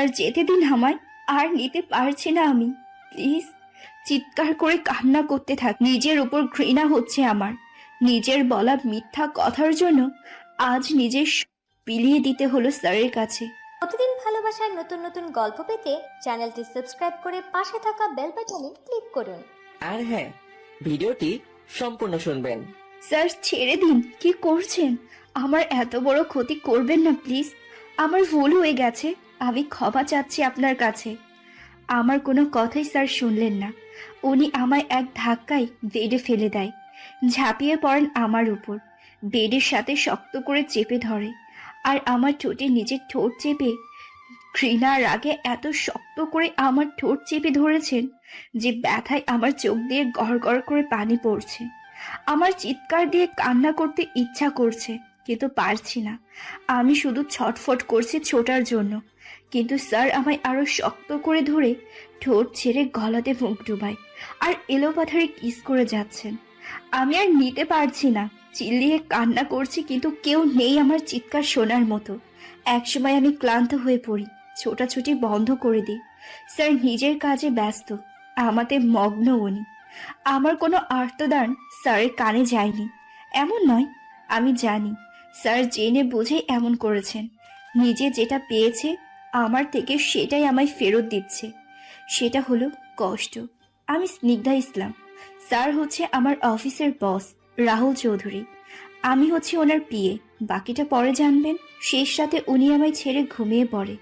Sir যেতে দিন আমায়, আর নিতে পারছি না আমি, প্লিজ। চিৎকার করে কান্না করতে থাক। নিজের উপর ঘৃণা হচ্ছে আমার। নিজের বলা মিথ্যা কথার জন্য আজ নিজের বিলিয়ে দিতে হলো স্যারের কাছে। প্রতিদিন ভালোবাসার নতুন নতুন গল্প পেতে চ্যানেলটি সাবস্ক্রাইব করে পাশে থাকা বেল বাটনে ক্লিক করুন। আর হ্যাঁ, ভিডিওটি সম্পূর্ণ শুনবেন। স্যার ছেড়ে দিন, কি করছেন? আমার এত বড় ক্ষতি করবেন না প্লিজ। আমার ভুল হয়ে গেছে, আমি ক্ষমা চাচ্ছি আপনার কাছে। আমার কোনো কথাই স্যার শুনলেন না। উনি আমায় এক ধাক্কায় বেডে ফেলে দেয়, ঝাঁপিয়ে পড়েন আমার উপর, বেডের সাথে শক্ত করে চেপে ধরে, আর আমার ঠোঁটে নিজের ঠোঁট চেপে ঘৃণার আগে এত শক্ত করে আমার ঠোঁট চেপে ধরেছেন যে ব্যথায় আমার চোখ দিয়ে গড় গড় করে পানি পড়ছে। আমার চিৎকার দিয়ে কান্না করতে ইচ্ছা করছে, কিন্তু পারছি না। আমি শুধু ছটফট করছি ছোটার জন্য, কিন্তু স্যার আমায় আরো শক্ত করে ধরে ঠোঁট ছেড়ে গলাতে মুখ ডুবায় আর এলোপাথারি কিস করে যাচ্ছেন। আমি আর নিতে পারছি না, চিল্লিয়ে কান্না করছি, কিন্তু কেউ নেই আমার চিৎকার শোনার মতো। একসময় আমি ক্লান্ত হয়ে পড়ি, ছোটাছুটি বন্ধ করে দিই। স্যার নিজের কাজে ব্যস্ত, আমাতে মগ্ন উনি। আমার কোনো আর্তদান স্যারের কানে যায়নি এমন নয়, আমি জানি স্যার জেনে বুঝে এমন করেছেন। নিজে যেটা পেয়েছে আমার থেকে সেটাই আমায় ফেরত দিচ্ছে। সেটা হলো কষ্ট। আমি স্নিগ্ধা ইসলাম, স্যার হচ্ছে আমার অফিসের বস রাহুল চৌধুরী, আমি হচ্ছে ওনার পিএ। বাকিটা পরে জানবেন। শেষ রাতে উনি আমায় ছেড়ে ঘুমিয়ে পড়ে,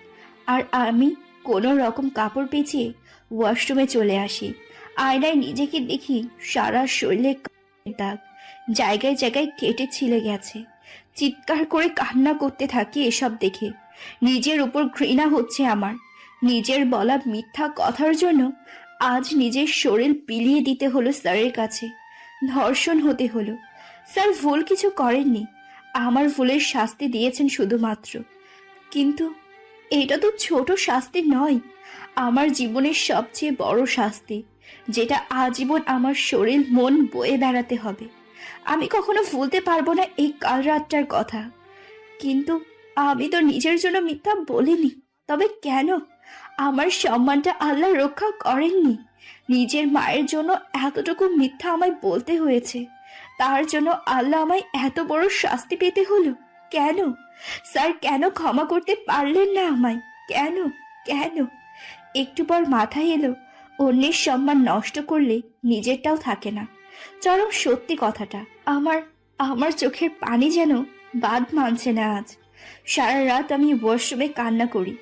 আর আমি কোনো রকম কাপড় পেঁচিয়ে ওয়াশরুমে চলে আসি। আয়নায় নিজেকে দেখি, সারা শরীরে দাগ, জায়গায় জায়গায় কেটে ছিলে গেছে। চিৎকার করে কান্না করতে থাকি এসব দেখে। নিজের উপর ঘৃণা হচ্ছে আমার। নিজের বলা মিথ্যা কথার জন্য আজ নিজের শরীর বিলিয়ে দিতে হলো স্যারের কাছে, ধর্ষণ হতে হলো। স্যার ভুল কিছু করেননি, আমার ভুলের শাস্তি দিয়েছেন শুধুমাত্র। কিন্তু এটা তো ছোট শাস্তি নয়, আমার জীবনের সবচেয়ে বড় শাস্তি, যেটা আজীবন আমার শরীর মন বয়ে বেড়াতে হবে। আমি কখনো ভুলতে পারবো না এই কাল রাতটার কথা। কিন্তু আমি তো নিজের জন্য মিথ্যা বলিনি, তবে কেন? আমার সম্মানটা আল্লাহ রক্ষা করেননি। নিজের মায়ের জন্য এতটুকু মিথ্যা আমায় বলতে হয়েছে, তার জন্য আল্লাহ আমায় এত বড় শাস্তি পেতে হলো কেন? স্যার কেন ক্ষমা করতে পারলেন না আমায়? কেন? কেন? একটু পর মাথায় এলো, অন্যের সম্মান নষ্ট করলে নিজেরটাও থাকে না। চরম সত্যি কথাটা। আমার আমার চোখের পানি যেন বাদ মানছে না আজ। সারা রাত আমি ওয়াশরুমে কান্না করি,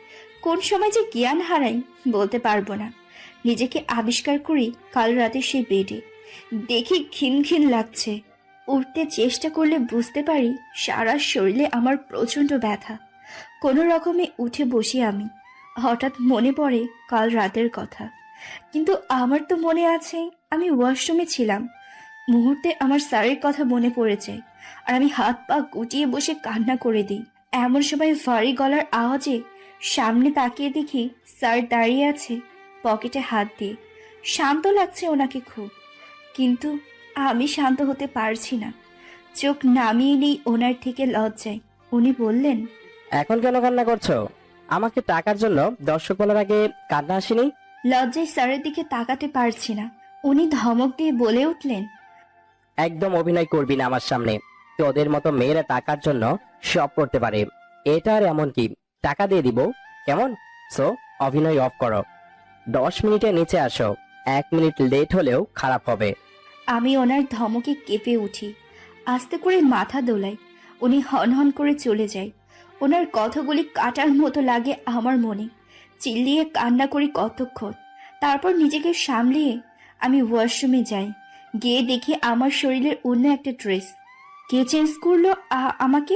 কোন সময় যে জ্ঞান হারাই বলতে পারবো না। নিজেকে আবিষ্কার করি কাল রাতে সেই বেডে, দেখি ঘিন ঘিন লাগছে। উঠতে চেষ্টা করলে বুঝতে পারি সারা শরীরে আমার প্রচন্ড ব্যথা। কোনো রকমে উঠে বসি আমি। হঠাৎ মনে পড়ে কাল রাতের কথা, কিন্তু আমার তো মনে আছে আমি ওয়াশরুমে ছিলাম। মুহূর্তে আমার স্যারের কথা মনে পড়ে যায়, আর আমি হাত পা গুটিয়ে বসে কান্না করে দিই। এমন সময় ভারী গলার আওয়াজে সামনে তাকিয়ে দেখি স্যার দাঁড়িয়ে আছে পকেটে হাত দিয়ে। শান্ত লাগছে ওনাকে খুব, কিন্তু আমি শান্ত হতে পারছি না। চোখ নামিয়ে নেই ওনার থেকে লজ্জায়। উনি বললেন, এখন কেন কান্না করছো? আমাকে টাকার জন্য দর্শক বলার আগে কান্না আসেনি? লজ্জায় স্যারের দিকে তাকাতে পারছি না। উনি ধমক দিয়ে বলে উঠলেন, একদম অভিনয় করবি না আমার সামনে। তোদের মতো মেয়েরা টাকার জন্য সব করতে পারে। এটা আর এমন কি, টাকা দিয়ে দিব কেমন? সো অভিনয় অফ করো, 10 মিনিটে নিচে আসো। 1 মিনিট লেট হলেও খারাপ হবে। আমি ওনার ধমকে কেঁপে উঠি, আস্তে করে মাথা দোলাই। উনি হনহন করে চলে যায়। ওনার কথাগুলি কাটার মতো লাগে আমার মনে। চিল্লিয়ে কান্না করি কতক্ষণ, তারপর নিজেকে সামলিয়ে আমি ওয়াশরুমে যাই। গিয়ে দেখি আমার শরীরের অন্য একটা ড্রেস। কে চেঞ্জ করলো আমাকে?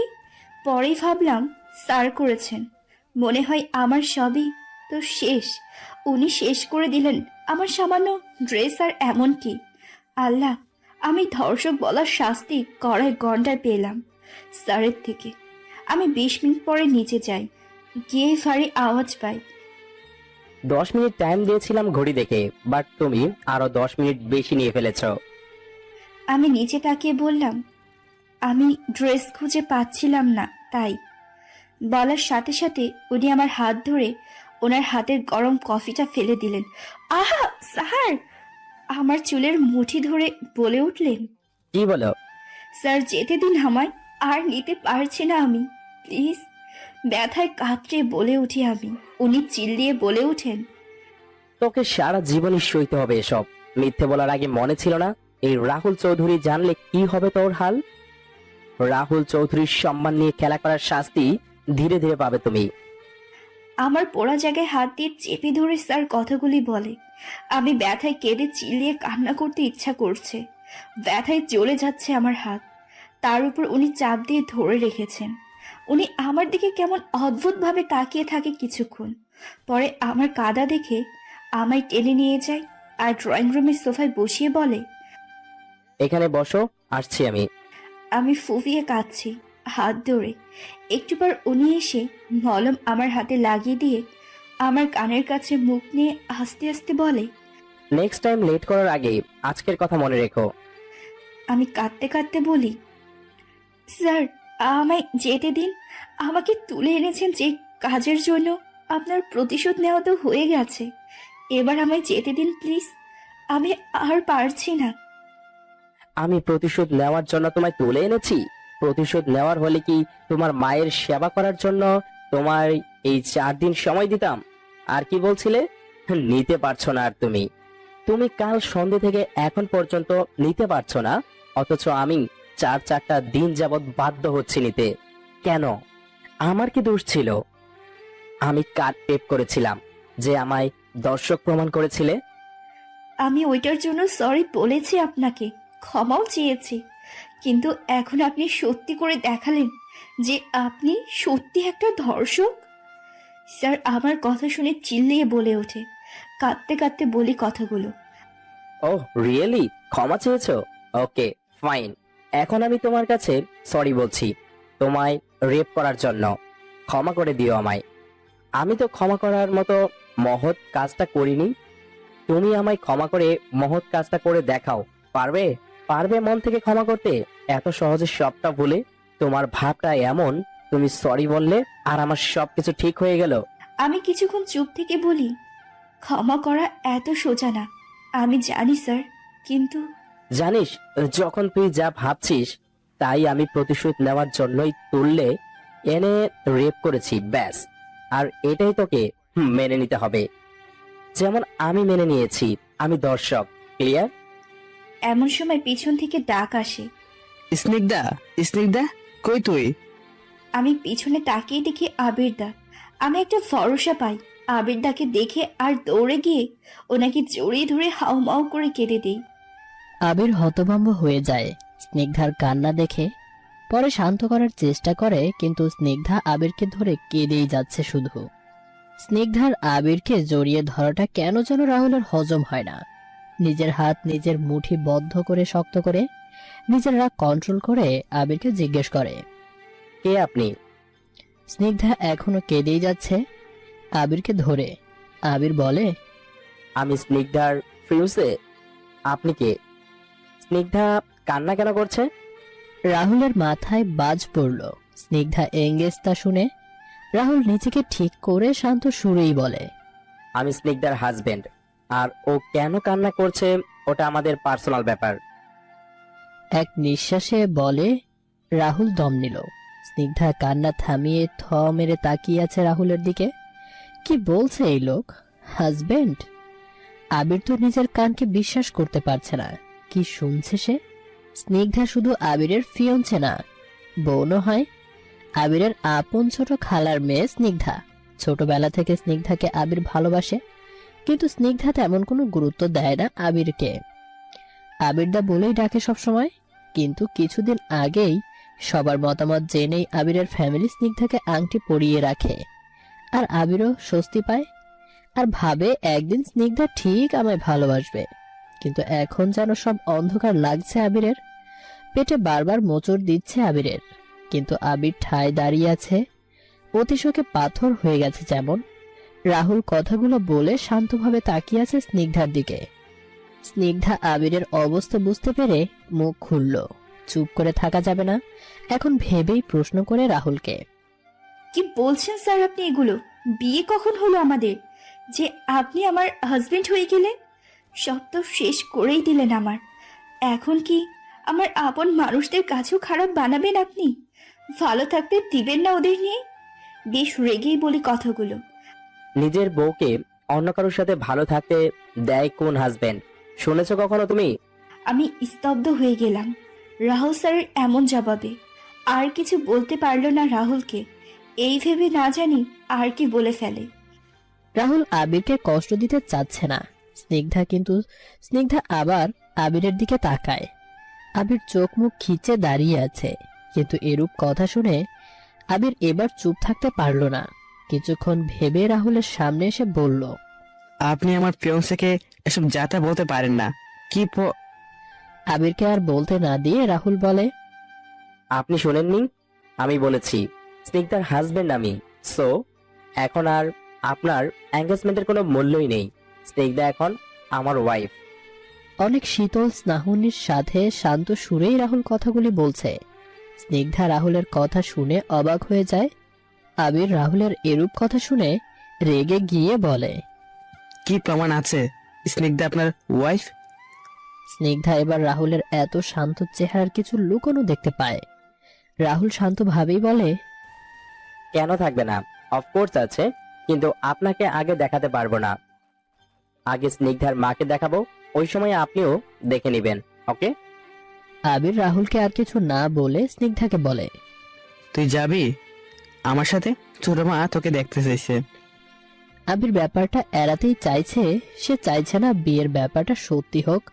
পরেই ভাবলাম স্যার করেছেন। মনে হয় আমার সবই তো শেষ। উনি শেষ করে দিলেন আমার সামান্য ড্রেস। আর এমন কি, আল্লাহ, আমি ধর্ষক বলার শাস্তি কড়াই গন্ডায় পেলাম স্যারের থেকে। আমি 20 মিনিট পরে নিচে যাই, গিয়ে ভারী আওয়াজ পাই। 10 মিনিট টাইম দিয়েছিলাম ঘড়ি দেখে, বাট তুমি আরো 10 মিনিট বেশি নিয়ে ফেলেছো। আমি নিচে তাকিয়ে বললাম, আমি ড্রেস খুঁজে পাচ্ছিলাম না তাই। বলার সাথে সাথে উনি আমার হাত ধরে ওনার হাতের গরম কফিটা ফেলে দিলেন। আহা স্যার! আমার চুলের মুঠি ধরে বলে উঠলেন, কি বলো? স্যার যেতে দিন আমায়, আর নিতে পারছি না আমি, প্লিজ। ব্যথায় কাতরে বলে উঠি আমি। উনি চিল্লিয়ে বলে ওঠেন, তোকে সারা জীবনই সইতে হবে এসব। মিথ্যে বলার আগে মনে ছিল না এই রাহুল চৌধুরী জানলে কি হবে তোর হাল? রাহুল চৌধুরীর সম্মান নিয়ে খেলা করার শাস্তি ধীরে ধীরে পাবে তুমি। আমার পোড়া জায়গায় হাত দিয়ে চেপে ধরে স্যার কথাগুলি বলে। আমি ব্যথায় কেঁদে চিল্লিয়ে কান্না করতে ইচ্ছা করছে। ব্যথায় জ্বলে যাচ্ছে আমার হাত। তার উপর উনি চাপ দিয়ে ধরে রেখেছেন। উনি আমার দিকে কেমন অদ্ভুতভাবে তাকিয়ে থাকে কিছুক্ষণ, পরে আমার কাদা দেখে আমায় টেনে নিয়ে যায় আর ড্রয়িং রুমের সোফায় বসিয়ে বলে, এখানে বসো, আসছি আমি। আমি ফুফিয়ে কাঁদছি হাত ধরে। একটু পর উনি এসে মলম আমার হাতে লাগিয়ে দিয়ে আমার কানের কাছে মুখ নিয়ে আস্তে আস্তে বলে, নেক্সট টাইম লেট করার আগে আজকের কথা মনে রেখো। আমি কাঁদতে কাঁদতে বলি, স্যার আমায় যেতে দিন। আমাকে তুলে এনেছেন যে কাজের জন্য, আপনার প্রতিশোধ নেওয়া তো হয়ে গেছে। এবার আমায় যেতে দিন প্লিজ। আমি আর পারছি না। আমি প্রতিশোধ নেওয়ার জন্য তোমায় তুলে এনেছি? প্রতিশোধ নেওয়ার হলে কি তোমার মায়ের সেবা করার জন্য তোমার এই 4 দিন সময় দিতাম? আর কি বলছিলে? নিতে পারছো না আর তুমি। তুমি কাল সন্ধ্যে থেকে এখন পর্যন্ত নিতে পারছো না, অথচ আমি 4টা দিন যাবৎ বাধ্য হচ্ছি নিতে। কেন? আমার কি দোষ ছিল? আমি কাট টেপ করেছিলাম যে আমায় দর্শক প্রমাণ করেছিলে। আমি ওইটার জন্য সরি বলেছি আপনাকে, ক্ষমাও চেয়েছি, কিন্তু এখন আপনি সত্যি করে দেখালেন যে আপনি সত্যি একটা ধর্ষক। স্যার আমার কথা শুনে চিল্লিয়ে বলে ওঠে। কাঁদতে কাঁদতে বলি কথাগুলো। Oh really? ক্ষমা চেয়েছো? Okay fine. এখন আমি তোমার কাছে সরি বলছি তোমায় রেপ করার জন্য। ক্ষমা করে দিও আমায়। আমি তো ক্ষমা করার মতো মহৎ কাজটা করিনি। তুমি আমায় ক্ষমা করে মহৎ কাজটা করে দেখাও। পারবে? পারবে মন থেকে ক্ষমা করতে? এত সহজে সবটা ভুলে? তোমার ভাবটা এমন, তুমি সরি বললে আর আমার সবকিছু ঠিক হয়ে গেল। আমি কিছুক্ষণ চুপ থেকে বলি, ক্ষমা করা এত সোজা না। আমি জানি স্যার, কিন্তু জানিস, যখন তুই যা ভাবছিস তাই আমি প্রতিশোধ নেওয়ার জন্যই তুললে এনে রেপ করেছি, ব্যাস। আর এটাই তোকে মেনে নিতে হবে, যেমন আমি মেনে নিয়েছি। আমি দর্শক, ক্লিয়ার? এমন সময় পিছন থেকে ডাক আসে। স্নিগ্ধা, স্নিগ্ধা, কই তুই? আমি পিছনে তাকিয়ে দেখি আবিরদা। আমি একটা ভরসা পাই। আবিরদাকে দেখে আর দৌড়ে গিয়ে ওনাকে জড়িয়ে ধরে হাউমাউ করে কেঁদে দেই। আবির হতভম্ব হয়ে যায় স্নিগ্ধার কান্না দেখে। পরে শান্ত করার চেষ্টা করে, কিন্তু স্নিগ্ধা আবিরকে ধরে কেঁদেই যাচ্ছে শুধু। স্নিগ্ধার আবিরকে জড়িয়ে ধরাটা কেন যেন রাহুলের হজম হয় না। নিজের হাত নিজের মুঠি বদ্ধ করে শক্ত করে নিজের রাগ কন্ট্রোল করে আবিরকে জিজ্ঞেস করে, কে আপনি? স্নিগ্ধা এখনো কেঁদেই যাচ্ছে আবিরকে ধরে। আবির বলে, আমি স্নিগ্ধার ফিউসে। আপনি কে? স্নিগ্ধা কান্না কেন করছে? রাহুলের মাথায় বাজ পড়ল। স্নিগ্ধা এঙ্গেজ তা শুনে রাহুল নিজেকে ঠিক করে শান্ত সুরেই বলে, আমি স্নিগ্ধার হাজবেন্ড, আর ও কেন কান্না করছে ওটা আমাদের পার্সোনাল ব্যাপার। এক নিঃশ্বাসে বলে। রাহুল দম নিল। স্নিগ্ধা কান্না থামিয়ে থ মেরে তাকিয়ে আছে রাহুলের দিকে। কি বলছে এই লোক? হাজবেন্ড? আবির তো নিজের কানকে বিশ্বাস করতে পারছে না। কি শুনছে সে? স্নিগ্ধা শুধু আবিরের ফিয়ন্সে না, বোনও হয়। আবিরের আপন ছোট খালার মেয়ে স্নিগ্ধা। ছোটবেলা থেকে স্নিগ্ধাকে আবির ভালোবাসে, কিন্তু স্নিগ্ধা তেমন কোনো গুরুত্ব দেয় না আবিরকে। আবিরদা বলেই ডাকে সবসময়। কিন্তু কিছুদিন আগেই সবার মতামত জেনেই আবিরের ফ্যামিলি স্নিগ্ধাকে আংটি পরিয়ে রাখে। আর আবিরও স্বস্তি পায় আর ভাবে একদিন স্নিগ্ধা ঠিক আমায় ভালোবাসবে। কিন্তু এখন যেন সব অন্ধকার লাগছে আবিরের। পেটে বারবার মোচড় দিচ্ছে আবিরের, কিন্তু আবির ঠায় দাঁড়িয়ে আছে, অতিশোকে পাথর হয়ে গেছে যেমন। রাহুল কথাগুলো বলে শান্তভাবে তাকিয়ে আছে স্নিগ্ধার দিকে। স্নিগ্ধা আবিরের অবস্থা বুঝতে পেরে মুখ খুলল। চুপ করে থাকা যাবে না, এখন ভেবেই প্রশ্ন করে রাহুলকে, কি বলছেন স্যার আপনি এগুলো? বিয়ে কখন হলো আমাদের যে আপনি আমার হাজবেন্ড হয়ে গেলেন? সব তো শেষ করেই দিলেন আমার। এখন কি আমার আপন মানুষদের কাছেও খারাপ বানাবেন আপনি? ভালো থাকতে দিবেন না ওদের নিয়ে? বেশ রেগেই বলি কথাগুলো। নিজের বউকে অন্য কারোর সাথে ভালো থাকতে দেয় কোন হাজবেন্ড? শুনেছো কখনো তুমি? আমি স্তব্ধ হয়ে গেলাম রাহুল স্যারের এমন জবাবে। আর কিছু বলতে পারল না রাহুলকে। এই ভেবে না জানি আর কি বলে ফেলে। রাহুল আবিরকে কষ্ট দিতে চাচ্ছে না। স্নিগ্ধা আবার আবিরের দিকে তাকায়। আবির চোখ মুখ খিচে দাঁড়িয়ে আছে, কিন্তু এরূপ কথা শুনে আবির এবার চুপ থাকতে পারল না। কিছুক্ষণ ভেবে রাহুলের সামনে এসে বলল, আপনি আমার ফিয়ান্সেকে এসব যাতা বলতে পারেন না। কি আবিরকে আর বলতে না দিয়ে রাহুল বলে, আপনি শোনেননি? আমি বলেছি স্নিগ্ধার হাজবেন্ড আমি। সো এখন আর আপনার এঙ্গেজমেন্টের কোনো মূল্যই নেই। স্নিগ্ধা এখন আমার ওয়াইফ। অনেক শীতল স্নাহুনির সাথে শান্ত সুরেই রাহুল কথাগুলি বলছে। স্নিগ্ধা রাহুলের কথা শুনে অবাক হয়ে যায়। আবির রাহুলের এরূপ কথা শুনে রেগে গিয়ে বলে, কি প্রমাণ আছে স্নিগ্ধা আপনার ওয়াইফ? স্নিগ্ধা এবার রাহুলের এত শান্ত চেহারার কিছু লুকোনো দেখতে পায়। রাহুল শান্তভাবেই বলে, কেন থাকবে না? অফকোর্স আছে, কিন্তু আপনাকে আগে দেখাতে পারবো না। আগে স্নিগ্ধার মাকে দেখাবো, ওই সময় আপনিও দেখে নেবেন। ওকে? আবির রাহুলকে আর কিছু না বলে স্নিগ্ধাকে বলে, তুই যাবি আমার সাথে? ছোট মা তোকে দেখতে চাইছে। আবির ব্যাপারটা এড়াতেই চাইছে। সে চাইছে না বিয়ের ব্যাপারটা সত্যি হোক,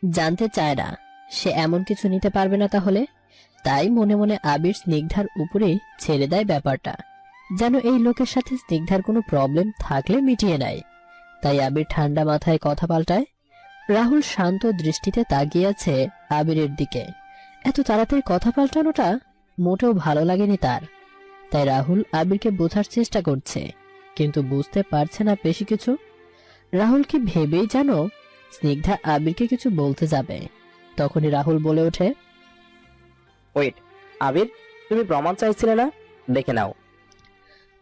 জানতে চায় না সে এমন কিছু নিতে পারবে না তাহলে। তাই মনে মনে আবির স্নিগ্ধার উপরেই ছেড়ে দেয় ব্যাপারটা, যেন এই লোকের সাথে স্নিগ্ধার কোনো প্রবলেম থাকলে মিটিয়ে নেয়। তাই আবির ঠান্ডা মাথায় কথা পাল্টায়। রাহুল শান্ত দৃষ্টিতে তাকিয়ে আছে আবিরের দিকে। এত তাড়াতাড়ি কথা পাল্টানোটা মোটেও ভালো লাগেনি তার। তাই রাহুল আবিরকে বোঝার চেষ্টা করছে, কিন্তু বুঝতে পারছে না বেশি কিছু। রাহুল কি ভেবেই জানো স্নিগ্ধা আবিরকে কিছু বলতে যাবে, তখনই রাহুল বলে ওঠে, ওয়েট, আবির, তুমি প্রমাণ চাইছিলে না? দেখে নাও।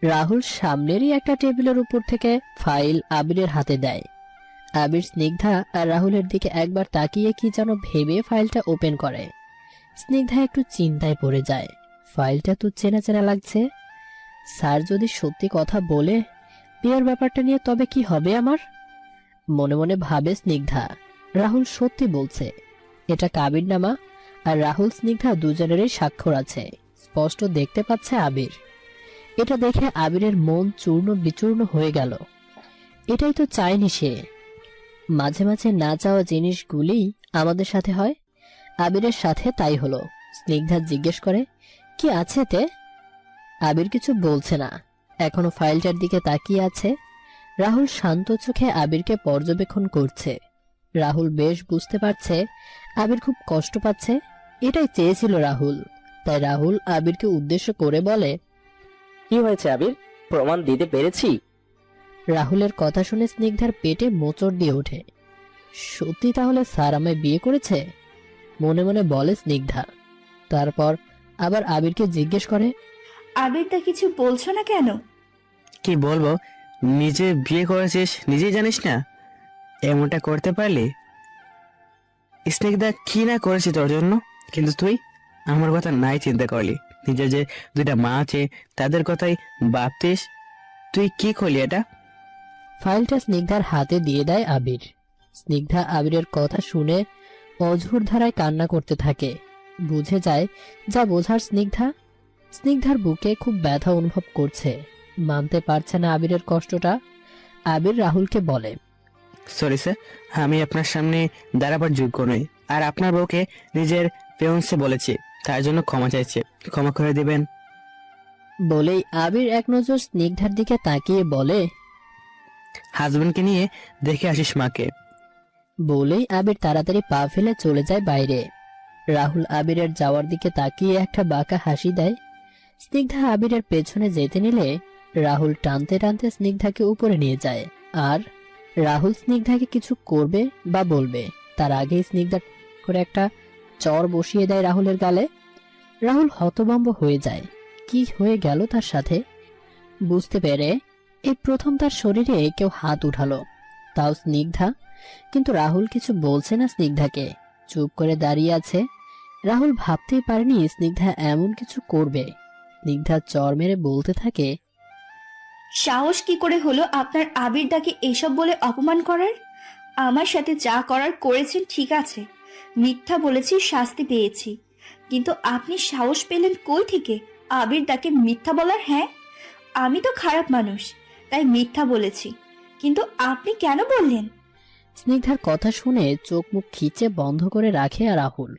রাহুল সামনেরই একটা টেবিলের উপর থেকে ফাইল আবিরের হাতে দেয়। আবির স্নিগ্ধা আর রাহুলের দিকে একবার তাকিয়ে কি যেন ভেবে ফাইলটা ওপেন করে। স্নিগ্ধা একটু চিন্তায় পড়ে যায়। ফাইলটা তো চেনা চেনা লাগছে। স্যার যদি সত্যি কথা বলে বিয়ের ব্যাপারটা নিয়ে, তবে কি হবে আমার? মনে মনে ভাবে স্নিগ্ধা। রাহুল সত্যি বলছে, এটা কাবিননামা, আর রাহুল স্নিগ্ধা দুজনেরই স্বাক্ষর আছে, স্পষ্ট দেখতে পাচ্ছে আবির। এটা দেখে আবিরের মন চূর্ণ বিচূর্ণ হয়ে গেল। এটাই তো চায়নি সে। মাঝে মাঝে না চাওয়া জিনিসগুলি আমাদের সাথে হয়। আবিরের সাথে তাই হলো। স্নিগ্ধা জিজ্ঞেস করে, কি আছে তে? আবির কিছু বলছে না, এখনো ফাইলটার দিকে তাকিয়ে আছে। রাহুল শান্ত চোখে আবিরকে পর্যবেক্ষণ করছে। রাহুল বেশ বুঝতে পারছে আবির খুব কষ্ট পাচ্ছে। এটাই চেয়েছিল রাহুল। তাই রাহুল আবিরকে উদ্দেশ্য করে বলে, কি হয়েছে আবির, প্রমাণ দিতে পেরেছি? রাহুলের কথা শুনে স্নিগ্ধার পেটে মোচড় দিয়ে ওঠে। সত্যি তাহলে স্যার আমায় বিয়ে করেছে, মনে মনে বলে স্নিগ্ধা। তারপর আবার আবিরকে জিজ্ঞেস করে, আবিরটা কিছু বলছো না কেন? কি বলবো, নিজে বিয়ে করেছিস নিজেই জানিস না? এমনটা করতে পারলি? স্নিগ্ধা কি না করেছি তোর জন্য, কিন্তু তুই আমার কথা নাই চিন্তা করলি। নিজের যে দুইটা মা আছে তাদের কথাই ভাবতিস। তুই কি করলি এটা? ফাইলটা স্নিগ্ধার হাতে দিয়ে দেয় আবির। স্নিগ্ধা আবিরের কথা শুনে অঝোর ধারায় কান্না করতে থাকে। বুঝে যায় যা বোঝার স্নিগ্ধার বুকে খুব ব্যথা অনুভব করছে। মানতে পারছে না আবিরের কষ্টটা। আবির রাহুলকে বলে, সরি স্যার, আমি আপনার সামনে দাঁড়াবার যোগ্য নই। আর আপনার বউকে নিজের ফিয়ান্সে বলেছি, তার জন্য ক্ষমা চাইছে, ক্ষমা করে দিবেন। বলেই আবির এক নজর স্নিগ্ধার দিকে তাকিয়ে বলে, হাজবেন্ডকে নিয়ে দেখে আসিস মাকে। বলেই আবির তাড়াতাড়ি পা ফেলে চলে যায় বাইরে। রাহুল আবিরের যাওয়ার দিকে তাকিয়ে একটা বাঁকা হাসি দেয়। স্নিগ্ধা আবিরের পেছনে যেতে নিলে রাহুল টানতে টানতে স্নিগ্ধাকে উপরে নিয়ে যায়। আর রাহুল স্নিগ্ধাকে কিছু করবে বা বলবে তার আগেই স্নিগ্ধা করে একটা চর বসিয়ে দেয় রাহুলের গালে। রাহুল হতভম্ব হয়ে যায়, কি হয়ে গেল তার সাথে। বুঝতে পেরে এই প্রথম তার শরীরে কেউ হাত উঠালো, তাও স্নিগ্ধা। কিন্তু রাহুল কিছু বলছে না স্নিগ্ধাকে, চুপ করে দাঁড়িয়ে আছে। রাহুল ভাবতেই পারেনি স্নিগ্ধা এমন কিছু করবে। স্নিগ্ধা চর মেরে বলতে থাকে, সাহস কি করে হলো আপনার আবিরদাকে এসব বলে অপমান করার? আমার সাথে যা করার করেছেন ঠিক আছে, মিথ্যা বলেছি, শাস্তি পেয়েছি, কিন্তু আপনি সাহস পেলেন কই থেকে আবিরদাকে মিথ্যা বলার? হ্যাঁ, আমি তো খারাপ মানুষ, তাই মিথ্যা বলেছি, কিন্তু আপনি কেন বললেন? স্নিগ্ধার কথা শুনে চোখ মুখ খিচে বন্ধ করে রাখে আর রাহুল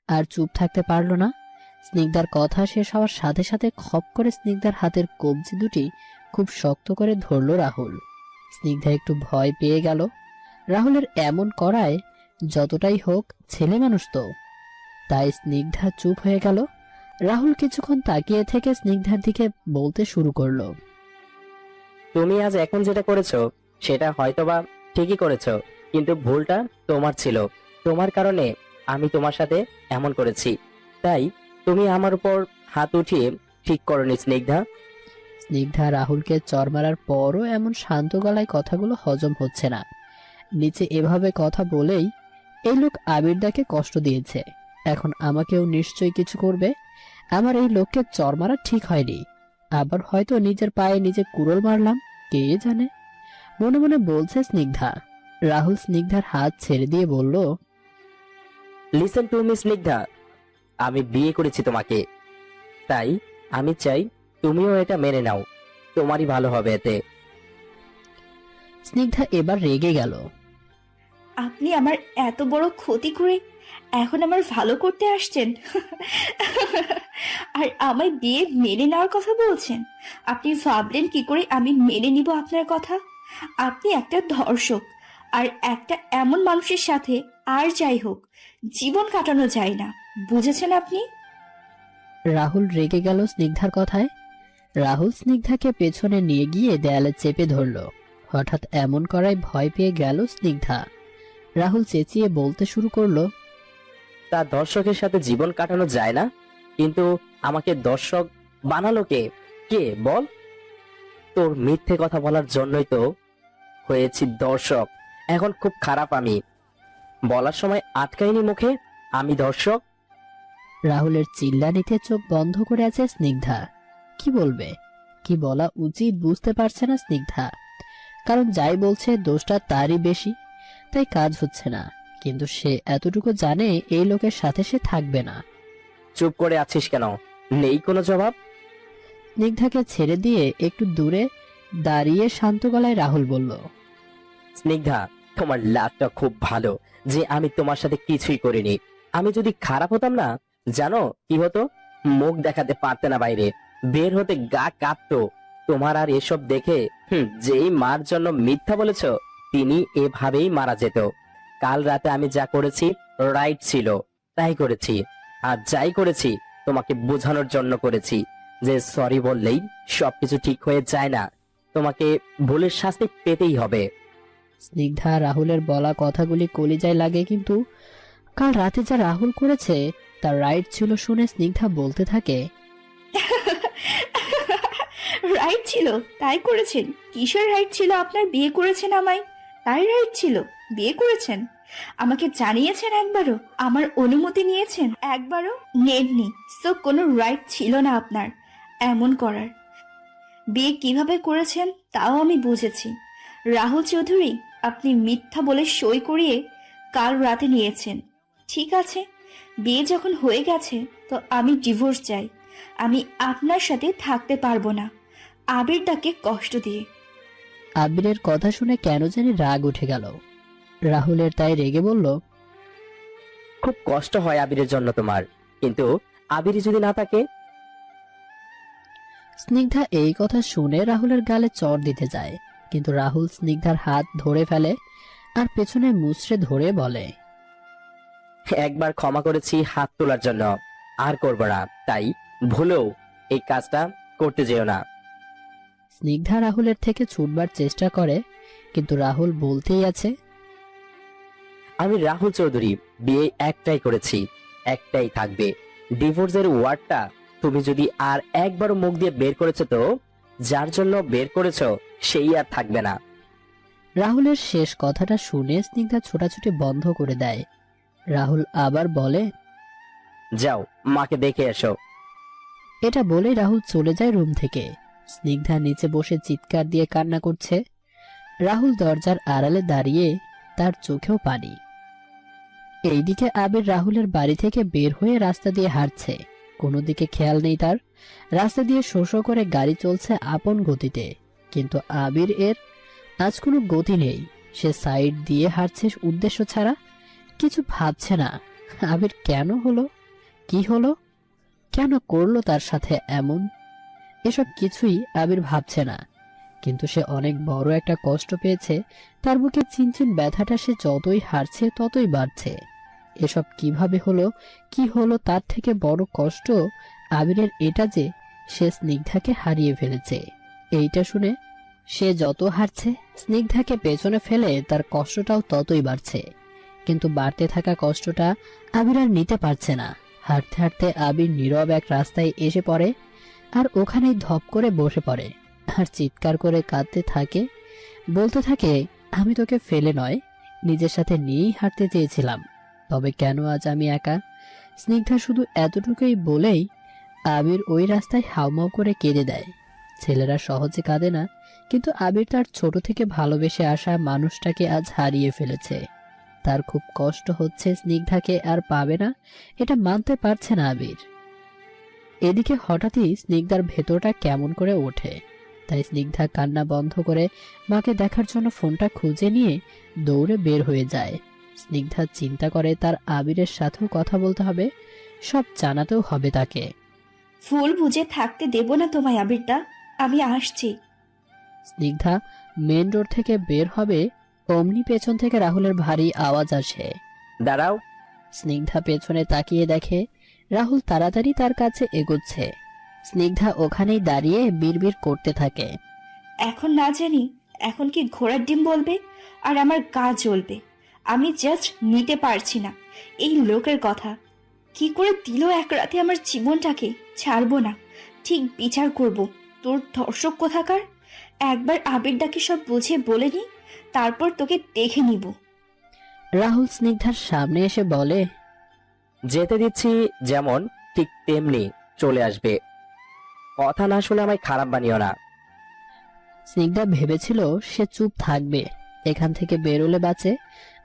আর চুপ থাকতে পারল না। স্নিগ্ধার কথা শেষ হওয়ার সাথে সাথে খপ করে স্নিগ্ধার হাতের কবজি দুটি খুব শক্ত করে ধরল রাহুল। স্নিগ্ধা একটু ভয় পেয়ে গেল। রাহুলের এমন করায় যতটাই হোক ছেলে মানুষ তো, তাই স্নিগ্ধা চুপ হয়ে গেল। রাহুল কিছুক্ষণ তাকিয়ে থেকে স্নিগ্ধার দিকে বলতে শুরু করলো, তুমি আজ এখন যেটা করেছো সেটা হয়তোবা ঠিকই করেছো, কিন্তু ভুলটা তোমার ছিল। তোমার কারণে আমি তোমার সাথে এমন করেছি, তাই তুমি আমার উপর হাত উঠিয়ে ঠিক করনি স্নিগ্ধা। স্নিগ্ধা রাহুলকে চর মারার পরও এমন শান্ত গলায় কথাগুলো হজম হচ্ছে না। নিচে এভাবে কথা বলেই এই লোক আবিরদাকে কষ্ট দিয়েছে, এখন আমাকেও নিশ্চয়ই কিছু করবে। আমার এই লোককে চর মারা ঠিক হয়নি, আবার হয়তো নিজের পায়ে নিজে কুড়োল মারলাম, কে জানে। মনে মনে বলছে স্নিগ্ধা। রাহুল স্নিগ্ধার হাত ছেড়ে দিয়ে বলল, লিসেন টু মি স্নিগ্ধা, আমি বিয়ে করেছি তোমাকে, তাই আমি চাই তুমিও এটা মেনে নাও, তোমারই ভালো হবে এতে। স্নিগ্ধা এবার রেগে গেল। আপনি আমার এত বড় ক্ষতি করে এখন আমার ভালো করতে আসছেন আর আমায় বিয়ে মেনে নেওয়ার কথা বলছেন? আপনি ভাবলেন কি করে আমি মেনে নিব আপনার কথা? আপনি একটা ধর্ষক, আর একটা এমন মানুষের সাথে আর যাই হোক জীবন কাটানো যায় না, বুঝেছেন আপনি? রাহুল রেগে গেল স্নিগ্ধার কথায়। রাহুল স্নিগ্ধাকে পেছনে নিয়ে গিয়ে দেয়ালে চেপে ধরল। হঠাৎ এমন করায় ভয় পেয়ে গেল স্নিগ্ধা। রাহুল চেঁচিয়ে বলতে শুরু করলো, তা দর্শকের সাথে জীবন কাটানো যায় না, কিন্তু আমাকে দর্শক বানালো কে? কে বল? তোর মিথ্যে কথা বলার জন্যই তো হয়েছি দর্শক। এখন খুব খারাপ আমি, বলার সময় আটকাইনি মুখে আমি দর্শক। রাহুলের চিল্লানিতে চোখ বন্ধ করে আছে স্নিগ্ধা। কি বলবে, কি বলা উচিত বুঝতে পারছে না স্নিগ্ধা। কারণ যাই বলছে দোষটা তারই বেশি, তাই কাজ হচ্ছে না। কিন্তু সে এতটুকু জানে এই লোকের সাথে সে থাকবে না। চুপ করে আছিস কেন? নেই কোনো জবাব? স্নিগ্ধাকে ছেড়ে দিয়ে একটু দূরে দাঁড়িয়ে শান্ত গলায় রাহুল বলল, স্নিগ্ধা, তোমার লাভটা খুব ভালো যে আমি তোমার সাথে কিছুই করিনি। আমি যদি খারাপ হতাম না, জানো কি হতো? মুখ দেখাতে পারতে না বাইরে, বের হতে গা কাঁপতো। তোমার আর এসব দেখে যেই মার জন্য মিথ্যা বলেছ তিনি এভাবেই মারা যেত। কাল রাতে আমি যা করেছি রাইট ছিল, তাই করেছি। আর যাই করেছি তোমাকে বোঝানোর জন্য করেছি যে সরি বললেই সবকিছু ঠিক হয়ে যায় না, তোমাকে ভুলের শাস্তি পেতেই হবে। স্নিগ্ধা রাহুলের বলা কথাগুলি কলিজায় লাগে, কিন্তু কাল রাতে যা রাহুল করেছে তার রাইট ছিল শুনে স্নিগ্ধা বলতে থাকে, রাইট ছিল তাই করেছেন? কিসের রাইট ছিল আপনার? বিয়ে করেছেন আমায়, তাই রাইট ছিল বিয়ে করেছেন? আমাকে জানিয়েছেন একবারও? আমার অনুমতি নিয়েছেন একবারও? নেননি, সো কোনো রাইট ছিল না আপনার এমন করার। বিয়ে কিভাবে করেছেন তাও আমি বুঝেছি। রাহুল চৌধুরী, আপনি মিথ্যা বলে সই করিয়ে কাল রাতে নিয়েছেন। ঠিক আছে, বিয়ে যখন হয়ে গেছে তো আমি ডিভোর্স চাই। আমি আপনার সাথে থাকতে পারবো না আবিরটাকে কষ্ট দিয়ে। আবিরের কথা শুনে কেন জানি রাগ উঠে গেল রাহুলের, তাই রেগে বলল, খুব কষ্ট হয় আবিরের জন্য তোমার, কিন্তু আবিরই যদি না থাকে? স্নিগ্ধা এই কথা শুনে রাহুলের গালে চড় দিতে যায়, কিন্তু রাহুল স্নিগ্ধার হাত ধরে ফেলে আর পেছনে মুচড়ে ধরে বলে, একবার ক্ষমা করেছি হাত তোলার জন্য, আর করবো না, তাই ভুলেও এই কাজটা করতে যেও না। স্নিগ্ধা রাহুলের থেকে ছুটবার চেষ্টা করে, কিন্তু রাহুল বলতেই আছে, আমি রাহুল চৌধুরী বিয়ে একটাই করেছি, একটাই থাকবে। ডিভোর্সের ওয়ার্ডটা তুমি যদি আর একবার মুখ দিয়ে বের করেছো তো যার জন্য বের করেছো সেই আর থাকবে না। রাহুলের শেষ কথাটা শুনে স্নিগ্ধা ছোটাছুটি বন্ধ করে দেয়। রাহুল আবার বলে, যাও মাকে দেখে এসো। এটা বলে রাহুল চলে যায় রুম থেকে। স্নিগ্ধা নিচে বসে চিৎকার দিয়ে কান্না করছে। রাহুল দরজার আড়ালে দাঁড়িয়ে, তার চোখেও পানি। এইদিকে আবির রাহুলের বাড়ি থেকে বের হয়ে রাস্তা দিয়ে হাঁটছে। কোনো দিকে খেয়াল নেই তার। রাস্তা দিয়ে শো শো করে গাড়ি চলছে আপন গতিতে, কিন্তু আবির এর আজ কোনো গতি নেই। সে সাইড দিয়ে হাঁটছে উদ্দেশ্য ছাড়া, কিছু ভাবছে না। আবির কেন হলো, কি হলো, কেন করলো তার সাথে এমন, এসব কিছুই আবির ভাবছে না। কিন্তু সে অনেক বড় একটা কষ্ট পেয়েছে। তার বুকে চিনচিন ব্যথাটা সে যতই হারছে ততই বাড়ছে। এসব কিভাবে হলো, কি হলো, তার থেকে বড় কষ্ট আবিরের এটা যে সে স্নিগ্ধাকে হারিয়ে ফেলেছে। এইটা শুনে সে যত হারছে, স্নিগ্ধাকে পেছনে ফেলে তার কষ্টটাও ততই বাড়ছে। কিন্তু বাড়তে থাকা কষ্টটা আবির আর নিতে পারছে না। হাঁটতে হাঁটতে আবির নীরব এক রাস্তায় এসে পড়ে, আর ওখানেই ধপ করে বসে পড়ে, আর চিৎকার করে কাঁদতে থাকে। বলতে থাকে, আমি তোকে ফেলে নয়, নিজের সাথে নিয়েই হাঁটতে চেয়েছিলাম, তবে কেন আজ আমি একা। স্নিগ্ধা শুধু এতটুকুই বলেই আবির ওই রাস্তায় হাউমাউ করে কেঁদে দেয়। ছেলেরা সহজে কাঁদে না, কিন্তু আবির তার ছোট থেকে ভালোবেসে আসা মানুষটাকে আজ হারিয়ে ফেলেছে। তার খুব কষ্ট হচ্ছে, স্নিগ্ধাকে আর পাবে না, এটা মানতে পারছে না আবির। এদিকে হঠাৎই স্নিগ্ধার ভেতরটা কেমন করে ওঠে। তাই স্নিগ্ধা কান্না বন্ধ করে মাকে দেখার জন্য ফোনটা খুঁজে নিয়ে দৌড়ে বের হয়ে যায়। স্নিগ্ধা চিন্তা করে তার আবিরের সাথেও কথা বলতে হবে, সব জানাতেও হবে তাকে। ফুল বুঝে থাকতে দেব না তোমায় আবিরদা, আমি আসছি। স্নিগ্ধা মেন রোড থেকে বের হবে, অমনি পেছন থেকে রাহুলের ভারী আওয়াজ আসে। দাঁড়াও। স্নিগ্ধা পেছনে তাকিয়ে দেখে রাহুল তাড়াতাড়ি তার কাছে এগোচ্ছে। স্নিগ্ধা ওখানেই দাঁড়িয়ে বিড়বিড় করতে থাকে। এখন না জানি এখন কি ঘোড়ার ডিম বলবে আর আমার গা জ্বলবে। আমি জাস্ট নিতে পারছি না এই লোকের কথা। কি করে দিল এক রাতে আমার জীবনটাকে, ছাড়বো না, ঠিক বিচার করব। তোর ধর্ষক কোথাকার, একবার আবিরদাকে সব বুঝে বলে নি, তারপর তোকে দেখে নিব। রাহুল স্নিগ্ধার সামনে এসে বলে, যেতে দিচ্ছি যেমন ঠিক তেমনি চলে আসবে। কথা না শুনে আমায় খারাপ বানিও না। স্নিগ্ধা ভেবেছিল সে চুপ থাকবে, এখান থেকে বেরোলে বাঁচে,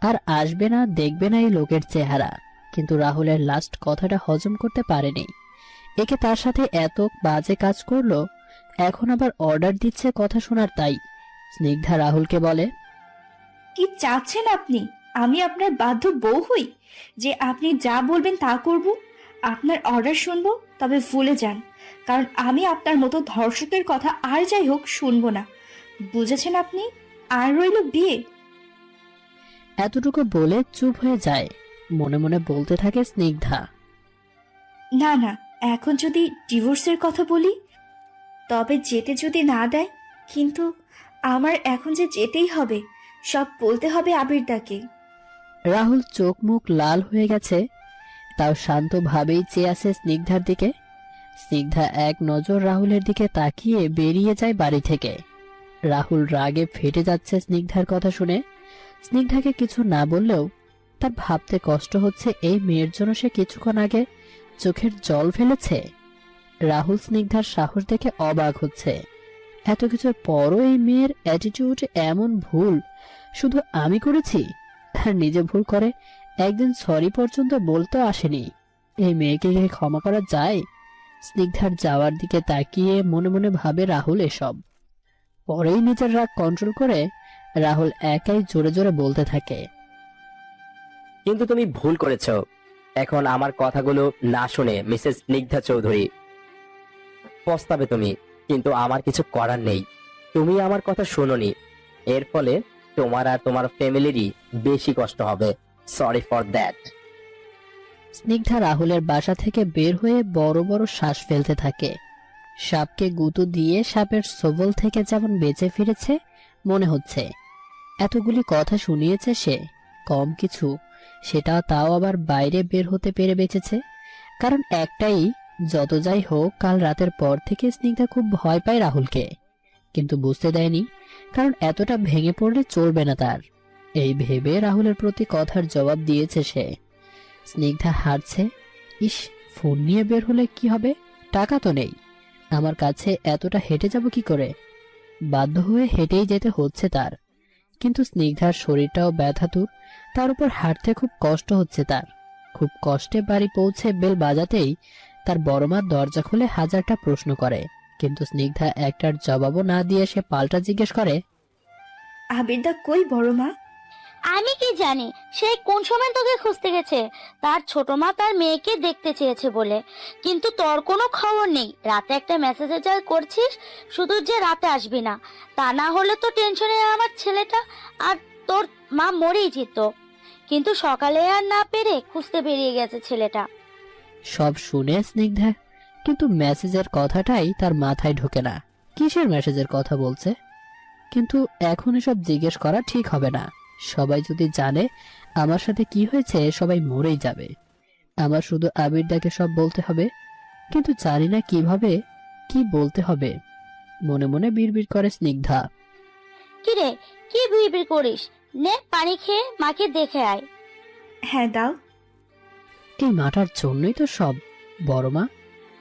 আর আসবে না, দেখবে না এই লোকের চেহারা। কিন্তু রাহুলের লাস্ট কথাটা হজম করতে পারেনি। একে তার সাথে এত বাজে কাজ করলো, এখন আবার অর্ডার দিচ্ছে কথা শোনার। তাই স্নিগ্ধা রাহুলকে বলে, কি চাচ্ছেন আপনি? আমি আপনার বাধ্য বউ হই যে আপনি যা বলবেন তা করব? আপনার অর্ডার শুনবো? তবে ভুলে যান, কারণ আমি আপনার মতো ধর্ষকের কথা আর যাই হোক শুনবো না। বুঝেছেন আপনি? আর রইল বিয়ে। এতটুকু বলে চুপ হয়ে যায়। মনে মনে বলতে থাকে স্নিগ্ধা, না না, এখন যদি ডিভোর্সের কথা বলি, তবে যেতে যদি না দেয়, কিন্তু আমার এখন যে যেতেই হবে, সব বলতে হবে আবিরদাকে। রাহুল চোখ মুখ লাল হয়ে গেছে, তাও শান্তভাবেই চেয়ে আছে স্নিগ্ধার দিকে। স্নিগ্ধা এক নজর রাহুলের দিকে তাকিয়ে বেরিয়ে যায় বাড়ি থেকে। রাহুল রাগে ফেটে যাচ্ছে স্নিগ্ধার কথা শুনে। স্নিগ্ধাকে কিছু না বললেও তার ভাবতে কষ্ট হচ্ছে, এই মেয়ের জন্য সে কিছুক্ষণ আগে চোখের জল ফেলেছে। রাহুল স্নিগ্ধার সাহস দেখে অবাক হচ্ছে। এত কিছুর পরও এই মেয়ের অ্যাটিটিউড এমন, ভুল শুধু আমি করেছি? আর নিজে ভুল করে একদিন সরি পর্যন্ত বলতে আসেনি। এই মেয়েকে কি ক্ষমা করা যায়? স্নিগ্ধার যাওয়ার দিকে তাকিয়ে মনে মনে ভাবে রাহুল এসব। পরেই নিজের রাগ কন্ট্রোল করে রাহুল একাই জোরে জোরে বলতে থাকে, কিন্তু তুমি ভুল করেছো। এখন আমার কথাগুলো না শুনে মিসেস স্নিগ্ধা চৌধুরী পস্তাবে তুমি, কিন্তু আমার কিছু করার নেই। তুমি আমার কথা শোনোনি, এর ফলে তোমার আর তোমার ফ্যামিলিরই বেশি কষ্ট হবে। Sorry for that. স্নিগ্ধা রাহুলের বাসা থেকে বের হয়ে বড় বড় শ্বাস ফেলতে থাকে। সাপকে গুঁতো দিয়ে সাপের সবল থেকে যেমন বেঁচে ফিরেছে মনে হচ্ছে। এতগুলি কথা শুনিয়েছে সে, কম কিছু, সেটা তাও আবার বাইরে বের হতে পেরে বেঁচেছে। কারণ একটাই, যত যাই হোক কাল রাতের পর থেকে স্নিগ্ধা খুব ভয় পায় রাহুলকে, কিন্তু বুঝতে দেয়নি কারণ এতটা ভেঙে পড়লে চলবে না তার। এই ভেবে রাহুলের প্রতি কথার জবাব দিয়েছে সে। স্নিগ্ধা হাঁটছে। ইস, ফোন নিয়ে বের হলে কি হবে? টাকা তো নেই আমার কাছে, এতটা হেঁটে যাব কি করে? বাধ্য হয়ে হেঁটেই যেতে হচ্ছে তার। কিন্তু স্নিগ্ধার শরীরটাও ব্যথাতুর, তার উপর হাঁটতে খুব কষ্ট হচ্ছে তার। খুব কষ্টে বাড়ি পৌঁছে বেল বাজাতেই তার বড় মা দরজা খুলে হাজারটা প্রশ্ন করে, কিন্তু স্নিগ্ধা একটার জবাবও না দিয়ে সে পাল্টা জিজ্ঞেস করে, আবিরদা কই বড় মা? আমি কি জানি সে কোন সময় তোকে খুঁজতে গেছে। তার ছোট মা তার মেয়েকে দেখতে চেয়েছে বলে, কিন্তু তোর কোনো খবর নেই। রাতে একটা মেসেজে যা করছিস, শুধু যে রাতে আসবি না, তা না হলে তো টেনশনে আমার ছেলেটা আর তোর মা মরেই যেত। কিন্তু সকালে আর না পেরে খুঁজতে বেরিয়ে গেছে ছেলেটা। সব শুনে স্নিগ্ধা কিন্তু মেসেজের কথাটাই তার মাথায় ঢোকে না। কিসের মেসেজের কথা বলছে? কিন্তু এখন এসব জিজ্ঞেস করা ঠিক হবে না। সবাই যদি জানে আমার সাথে কি হয়েছে, সবাই মরেই যাবে। আমার শুধু আবিরদাকে সব বলতে হবে, কিন্তু জানি না কিভাবে কি বলতে হবে। মনে মনে বিড়বিড় করে স্নিগ্ধা। কিরে, কি বিড়বিড় করিস? নে পানি খেয়ে মাকে দেখে আয়। হ্যাঁ দাও। এই মাটার জন্যই তো সব। বড় মা,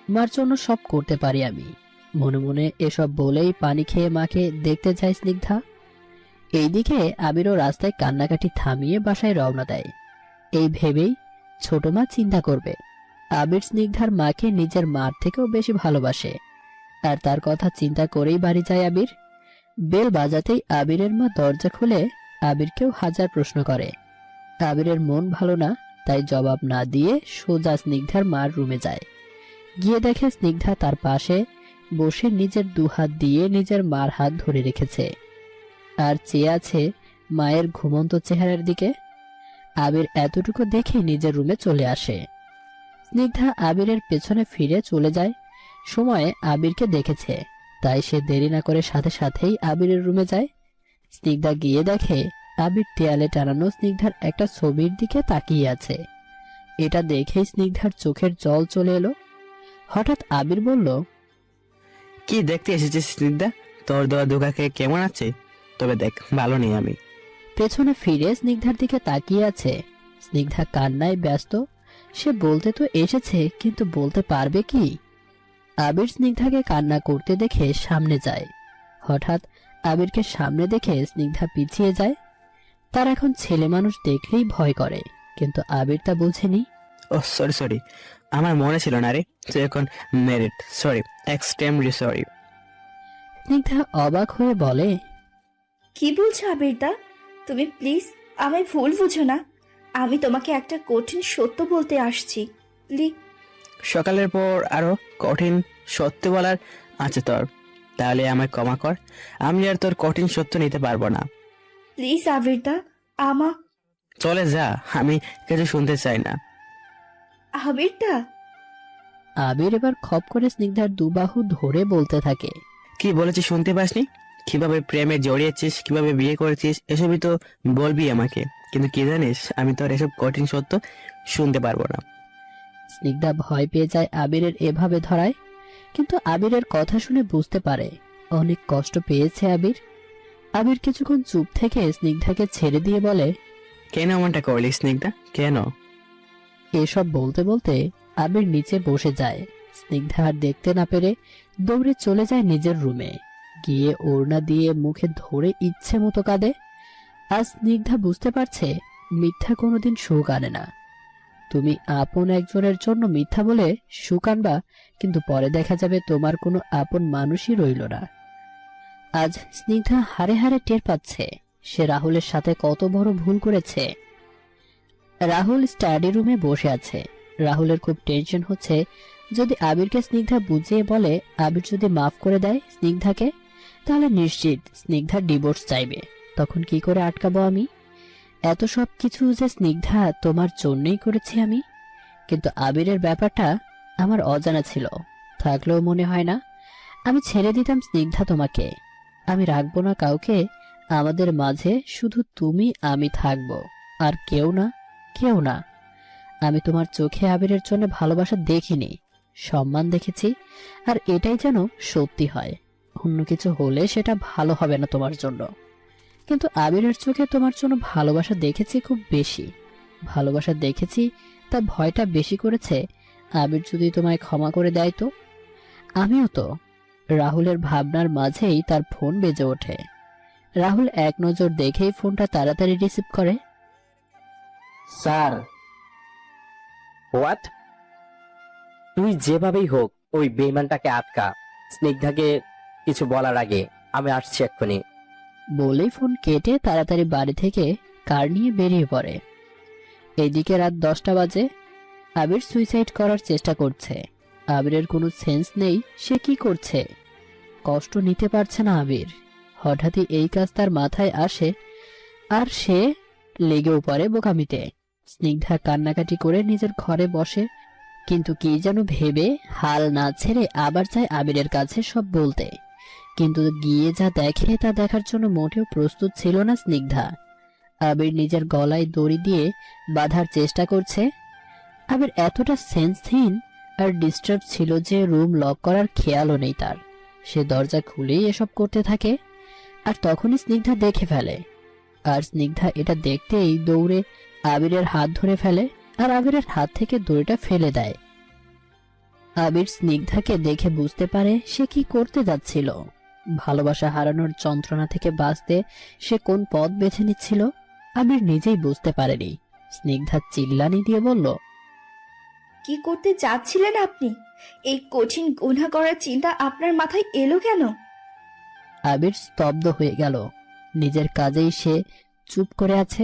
মার জন্য সব করতে পারি আমি। মনে মনে এসব বলেই পানি খেয়ে মাকে দেখতে যায় স্নিগ্ধা। এইদিকে আবিরও রাস্তায় কান্নাকাটি থামিয়ে বাসায় রওনা দেয়। এই ভেবেই ছোট মা চিন্তা করবে আবির স্নিগ্ধার মাকে নিজের মার থেকেও বেশি ভালোবাসে। আর তার কথা চিন্তা করেই বাড়ি যায় আবির। বেল বাজাতেই আবিরের মা দরজা খুলে আবিরকেও হাজার প্রশ্ন করে। আবিরের মন ভালো না, তাই জবাব না দিয়ে সোজা স্নিগ্ধার মার রুমে যায়। গিয়ে দেখে স্নিগ্ধা তার পাশে বসে নিজের দুহাত দিয়ে নিজের মার হাত ধরে রেখেছে আর চেয়ে আছে মায়ের ঘুমন্ত চেহারার দিকে। আবির এতটুকু দেখে নিজের রুমে চলে আসে। স্নিগ্ধা আবিরের পেছনে ফিরে চলে যায়। সময়ে আবিরকে দেখেছে, তাই সে দেরি না করে সাথে সাথেই আবিরের রুমে যায়। স্নিগ্ধা গিয়ে দেখে আবির দেয়ালে টানানো স্নিগ্ধার একটা ছবির দিকে তাকিয়ে আছে। এটা দেখেই স্নিগ্ধার চোখের জল চলে এলো। হঠাৎ আবির বলল, কি দেখতে এসেছিস স্নিগ্ধা? তোর দেওয়া ধোকাকে কেমন আছে? তবে দেখ, ভালো নেই আমি। পেছনে ফিরে স্নিগ্ধার দিকে তাকিয়ে আছে। স্নিগ্ধা কান্নায় ব্যস্ত। সে বলতে তো এসেছে, কিন্তু বলতে পারবে কি? আবির স্নিগ্ধাকে কান্না করতে দেখে সামনে যায়। হঠাৎ আবিরকে সামনে দেখে স্নিগ্ধা পিছিয়ে যায়। তার এখন ছেলে মানুষ দেখলেই ভয় করে, কিন্তু আবির তা বোঝেনি। ও সরি সরি, আমার মনে ছিল না রে, তুই এখন married. Sorry, extremely sorry. Snigdha অবাক হয়ে বলে, কি বলছো আবিরদা? তুমি প্লিজ আমায় ভুল বুঝো না। আমি তোমাকে একটা কঠিন সত্য বলতে আসছি। প্লিজ। সকালের পর আরো কঠিন সত্য বলার আছে তোর? তাহলে আমায় ক্ষমা কর, আমি আর তোর কঠিন সত্য নিতে পারবো না। প্লিজ আবিরদা, চলে যা, আমি কিছু শুনতে চাই না। আবিরদা। আবির এবার খপ করে স্নিগ্ধার দুবাহু ধরে বলতে থাকে, কি বলেছি শুনতে পাসনি? কিভাবে প্রেমে জড়িয়েছিস, কিভাবে বিয়ে করেছিস, এসবই তো বলবি আমাকে। কিন্তু কি জানিস, আমি তোর এসব কঠিন সত্য শুনতে পারবো না। স্নিগ্ধা ভয় পেয়ে যায় আবিরের এভাবে ধরায়। কিন্তু আবিরের কথা শুনে বুঝতে পারে অনেক কষ্ট পেয়েছে আবির। আবির কিছুক্ষণ চুপ থেকে স্নিগ্ধাকে ছেড়ে দিয়ে বলে, কেন এমনটা করলি স্নিগ্ধা, কেন? এসব বলতে বলতে আবির নিচে বসে যায়। স্নিগ্ধা আর দেখতে না পেরে দৌড়ে চলে যায় নিজের রুমে। গিয়ে ওড়না দিয়ে মুখে ধরে ইচ্ছে মতো কাঁদে। আজ স্নিগ্ধা বুঝতে পারছে মিথ্যা কোনোদিন সুখ আনে না। তুমি আপন একজনের জন্য মিথ্যা বলে সুখ আনবা, কিন্তু পরে দেখা যাবে তোমার কোনো আপন মানুষই রইল না। আজ স্নিগ্ধা হারে হারে টের পাচ্ছে সে রাহুলের সাথে কত বড় ভুল করেছে। রাহুল স্টাডি রুমে বসে আছে। রাহুলের খুব টেনশন হচ্ছে, যদি আবিরকে স্নিগ্ধা বুঝিয়ে বলে আবির যদি মাফ করে দেয় স্নিগ্ধাকে, তাহলে নিশ্চিত স্নিগ্ধা ডিভোর্স চাইবে। তখন কি করে আটকাবো আমি? এত সব কিছু যে স্নিগ্ধা তোমার জন্যই করেছি আমি। কিন্তু আবিরের ব্যাপারটা আমার অজানা ছিল, থাকলেও মনে হয় না আমি ছেড়ে দিতাম স্নিগ্ধা তোমাকে। আমি রাখবো না কাউকে, আমাদের মাঝে শুধু তুমি আমি থাকবো, আর কেউ না, কেউ না। আমি তোমার চোখে আবিরের জন্য ভালোবাসা দেখিনি, সম্মান দেখেছি, আর এটাই যেন সত্যি হয়। অন্য কিছু হলে সেটা ভালো হবে না তোমার জন্য। কিন্তু আবিরের চোখে তোমার জন্য ভালোবাসা দেখেছি খুব বেশি। ভালোবাসা দেখেছি, তা ভয়টা বেশি করেছে আবির যদি তোমায় ক্ষমা করে দেয় তো। আমিও তো। রাহুলের ভাবনার মাঝেই তার ফোন বেজে ওঠে। রাহুল এক নজর দেখেই ফোনটা তাড়াতাড়ি রিসিভ করে। স্যার। হোয়াট? তুই যেভাবেই হোক ওই বেইমানটাকে আটকা। স্নিগ্ধাকে কিছু বলার আগে আমি আসছি এক্ষুনি। বলেই ফোন কেটে তাড়াতাড়ি বাড়ি থেকে কার নিয়ে বেরিয়ে পড়ে। এদিকে রাত 10টা বাজে। আবির সুইসাইড করার চেষ্টা করছে। আবিরের কোনো সেন্স নেই সে কি করছে। কষ্ট নিতে পারছে না আবির। হঠাৎই এই কাজ তার মাথায় আসে আর সে লেগেও পড়ে বোকামিতে। স্নিগ্ধা কান্নাকাটি করে নিজের ঘরে বসে, কিন্তু কি যেন ভেবে হাল না ছেড়ে আবার চায় আবিরের কাছে সব বলতে। কিন্তু গিয়ে যা দেখে তা দেখার জন্য মোটেও প্রস্তুত ছিল না স্নিগ্ধা। আবির নিজের গলায় দড়ি দিয়ে বাঁধার চেষ্টা করছে। আবির এতটা সেন্সহীন আর ডিস্টার্ব ছিল যে রুম লক করার খেয়ালও নেই তার। সে দরজা খুলেই এসব করতে থাকে। আর তখনই স্নিগ্ধা দেখে ফেলে। আর স্নিগ্ধা এটা দেখতেই দৌড়ে আবিরের হাত ধরে ফেলে আর আবিরের হাত থেকে দড়িটা ফেলে দেয়। আবির স্নিগ্ধাকে দেখে বুঝতে পারে সে কি করতে যাচ্ছিল। ভালোবাসা হারানোর যন্ত্রণা থেকে বাঁচতে সে কোন পথ বেছে নিচ্ছিল আবির নিজেই বুঝতে পারেনি। স্নিগ্ধা চিল্লানি দিয়ে বলল, কি করতে যাচ্ছিলেন আপনি? এই কঠিন গুনাহ করার চিন্তা আপনার মাথায় এলো কেন? আবির স্তব্ধ হয়ে গেল। নিজের কাজেই সে চুপ করে আছে।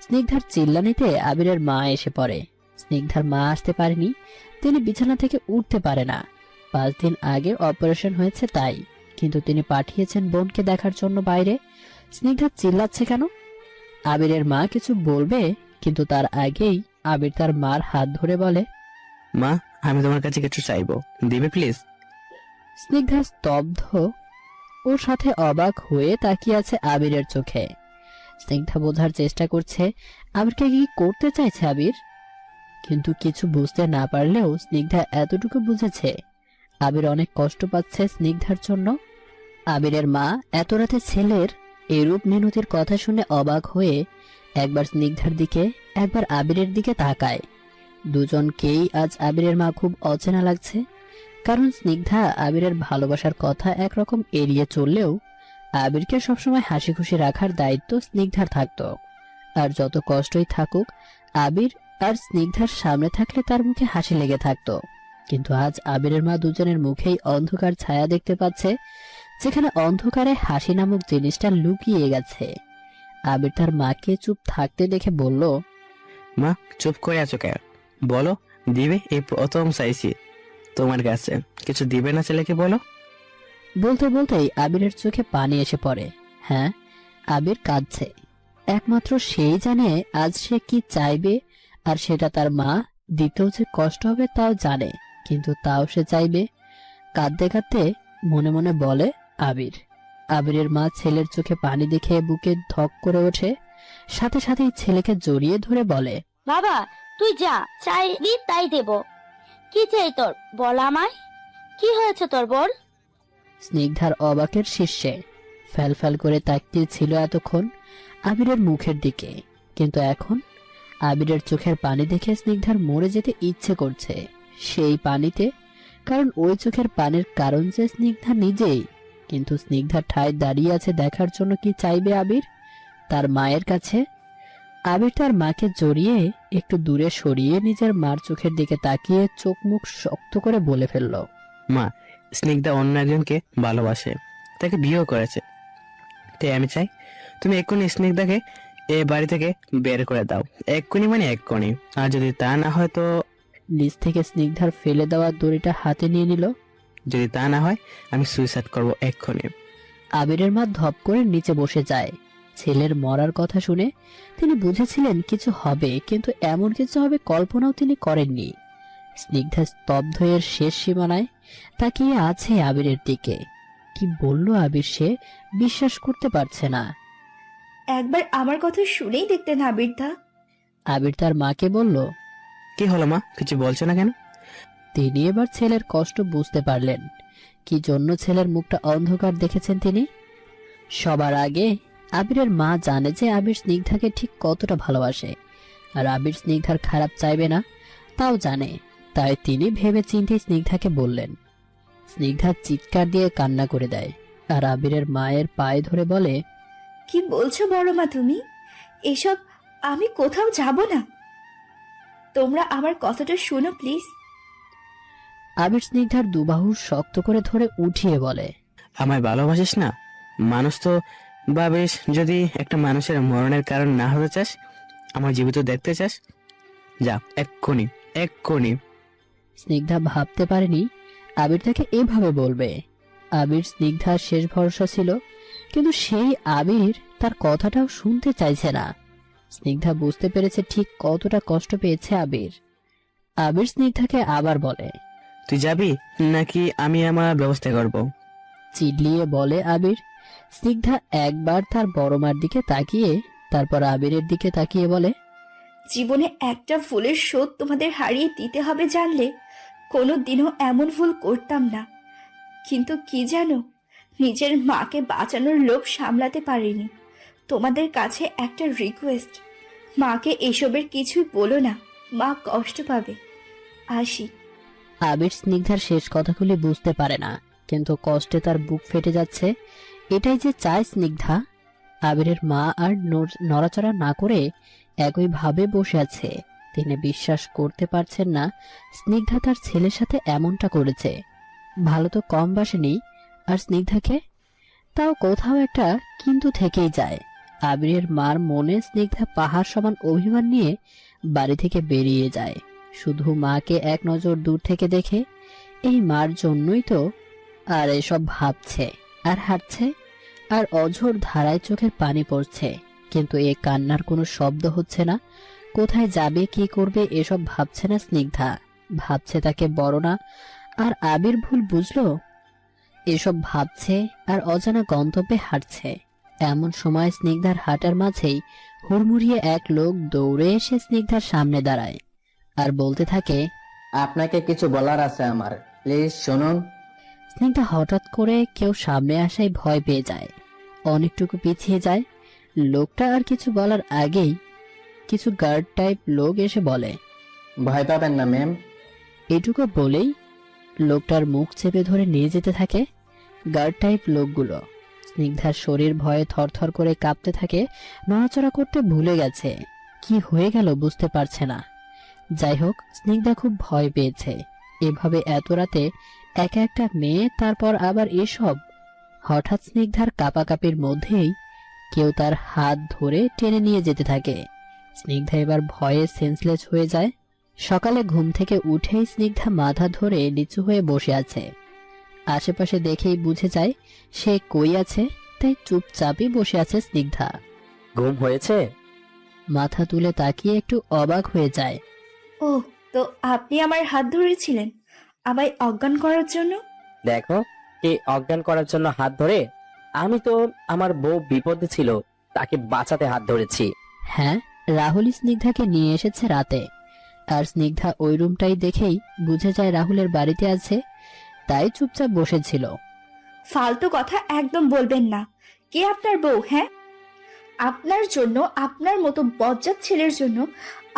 স্নিগ্ধার চিল্লানিতে আবিরের মা এসে পড়ে। স্নিগ্ধার মা আসতে পারেনি, তিনি বিছানা থেকে উঠতে পারে না। 5 দিন আগে অপারেশন হয়েছে তাই, কিন্তু তিনি পাঠিয়েছেন বোনকে দেখার জন্য বাইরে। স্নিগ্ধা চিল্লাচ্ছে কেন? আবিরের মা কিছু বলবে, কিন্তু তার আগেই আবির তার মার হাত ধরে বলে, মা, আমি তোমার কাছে কিছু চাইবো, দিবে প্লিজ? স্নিগ্ধা স্তব্ধ, ওর সাথে অবাক হয়ে তাকিয়ে আছে আবিরের চোখে। স্নিগ্ধা বোঝার চেষ্টা করছে আবিরকে কি করতে চাইছে আবির, কিন্তু কিছু বুঝতে না পারলেও স্নিগ্ধা এতটুকু বুঝেছে আবির অনেক কষ্ট পাচ্ছে স্নিগ্ধার জন্য। আবিরের মা এত রাতে ছেলের এরূপ মিনতির কথা শুনে অবাক হয়ে একবার স্নিগ্ধার দিকে একবার আবিরের দিকে তাকায়। দুজনকেই আজ আবিরের মা খুব অচেনা লাগছে, কারণ স্নিগ্ধা আবিরের ভালোবাসার কথা একরকম এড়িয়ে চললেও আবিরকে সবসময় হাসি খুশি রাখার দায়িত্ব স্নিগ্ধার থাকতো। আর যত কষ্টই থাকুক আবির আর স্নিগ্ধার সামনে থাকলে তার মুখে হাসি লেগে থাকতো। কিন্তু আজ আবিরের মা দুজনের মুখেই অন্ধকার ছায়া দেখতে পাচ্ছে, যেখানে অন্ধকারে হাসি নামক জিনিসটা লুকিয়ে গেছে। আবির তার মাকে চুপ থাকতে দেখে বলল, মা, চুপ করে আছো কেন? বলো, দিবে? এই প্রথম চাইছি তোমার কাছে, কিছু দিবে না ছেলেকে? বলো। বলতে বলতেই আবিরের চোখে পানি এসে পড়ে। হ্যাঁ, আবির কাঁদছে। একমাত্র সেই জানে আজ সে কি চাইবে, আর সেটা তার মা দিতেও যে কষ্ট হবে তাও জানে, কিন্তু তাও সে চাইবে। কাঁদতে কাঁদতে মনে মনে বলে আবির। আবিরের মা ছেলের চোখে পানি দেখে বুকে ধক করে ওঠে, সাথে সাথেই ছেলেকে জড়িয়ে ধরে বলে, বাবা তুই যা চাইবি তাই দেব। কি চাই তোর, বল আমায়। কি হয়েছে তোর বল? স্নিগ্ধার অবাকের শীর্ষে ফ্যাল ফ্যাল করে তাকিয়ে ছিল এতক্ষণ আবিরের মুখের দিকে, কিন্তু এখন আবিরের চোখের পানি দেখে স্নিগ্ধার মরে যেতে ইচ্ছে করছে সেই পানিতে, কারণ ওই চোখের পানির কারণ যে স্নিগ্ধা নিজেই। কিন্তু স্নিগ্ধার ঠায় দাঁড়িয়ে আছে দেখার জন্য কি চাইবে আবির? তার মায়ের কাছে। আবির তার মাকে জড়িয়ে একটু দূরে সরিয়ে নিজের মার চোখের দিকে তাকিয়ে চোখ মুখ শক্ত করে বলে ফেলল, মা, স্নিগ্ধা অন্য একজনকে ভালোবাসে, তাকে বিয়েও করেছে। তাই আমি চাই তুমি এক্ষুনি স্নিগ্ধাকে এ বাড়ি থেকে বের করে দাও। এক্ষুনি মানে এক্ষুনি। আর যদি তা না হয় তো? নিচ থেকে স্নিগ্ধার ফেলে দেওয়া দড়িটা হাতে নিয়ে নিল। যদি তা না হয় আমি সুইসাইড করব এক্ষুনি। আবিরের মা ধপ করে নিচে বসে যায়। ছেলের মরার কথা শুনে তিনি বুঝেছিলেন কিছু হবে, কিন্তু এমন কিছু হবে কল্পনাও তিনি করেননি। স্নিগ্ধা স্তব্ধ এর শেষ সীমানায় তাকিয়ে আছে আবিরের দিকে। কি বলল আবির সে বিশ্বাস করতে পারছে না। একবার আমার কথা শুনেই দেখতেন আবিরদা। আবির তার মাকে বলল, কি হলো মা, কিছু বলছো না কেন? তিনি এবার ছেলের কষ্ট বুঝতে পারলেন। কি জন্য ছেলের মুখটা অন্ধকার দেখেছেন তিনি। সবার আগে আবিরের মা জানে যে আবির স্নিগ্ধাকে ঠিক কতটা ভালোবাসে, আর আবির স্নিগ্ধার খারাপ চাইবে না তাও জানে। তাই তিনি ভেবে চিন্তে স্নিগ্ধাকে বললেন। স্নিগ্ধা চিৎকার দিয়ে কান্না করে দেয়, আর আবিরের মায়ের পায়ে ধরে বলে, কি বলছো বড় মা তুমি? এসব আমি কোথাও যাব না। তোমরা আমার কথাটা শোনো প্লিজ। আবির স্নিগ্ধার দুবাহু শক্ত করে ধরে উঠিয়ে বলে, আমায় ভালোবাসিস না? মানুষ তো ভাবিস, যদি একটা মানুষের মরণের কারণ না হতে চাস, আমার জীবিত দেখতে চাস, যা এক্ষুনি এক্ষুনি। স্নিগ্ধা ভাবতে পারেনি আবির তাকে এভাবে বলবে। আবির স্নিগ্ধার শেষ ভরসা ছিল, কিন্তু সেই আবির তার কথাটাও শুনতে চাইছে না। স্নিগ্ধা বুঝতে পেরেছে ঠিক কতটা কষ্ট পেয়েছে আবির। আবির স্নিগ্ধাকে আবার বলে, তুই যাবি নাকি আমি আমার ব্যবস্থা করব? চিল্লিয়ে বলে আবির। স্নিগ্ধা একবার তার বড় মার দিকে তাকিয়ে তারপর আবিরের দিকে তাকিয়ে বলে, জীবনে একটা ফুলের শোধ তোমাদের হারিয়ে দিতে হবে জানলে কোনো দিনও এমন ভুল করতাম না। কিন্তু কি জানো, নিজের মাকে বাঁচানোর লোভ সামলাতে পারিনি। তোমাদের কাছে একটা রিকোয়েস্ট, মাকে এসবের কিছুই বলো না, মা কষ্ট পাবে। আসি। আবির স্নিগ্ধার শেষ কথাগুলি বুঝতে পারে না, কিন্তু কষ্টে তার বুক ফেটে যাচ্ছে। এটাই যে চায় স্নিগ্ধা। আবিরের মা আর নড়াচড়া না করে একইভাবে বসে আছে। তিনি বিশ্বাস করতে পারছেন না স্নিগ্ধা তার ছেলের সাথে এমনটা করেছে। ভালো তো কম বাসেনি, আর স্নিগ্ধাকে তাও কোথাও একটা কিন্তু থেকেই যায়। আবিরের মার মনে স্নিগ্ধা পাহাড় সমান অভিমান নিয়ে বাড়ি থেকে বেরিয়ে যায়, শুধু মাকে এক নজর দূর থেকে দেখে। এই মার জন্যই তো আর এসব ভাবছে আর হাঁটছে, আর অঝোর ধারায় চোখের পানি পড়ছে, কিন্তু এ কান্নার কোনো শব্দ হচ্ছে না। কোথায় যাবে, কি করবে, এসব ভাবছে না স্নিগ্ধা, ভাবছে তাকে বড় না। আর আবির ভুল বুঝলো, এসব ভাবছে আর অজানা গন্তব্যে হাঁটছে। এমন সময় স্নিগ্ধার হাঁটার মাঝেই হুড়মুড়িয়ে এক লোক দৌড়ে এসে স্নিগ্ধার সামনে দাঁড়ায় আর বলতে থাকে, আপনাকে কিছু বলার আছে আমার, প্লিজ শুনুন। স্নিগ্ধা হঠাৎ করে কেউ সামনে আসায় ভয় পেয়ে যায়, অনেকটুকু পিছিয়ে যায়। লোকটা আর কিছু বলার আগেই কিছু গার্ড টাইপ লোক এসে বলে, ভয় পাবেন না ম্যাম। এটুকু বলেই লোকটার মুখ চেপে ধরে নিয়ে যেতে থাকে গার্ড টাইপ লোকগুলো। স্নিগ্ধার শরীর ভয়ে থরথর করে কাঁপতে থাকে, নড়াচড়া করতে ভুলে গেছে, কি হয়ে গেল বুঝতে পারছে না। যাই হোক, স্নিগ্ধা খুব ভয় পেয়েছে। এভাবে এত রাতে একা একটা মেয়ে, তারপর আবার এসব। হঠাৎ স্নিগ্ধার কাঁপাকাঁপির মধ্যেই কেউ তার হাত ধরে টেনে নিয়ে যেতে থাকে। স্নিগ্ধা এবার ভয়ে সেন্সলেস হয়ে যায়। সকালে ঘুম থেকে উঠেই স্নিগ্ধা মাথা ধরে নিচু হয়ে বসে আছে। আশেপাশে দেখেই বুঝে যায় সে কই আছে, তাই চুপচাপই বসে আছে স্নিগ্ধা। ঘুম হয়েছে? মাথা তুলে তাকিয়ে একটু অবাক হয়ে যায়। ও, তো আপনি আমার হাত ধরেছিলেন আমায় অজ্ঞান করার জন্য? দেখো, কে অজ্ঞান করার জন্য হাত ধরে? আমি তো আমার বউ বিপদে ছিল, তাকে বাঁচাতে হাত ধরেছি। হ্যাঁ, রাহুল স্নিগ্ধাকে নিয়ে এসেছে রাতে, আর স্নিগ্ধা ওই রুমটাই দেখেই বুঝে যায় রাহুলের বাড়িতে আছে, তাই চুপচাপ বসেছিল। ফালতু কথা একদম বলবেন না। কে আপনার বউ? হ্যাঁ, আপনার জন্য, আপনার মতো বজ্জাত ছেলের জন্য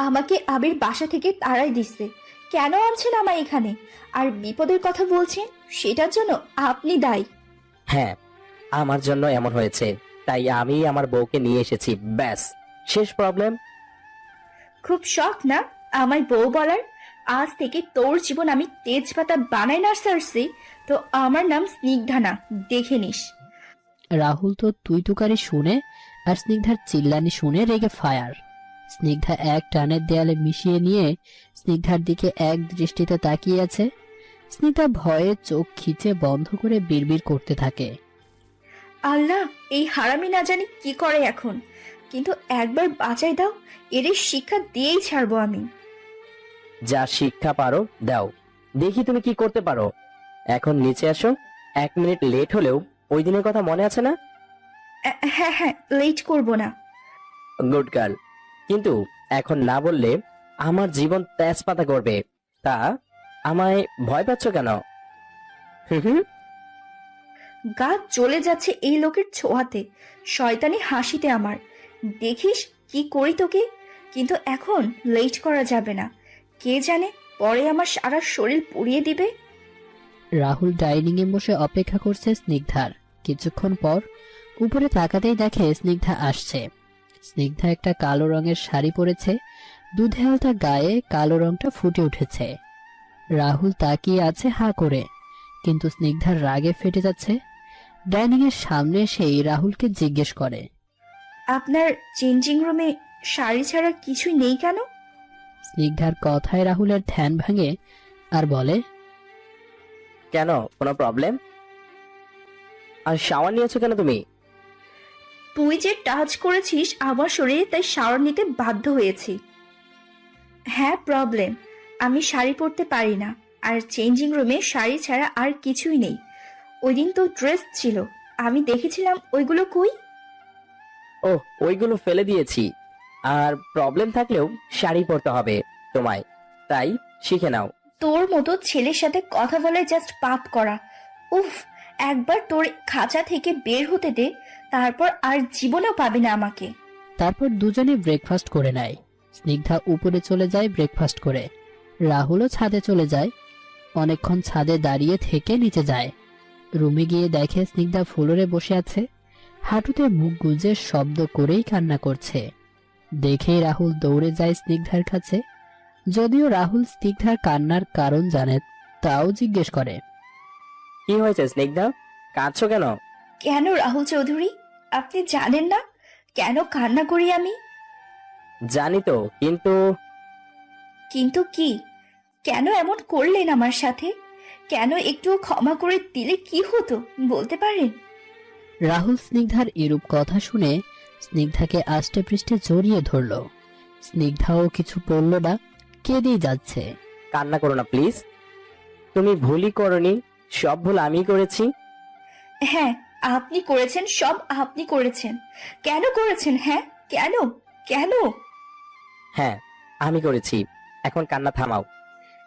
আমাকে আবির বাসা থেকে তাড়াই দিচ্ছে। কেন আনছেন আমায় এখানে? আর বিপদের কথা বলছেন, সেটার জন্য আপনি দায়ী। হ্যাঁ, আমার জন্য এমন হয়েছে, তাই আমি আমার বউকে নিয়ে এসেছি, ব্যাস, শেষ প্রবলেম। খুব শখ না আমায় বউ বলার? আজ থেকে তোর জীবন আমি তেজপাতা বানাই না সারছি, তো আমার নাম স্নিগ্ধা না, দেখে নিস। রাহুল তো তুই তুকারি শুনে আর স্নিগ্ধার চিল্লানি শুনে রেগে ফায়ার। স্নিগ্ধা এক টানের দেয়ালে মিশিয়ে নিয়ে স্নিগ্ধার দিকে এক দৃষ্টিতে তাকিয়ে আছে। স্নিগ্ধা ভয়ে চোখ খিচে বন্ধ করে বিড়বিড় করতে থাকে, আল্লাহ, এই হারামি না জানি কি করে এখন, কিন্তু একবার বাঁচাই দাও, এর শিক্ষা দিয়েই ছাড়বো আমি। যা শিক্ষা পারো দাও, দেখি তুমি কি করতে পারো। এখন নিচে আসো, 1 মিনিট লেট হলেও ওই দিনের কথা মনে আছে না? হ্যাঁ হ্যাঁ, লেট করব না। গুড গার্ল, কিন্তু এখন না বললে আমার জীবন তেজপাতা করবে। তা আমায় ভয় পাচ্ছ কেন? হুম। গা জ্বলে যাচ্ছে এই লোকের ছোঁয়াতে, শয়তানি হাসিতে আমার। দেখিস কি করি তোকে, কিন্তু এখন লেট করা যাবে না। কে জানে পরে আমার সারা শরীর পুড়িয়ে দিবে। রাহুল ডাইনিং এ বসে অপেক্ষা করছে স্নিগ্ধার। কিছুক্ষণ পর উপরে তাকাতেই দেখে স্নিগ্ধা আসছে। স্নিগ্ধা একটা কালো রঙের শাড়ি পরেছে, দুধে হালতা গায়ে কালো রংটা ফুটে উঠেছে। রাহুল তাকিয়ে আছে হাঁ করে, কিন্তু স্নিগ্ধার রাগে ফেটে যাচ্ছে। ডাইনিং এর সামনে এসেই রাহুলকে জিজ্ঞেস করে, আপনার চেঞ্জিং রুমে শাড়ি ছাড়া কিছুই নেই কেন? স্নিগ্ধার কথায় রাহুলের ধ্যান ভাঙে আর বলে, কেন, কোনো প্রবলেম? আর শাওয়ার নিয়েছো কেন তুমি? তুই যে টাচ করেছিস আমার শরীরে, তাই শাওয়ার নিতে বাধ্য হয়েছি। হ্যাঁ প্রবলেম, আমি শাড়ি পরতে পারি না, আর চেঞ্জিং রুমে শাড়ি ছাড়া আর কিছুই নেই। ওই দিন তো ড্রেস ছিল, আমি দেখেছিলাম, ওইগুলো কই? ও, ওইগুলো ফেলে দিয়েছি। আর প্রবলেম থাকলেও শাড়ি পরতে হবে তোমায়, তাই শিখে নাও। তোর মতো ছেলের সাথে কথা বলে জাস্ট পাপ করা। উফ, একবার তোর খাঁচা থেকে বের হতে দে, তারপর আর জীবনেও পাবি না আমাকে। তারপর দুজনে ব্রেকফাস্ট করে নেয়। স্নিগ্ধা উপরে চলে যায় ব্রেকফাস্ট করে, রাহুলও ছাদে চলে যায়। অনেকক্ষণ ছাদে দাঁড়িয়ে থেকে নিচে যায়। রুমে গিয়ে দেখে স্নিগ্ধা ফ্লোরে বসে আছে, হাঁটুতে মুখ গুজে শব্দ করেই কান্না করছে। দেখেই রাহুল দৌড়ে যায় স্নিগ্ধার কাছে। যদিও রাহুল স্নিগ্ধার কান্নার কারণ জানে, তাও জিজ্ঞেস করে, কি হয়েছে স্নিগ্ধা, কাঁদছো কেন? কেন রাহুল চৌধুরী, আপনি জানেন না কেন কান্না করি আমি? জানি তো, কিন্তু কিন্তু কি? কেন এমন করলেন আমার সাথে? কেন একটু ক্ষমা করে দিলে কি হতো বলতে পারেন? রাহুল স্নিগ্ধার এরূপ কথা শুনে স্নিগ্ধাকে আষ্টে পৃষ্ঠে জড়িয়ে ধরল। স্নিগ্ধাও কিছু বলল না, কেঁদেই যাচ্ছে। কান্না করো না প্লিজ। তুমি ভুলই করনি, সব ভুল আমি করেছি। হ্যাঁ, আপনি করেছেন, সব আপনি করেছেন। কেন করেছেন? হ্যাঁ, কেন? কেন? হ্যাঁ, আমি করেছি, এখন কান্না থামাও।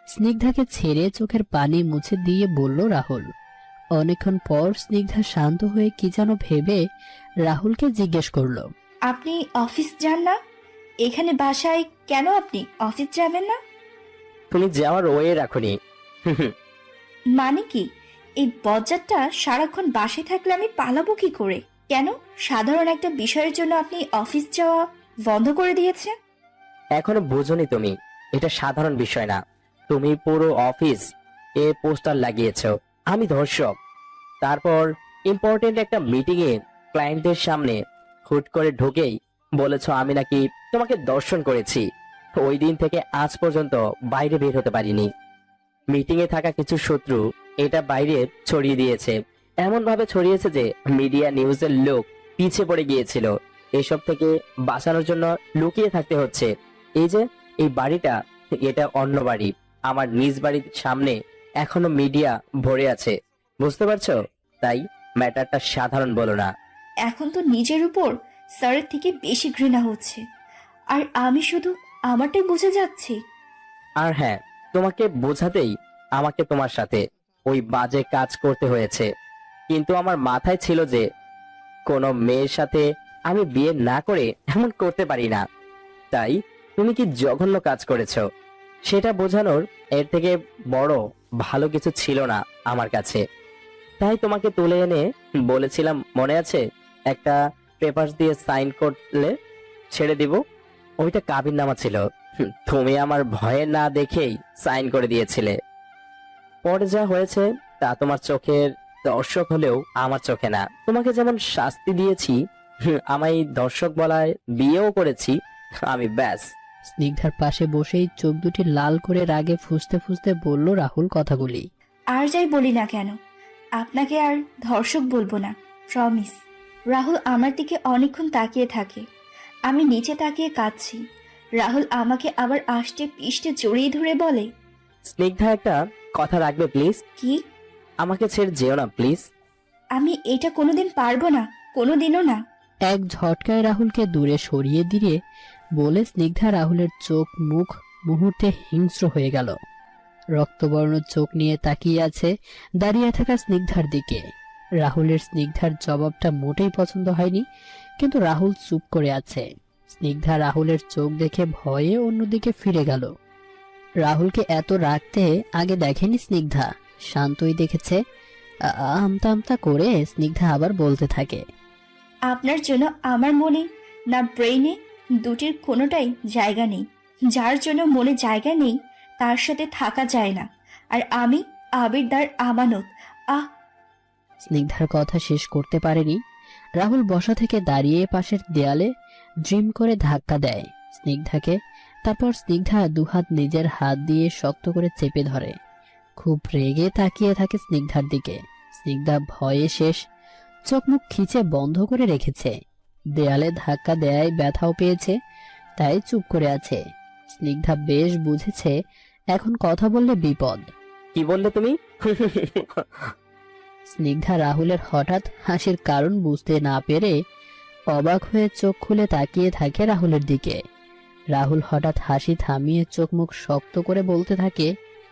স্নিগ্ধাকে ছেড়ে চোখের পানি মুছে দিয়ে বলল রাহুল। অনেকক্ষণ পর স্নিগ্ধা শান্ত হয়ে কি যেন ভেবে রাহুলকে জিজ্ঞেস করলো, আপনি অফিস যান না? এখানে বাসায় কেন আপনি অফিস যাবেন না? তুমি যাওয়ার ওয়ে রাখুনি। মানে কি? এই বজ্জাতটা সারাক্ষণ বাসায় থাকলে আমি পালাবো কি করে? কেন সাধারণ একটা বিষয়ের জন্য আপনি অফিস যাওয়া বন্ধ করে দিয়েছেন? এখনো বোঝনি তুমি, এটা সাধারণ বিষয় না। তুমি পুরো অফিস এ পোস্টার লাগিয়েছো আমি ধর্ষক। তারপর ইম্পর্টেন্ট একটা মিটিং এ ক্লায়েন্টদের সামনে হুট করে ঢুকেই বলেছো আমি নাকি তোমাকে দর্শন করেছি। ওই দিন থেকে আজ পর্যন্ত বাইরে বের হতে পারিনি। মিটিং এ থাকা কিছু শত্রু এটা বাইরে ছড়িয়ে দিয়েছে, এমন ভাবে ছড়িয়েছে যে মিডিয়া নিউজের লোক পিছে পড়ে গিয়েছিল। এসব থেকে বাঁচানোর জন্য লুকিয়ে থাকতে হচ্ছে। এই যে এই বাড়িটা, এটা অন্য বাড়ি। আমার নিজ বাড়ির সামনে এখনো মিডিয়া ভরে আছে, বুঝতে পারছো? তাই ম্যাটারটা সাধারণ বলো না। এখন তো নিজের উপর স্যারের থেকে বেশি ঘৃণা হচ্ছে, আর আমি শুধু আমারটাই বুঝে যাচ্ছি। আর হ্যাঁ, তোমাকে বোঝাতেই আমাকে তোমার সাথে ওই বাজে কাজ করতে হয়েছে। কিন্তু আমার মাথায় ছিল যে কোনো মেয়ের সাথে আমি বিয়ে না করে এমন করতে পারি না। তাই তুমি কি জঘন্য কাজ করেছো সেটা বোঝানোর এর থেকে বড় ভালো কিছু ছিল না আমার কাছে। তাই তোমাকে তুলে এনে বলেছিলাম, মনে আছে, একটা পেপার দিয়ে সাইন করলে ছেড়ে দিব। ওইটা কাবিননামা ছিল। তুমি আমার ভয়ে না দেখেই সাইন করে দিয়েছিলে। পরে যা হয়েছে তা তোমার চোখের দর্শক হলেও আমার চোখে না। তোমাকে যেমন শাস্তি দিয়েছি, আমায় দর্শক বলায় বিয়েও করেছি আমি, ব্যাস। স্নিগ্ধার পাশে বসেই চোখ দুটি লাল করে রাগে ফুঁসতে ফুঁসতে বলল রাহুল কথাগুলি। আর যাই বলি না কেন, আপনাকে আর ধর্ষক বলবো না, প্রমিস। রাহুল আমার দিকে অনেকক্ষণ তাকিয়ে থাকে। আমি নিচে তাকিয়ে কাঁদছি। রাহুল আমাকে আবার আষ্টে পিষ্টে জড়িয়ে ধরে বলে, স্নিগ্ধা, একটা কথা রাখবে প্লিজ? কি? আমাকে ছেড়ে যেও না প্লিজ। আমি এটা কোনোদিন পারবো না, কোনোদিনও না। এক ঝটকায় রাহুলকে দূরে সরিয়ে দিয়ে বলে স্নিগ্ধা রাহুলের চোখ মুখ মুহূর্তে হিংস্র হয়ে গেল। রক্তবর্ণ চোখ নিয়ে তাকিয়ে আছে দাঁড়িয়ে থাকা স্নিগ্ধার দিকে। রাহুলের স্নিগ্ধার জবাবটা মোটেই পছন্দ হয়নি, কিন্তু রাহুল চুপ করে আছে। স্নিগ্ধা রাহুলের চোখ দেখে ভয়ে অন্যদিকে ফিরে গেল। রাহুলকে এত রাগতে আগে দেখেনি স্নিগ্ধা, শান্তই দেখেছে। আমতা আমতা করে স্নিগ্ধা আবার বলতে থাকে, আপনার জন্য আমার মনে না ব্রেইনে দুটির কোনোটাই জায়গা নেই। যার জন্য মনে জায়গা নেই তার সাথে থাকা যায় না। আর আমি আবিরদার আমানত। আহ স্নিগ্ধার কথা শেষ করতে পারেনি। রাহুল বসা থেকে দাঁড়িয়ে পাশের দেয়ালে ড্রিম করে ধাক্কা দেয় স্নিগ্ধাকে। তারপর স্নিগ্ধা দুহাত নিজের হাত দিয়ে শক্ত করে চেপে ধরে। খুব রেগে তাকিয়ে থাকে স্নিগ্ধার দিকে। স্নিগ্ধা ভয়ে শেষ, চোখ মুখ খিচে বন্ধ করে রেখেছে। দেয়ালে ধাক্কা দেয় ব্যথাও পেয়েছে, তাই চুপ করে আছে। স্নিগ্ধা বেশ বুঝেছে এখন কথা বললে বিপদ। কি বললে তুমি? স্নিগ্ধা রাহুলের হঠাৎ হাসির কারণ বুঝতে না পেরে অবাক হয়ে চোখ খুলে তাকিয়ে থাকে রাহুলের দিকে। রাহুল হঠাৎ হাসি থামিয়ে চোখ মুখ শক্ত করে বলতে থাকে,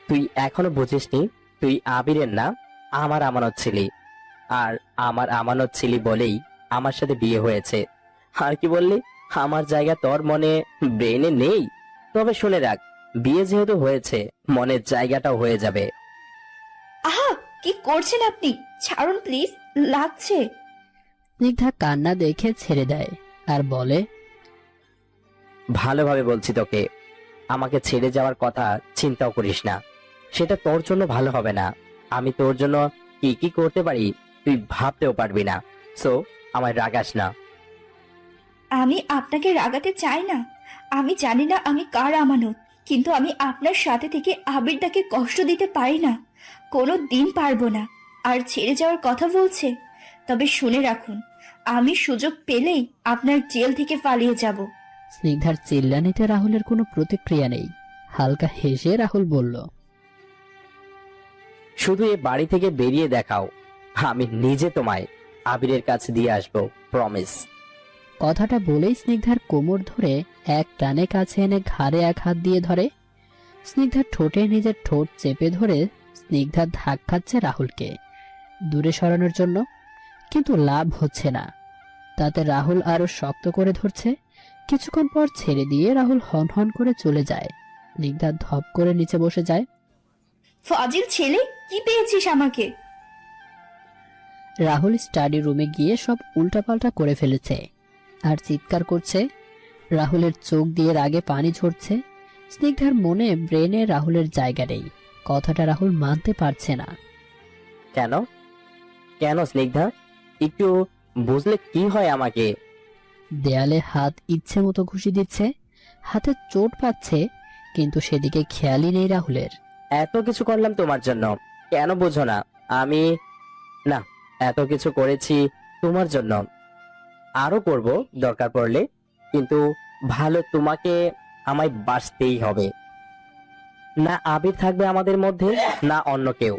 তুই এখনো বুঝিসনি? তুই আবিরের না, আমার আমানত ছিলি। আর আমার আমানত ছিলি বলেই আমার সাথে বিয়ে হয়েছে। আর কি বললি? আমার জায়গা তোর মনে ব্রেইনে নেই? তবে শুনে রাখ, বিয়ে যেহেতু হয়েছে মনের জায়গাটাও হয়ে যাবে। আহা, কি করছেন আপনি? ছাড়ুন প্লিজ, লাগছে। স্নিগ্ধা কান্না দেখে ছেড়ে দেয় আর বলে, ভালোভাবে বলছি তোকে, আমাকে ছেড়ে যাওয়ার কথা চিন্তাও করিস না। সেটা তোর জন্য ভালো হবে না। আমি তোর জন্য কি কি করতে পারি তুই ভাবতেও পারবি না। সো আমায় রাগাস না। আমি আপনাকে রাগাতে চাই না। আমি জানি না আমি কার আমানত, কিন্তু আমি আপনার সাথে থেকে আবিরদাকে কষ্ট দিতে পারি না, কোনো দিন পারবো না। আর ছেড়ে যাওয়ার কথা বলছে, তবে শুনে রাখুন, আমি সুযোগ পেলেই আপনার জেল থেকে পালিয়ে যাব। স্নিগ্ধার চিল্লানিতে রাহুলের কোনো প্রতিক্রিয়া নেই। হালকা হেসে রাহুল বলল, শুধু এ বাড়ি থেকে বেরিয়ে দেখাও, আমি নিজে তোমায় আবিরের কাছে দিয়ে আসবো, প্রমিস। কথাটা বলেই স্নিগ্ধার কোমর ধরে এক টানে কাছে এনে ঘাড়ে এক হাত দিয়ে ধরে। স্নিগ্ধার ঠোঁটে নিজের ঠোঁট চেপে ধরে স্নিগ্ধা ধাক্কাচ্ছে রাহুলকে দূরে সরানোর জন্য, কিন্তু লাভ হচ্ছে না। তাতে রাহুল আরো শক্ত করে ধরছে। কিছুক্ষণ পর ছেড়ে দিয়ে রাহুল হন হন করে চলে যায়। স্নিগ্ধা ধপ করে নিচে বসে যায়। ফাজিল ছেলে, কি পেয়েছিস আমাকে? রাহুল স্টাডি রুমে গিয়ে সব উল্টাপাল্টা করে ফেলেছে আর চিৎকার করছে। রাহুলের চোখ দিয়ে রাগে পানি ঝরছে। স্নিগ্ধার মনে ব্রেনে রাহুলের জায়গা নেই। কথাটা রাহুল মানতে পারছে না। কেন কেন স্নিগ্ধা? একটু বুঝলে কি হয় আমাকে? দেয়ালে হাত ইচ্ছে মতো ঘুষি দিচ্ছে, হাতে চোট পাচ্ছে, কিন্তু সেদিকে খেয়ালই নেই রাহুলের। এত কিছু করলাম তোমার জন্য, কেন বোঝো না? আমি না, এত কিছু করেছি তোমার জন্য, আরো করব দরকার পড়লে, কিন্তু ভালো তোমাকে আমায় বাঁচতেই হবে। না আবির থাকবে আমাদের মধ্যে, না অন্য কেউ।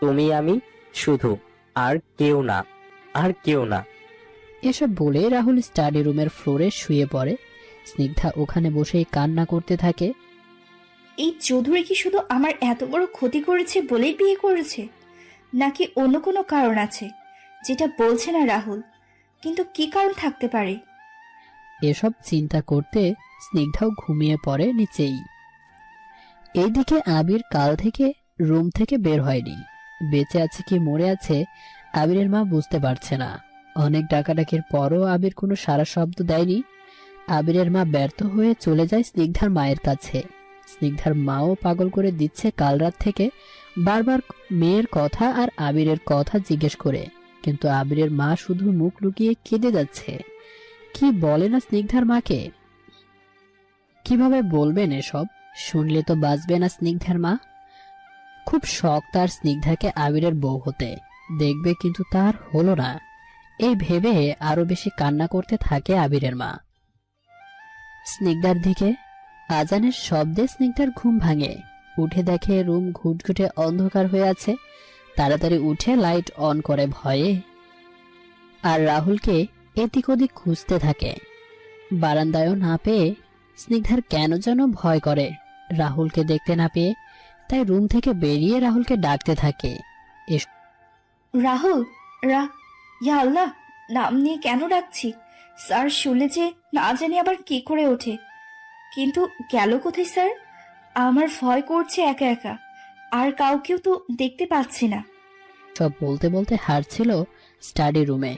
তুমি আমি শুধু, আর কেউ না, আর কেউ না। এসব বলে রাহুল স্টাডি রুমের ফ্লোরে শুয়ে পড়ে। স্নিগ্ধা ওখানে বসেই কান্না করতে থাকে। এই চৌধুরী কি শুধু আমার এত বড় ক্ষতি করেছে বলেই বিয়ে করেছে, নাকি অন্য কোনো কারণ আছে যেটা বলছে না রাহুল? কিন্তু কি কারণ থাকতে পারে? এসব চিন্তা করতে স্নিগ্ধাও ঘুমিয়ে পড়ে নিচেই। এইদিকে আবির কাল থেকে রুম থেকে বের হয়নি। বেঁচে আছে কি মরে আছে আবিরের মা বুঝতে পারছে না। অনেক ডাকাডাকির পরও আবির কোনো সাড়া শব্দ দেয়নি। আবিরের মা ব্যর্থ হয়ে চলে যায় স্নিগ্ধার মায়ের কাছে। স্নিগ্ধার মাও পাগল করে দিচ্ছে কাল রাত থেকে, বারবার মেয়ের কথা আর আবিরের কথা জিজ্ঞেস করে, কিন্তু আবিরের মা শুধু মুখ লুকিয়ে কেঁদে যাচ্ছে। কি বলে না স্নিগ্ধার মাকে? কিভাবে বলবেন এসব? শুনলে তো বাঁচবে না স্নিগ্ধার মা। খুব শখ তার স্নিগ্ধাকে আবিরের বউ হতে, দেখবে কিন্তু তার হলো না। এই ভেবে আরো বেশি কান্না করতে থাকে আবিরের মা। স্নিগ্ধার দিকে আজানের শব্দে স্নিগ্ধার ঘুম ভাঙে। উঠে দেখে রুম ঘুটঘুটে অন্ধকার হয়ে আছে। তাড়াতাড়ি উঠে লাইট অন করে ভয়ে, আর রাহুলকে এদিক ওদিক খুঁজতে থাকে। বারান্দায়ও না পেয়ে স্নিগ্ধার কেন যেন ভয় করে রাহুলকে দেখতে না পেয়ে। তাই রুম থেকে বেরিয়ে রাহুলকে ডাকতে থাকে। রাহুল, ইয়া আল্লাহ, নাম নিয়ে কেন ডাকছি? স্যার শুনলে যে না জানি আবার কি করে ওঠে। কিন্তু গেল কোথায় স্যার? আমার ভয় করছে একা একা, আর কাউকেও তো দেখতে পাচ্ছি না। সব বলতে বলতে হাঁটছিল স্টাডি রুমে।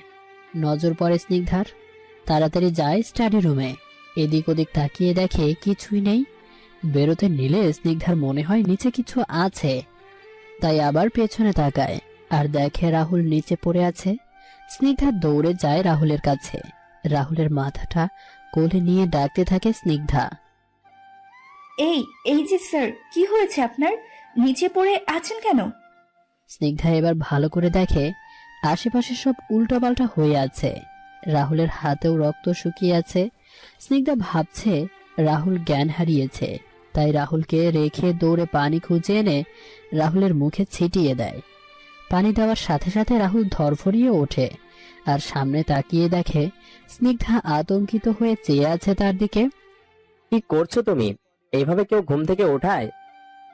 নজর পড়ে স্নিগ্ধার, তাড়াতাড়ি যায় স্টাডি রুমে। এদিক ওদিক তাকিয়ে দেখে কিছুই নেই। বেরোতে নিলে স্নিগ্ধার মনে হয় নিচে কিছু আছে, তাই আবার পেছনে তাকায় আর দেখে রাহুল নিচে পড়ে আছে। স্নিগ্ধা দৌড়ে যায় রাহুলের কাছে। রাহুলের মাথাটা কোলে নিয়ে ডাকতে থাকে স্নিগ্ধা। এই যে স্যার, কি হয়েছে আপনার? নিচে পড়ে আছেন কেন? স্নিগ্ধা এবার ভালো করে দেখে আশেপাশে সব উল্টোপাল্টা হয়ে আছে। রাহুলের হাতেও রক্ত শুকিয়ে আছে। স্নিগ্ধা ভাবছে রাহুল জ্ঞান হারিয়েছে, তাই রাহুলকে রেখে দৌড়ে পানি খুঁজে এনে রাহুলের মুখে ছিটিয়ে দেয়। পানি দেওয়ার সাথে সাথে রাহুল ধরফরিয়ে ওঠে আর সামনে তাকিয়ে দেখে স্নিগ্ধা আতঙ্কিত হয়ে চেয়ে আছে তার দিকে। কি করছো তুমি? এইভাবে কেউ ঘুম থেকে ওঠায়?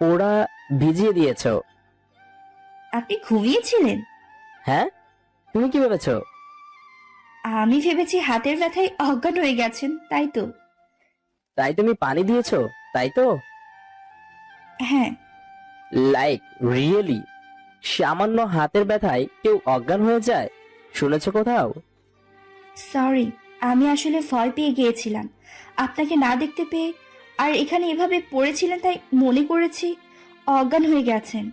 ওরা ভিজিয়ে দিয়েছো। আপনি ঘুমিয়েছিলেন? হ্যাঁ, তুমি কি ভেবেছো? আমি ভেবেছি হাতের ব্যথায় অজ্ঞান হয়ে গেছেন, তাই তো। তাই তুমি পানি দিয়েছো, তাই তো? হ্যাঁ। Like really? সামান্য হাতের ব্যথায় কেউ অজ্ঞান হয়ে যায়? শুনেছো কোথাও? সরি, আমি আসলে ভয় পেয়ে গিয়েছিলাম আপনাকে না দেখতে পেয়ে, আর এখানে এভাবে পড়েছিলেন তাই মনে করেছি অজ্ঞান হয়ে গেছেন।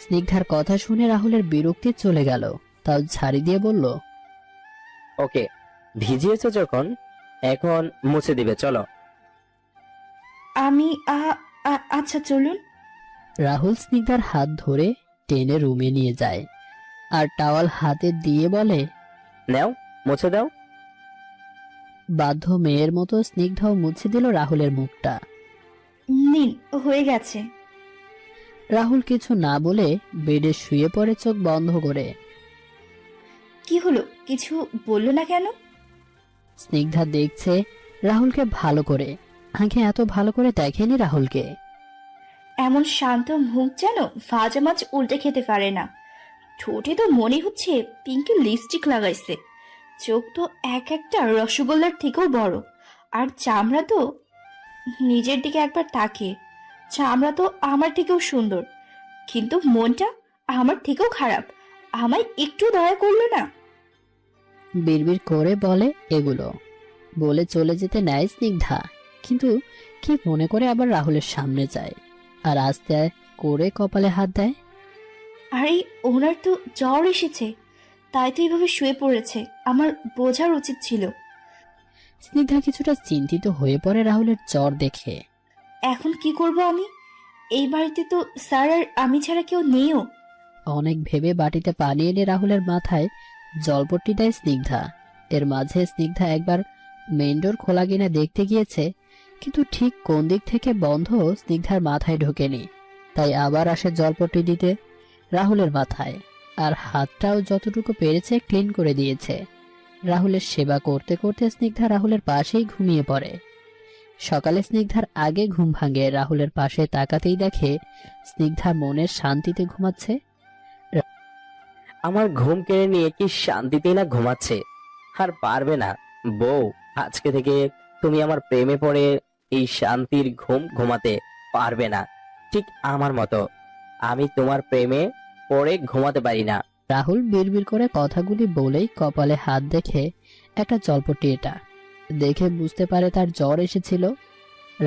স্নিগ্ধার কথা শুনে রাহুলের বিরক্তি চলে গেল, তাও ঝাড়ি দিয়ে বলল, ওকে, ভিজিয়েছো যখন, এখন মুছে দিবে, চলো। আমি আচ্ছা চলুন। রাহুল স্নিগ্ধার হাত ধরে টেনে রুমে নিয়ে যায় আর টাওয়াল হাতে দিয়ে বলে, নাও, মুছে দাও। বাধ্য মেয়ের মতো স্নিগ্ধাও মুছে দিল রাহুলের মুখটা। নিন, হয়ে গেছে। রাহুল কিছু না বলে বেডে শুয়ে পড়ে চোখ বন্ধ করে। কি হলো, কিছু বললো না কেন? স্নিগ্ধা দেখছে রাহুলকে ভালো করে, আগে এত ভালো করে দেখেনি রাহুলকে। এমন শান্ত মুখ যেন ভাজা মাছ উল্টে খেতে পারে না। ঠোঁটে তো মনে হচ্ছে পিঙ্কি লিপস্টিক লাগাইছে। চোখ তো এক একটা রসগোল্লার থেকেও বড়। আর চামড়া তো, নিজের দিকে একবার তাকিয়ে, চামড়া তো আমার থেকেও সুন্দর, কিন্তু মনটা আমার থেকেও খারাপ। আমায় একটু দয়া করলো না। বিড়বিড় করে বলে এগুলো, বলে চলে যেতে নেয় স্নিগ্ধা, কিন্তু কি মনে করে আবার রাহুলের সামনে যায় আর আস্তে করে কপালে হাত দেয়। আরে ওনার তো জ্বর এসেছে, তাই তো এইভাবে শুয়ে পড়েছে। আমার বোঝার উচিত ছিল। স্নিগ্ধা কিছুটা চিন্তিত হয়ে পড়ে রাহুলের জ্বর দেখে। এখন কি করব আমি? এই বাড়িতে তো স্যার আর আমি ছাড়া কেউ নেইও। অনেক ভেবে বাটিতে পানি এনে রাহুলের মাথায় জলপট্টি দেয় স্নিগ্ধা। এর মাঝে স্নিগ্ধা একবার মেইন ডোর খোলা কিনা দেখতে গিয়েছে, কিন্তু ঠিক কোন দিক থেকে বন্ধ স্নিগ্ধার মাথায় ঢোকেনি, তাই আবার আসে জলপট্টি দিতে রাহুলের মাথায়, আর হাতটাও যতটুকু পেরেছে ক্লিন করে দিয়েছে। রাহুলের সেবা করতে করতে স্নিগ্ধা রাহুলের পাশেই ঘুমিয়ে পড়ে। সকালে স্নিগ্ধার আগে ঘুম ভাঙে, রাহুলের পাশে তাকাতেই দেখে স্নিগ্ধা মনের শান্তিতে ঘুমাচ্ছে। আমার ঘুম কেড়ে নিয়ে কি শান্তিতেই না ঘুমাচ্ছে। আর পারবে না বউ, আজকে থেকে তুমি আমার প্রেমে পড়ে এই শান্তির ঘুম ঘুমাতে পারবে না। ঠিক আমার মতো, আমি তোমার প্রেমে পড়ে ঘুমাতে পারি না। রাহুল বিড়বিড় করে কথাগুলি বলেই কপালে হাত দেখে একটা জলপট্টি, এটা দেখে বুঝতে পারে তার জ্বর এসেছিল।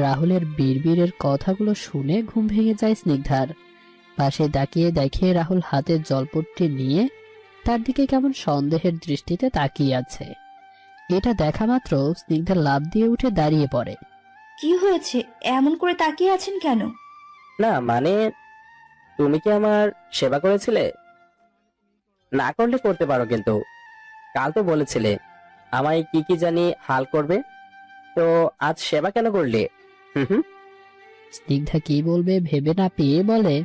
রাহুলের বিড়বিড়ের কথাগুলো শুনে ঘুম ভেঙে যায় স্নিগ্ধার। পাশে তাকিয়ে দেখে রাহুল হাতে জলপট্টি নিয়ে তার দিকে কেমন সন্দেহের দৃষ্টিতে তাকিয়ে আছে। এটা দেখা মাত্র স্নিগ্ধা লাফ দিয়ে উঠে দাঁড়িয়ে পড়ে। কি হয়েছে, এমন করে তাকিয়ে আছেন কেন? না মানে, তুমি কি আমার সেবা করেছিলে? না করলে করতে পারো, কিন্তু কাল তো বলেছিলে আমায় কি কি জানি হাল করবে, তো আজ সেবা কেন করলে? হুম হুম। স্নিগ্ধা কি বলবে ভেবে না পেয়ে বলে,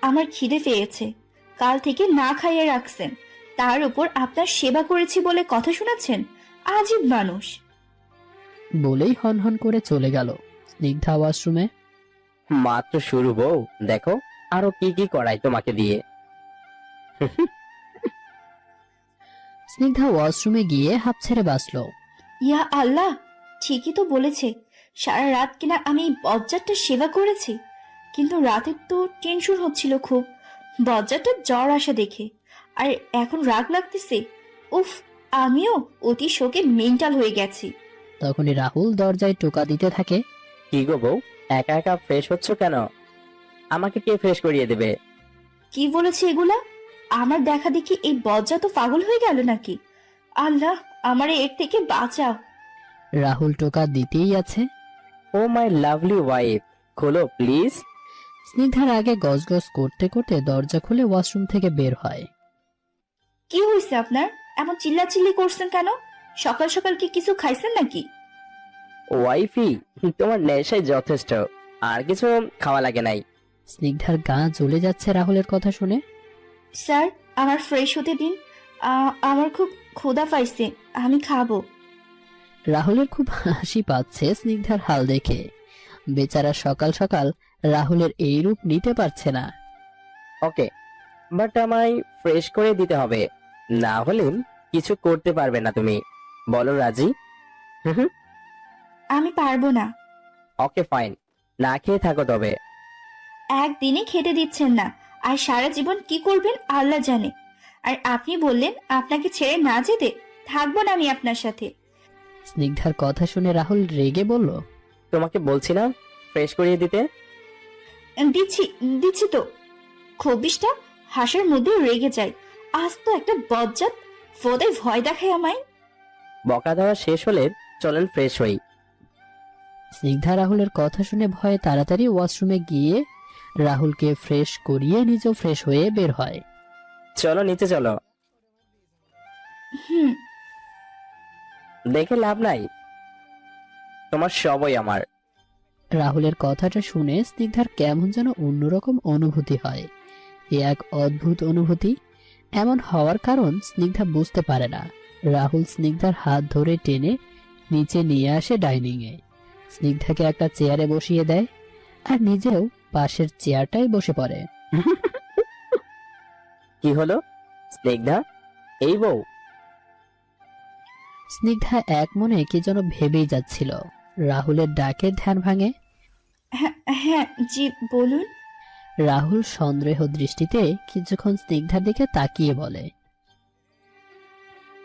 আমার খিদে পেয়েছে, কাল থেকে না খাইয়ে রাখছেন, তার উপর আপনার সেবা করেছি বলে কথা শোনাচ্ছেন। আজীব মানুষ। বলেই হনহন করে চলে গেল স্নিগ্ধা ওয়াশরুমে। মাত্র শুরু বউ, দেখো আরো কি কি করাই তোমাকে দিয়ে। স্নিগ্ধা ওয়াশরুমে গিয়ে হাঁপ ছেড়ে বাঁচলো। ইয়া আল্লাহ, ঠিকই তো বলেছে। সারা রাত কিনা আমি বজ্জারটা সেবা করেছি, কিন্তু রাতে তো টেনশন হচ্ছিল খুব, বজ্জারটা জ্বর আসা দেখে। আর এখন রাগ লাগতেছে। উফ, আমিও অতি শোকে মেন্টাল হয়ে গেছি। তখনই রাহুল দরজায় টোকা দিতে থাকে। কি গো বউ, একা একা ফ্রেশ হচ্ছ কেন? আমাকে কে ফ্রেশ করিয়ে দেবে? কি বলেছে এগুলা? আমার দেখা দেখি এই বজ্জা তো পাগল হয়ে গেল নাকি? আল্লাহ, আমার এর থেকে বাঁচাও। রাহুল টোকা দিতেই আছে। ও মাই লাভলি ওয়াইফ, খোলো প্লিজ। স্নিগ্ধার আগে গজগজ করতে করতে দরজা খুলে ওয়াশরুম থেকে বের হয়। কি হয়েছে আপনার? এমন চিল্লাচিল্লি করছেন কেন? সকাল সকাল কি কিছু খাইছেন নাকি? ওয়াইফি, তোমার নেশাই যথেষ্ট, আর কিছু খাওয়া লাগে নাই। স্নিগ্ধার গা জ্বলে যাচ্ছে রাহুলের কথা শুনে। স্যার, আমার ফ্রেশ হতে দিন। আমার খুব ক্ষুধা পাইছে, আমি খাবো। রাহুলের খুব হাসি পাচ্ছে স্নিগ্ধার হাল দেখে। বেচারা সকাল সকাল রাহুলের এই রূপ নিতে পারছে না। ওকে, বাট আমায় ফ্রেশ করে দিতে হবে, না হলে কিছু করতে পারবে না তুমি। বলো রাজি? হুম, আমি পারবো না। ওকে ফাইন, না খেয়ে থাকো তবে। একদিনে খেতে দিচ্ছেন না, আর সারা জীবন কি করবেন আল্লাহ জানে। আর আপনি বললেন আপনাকে ছেড়ে না যেতে, থাকবো না আমি আপনার সাথে। স্নিগ্ধার কথা শুনে রাহুল রেগে বলল, তোমাকে বলছি না ফ্রেশ করিয়ে দিতে। দিচ্ছি দিচ্ছি তো। খবিসটা হাসার মধ্যে রেগে যায়। আজ তো একটা বজ্জাত ফোদায় ভয় দেখায় আমায়। বকা দেওয়া শেষ হলে চলেন ফ্রেশ হই। স্নিগ্ধা রাহুলের কথা শুনে ভয়ে তাড়াতাড়ি ওয়াশরুমে গিয়ে রাহুলকে ফ্রেশ করিয়ে নিজেও ফ্রেশ হয়ে বের হয়। চলো নিচে চলো। হুম। দেখে লাভ নাই, তোমার সবই আমার। রাহুলের কথাটা শুনে স্নিগ্ধার কেমন যেন অন্যরকম অনুভূতি হয়। এ এক অদ্ভুত অনুভূতি। এমন হওয়ার কারণ স্নিগ্ধা বুঝতে পারে না। রাহুল স্নিগ্ধার হাত ধরে টেনে নিচে নিয়ে আসে ডাইনিং এ। স্নিগ্ধাকে একটা চেয়ারে বসিয়ে দেয় আর নিজেও পাশের চেয়ারটাই বসে পড়ে। কি হলো স্নিগ্ধা, এই বউ? স্নিগ্ধা এক মনে কি যেন ভেবেই যাচ্ছিল। রাহুলের ডাকে ধ্যান ভাঙে। হ্যাঁ হ্যাঁ, জি বলুন। রাহুল সন্দেহ দৃষ্টিতে কিছুক্ষণ স্নিগ্ধার দিকে তাকিয়ে বলে,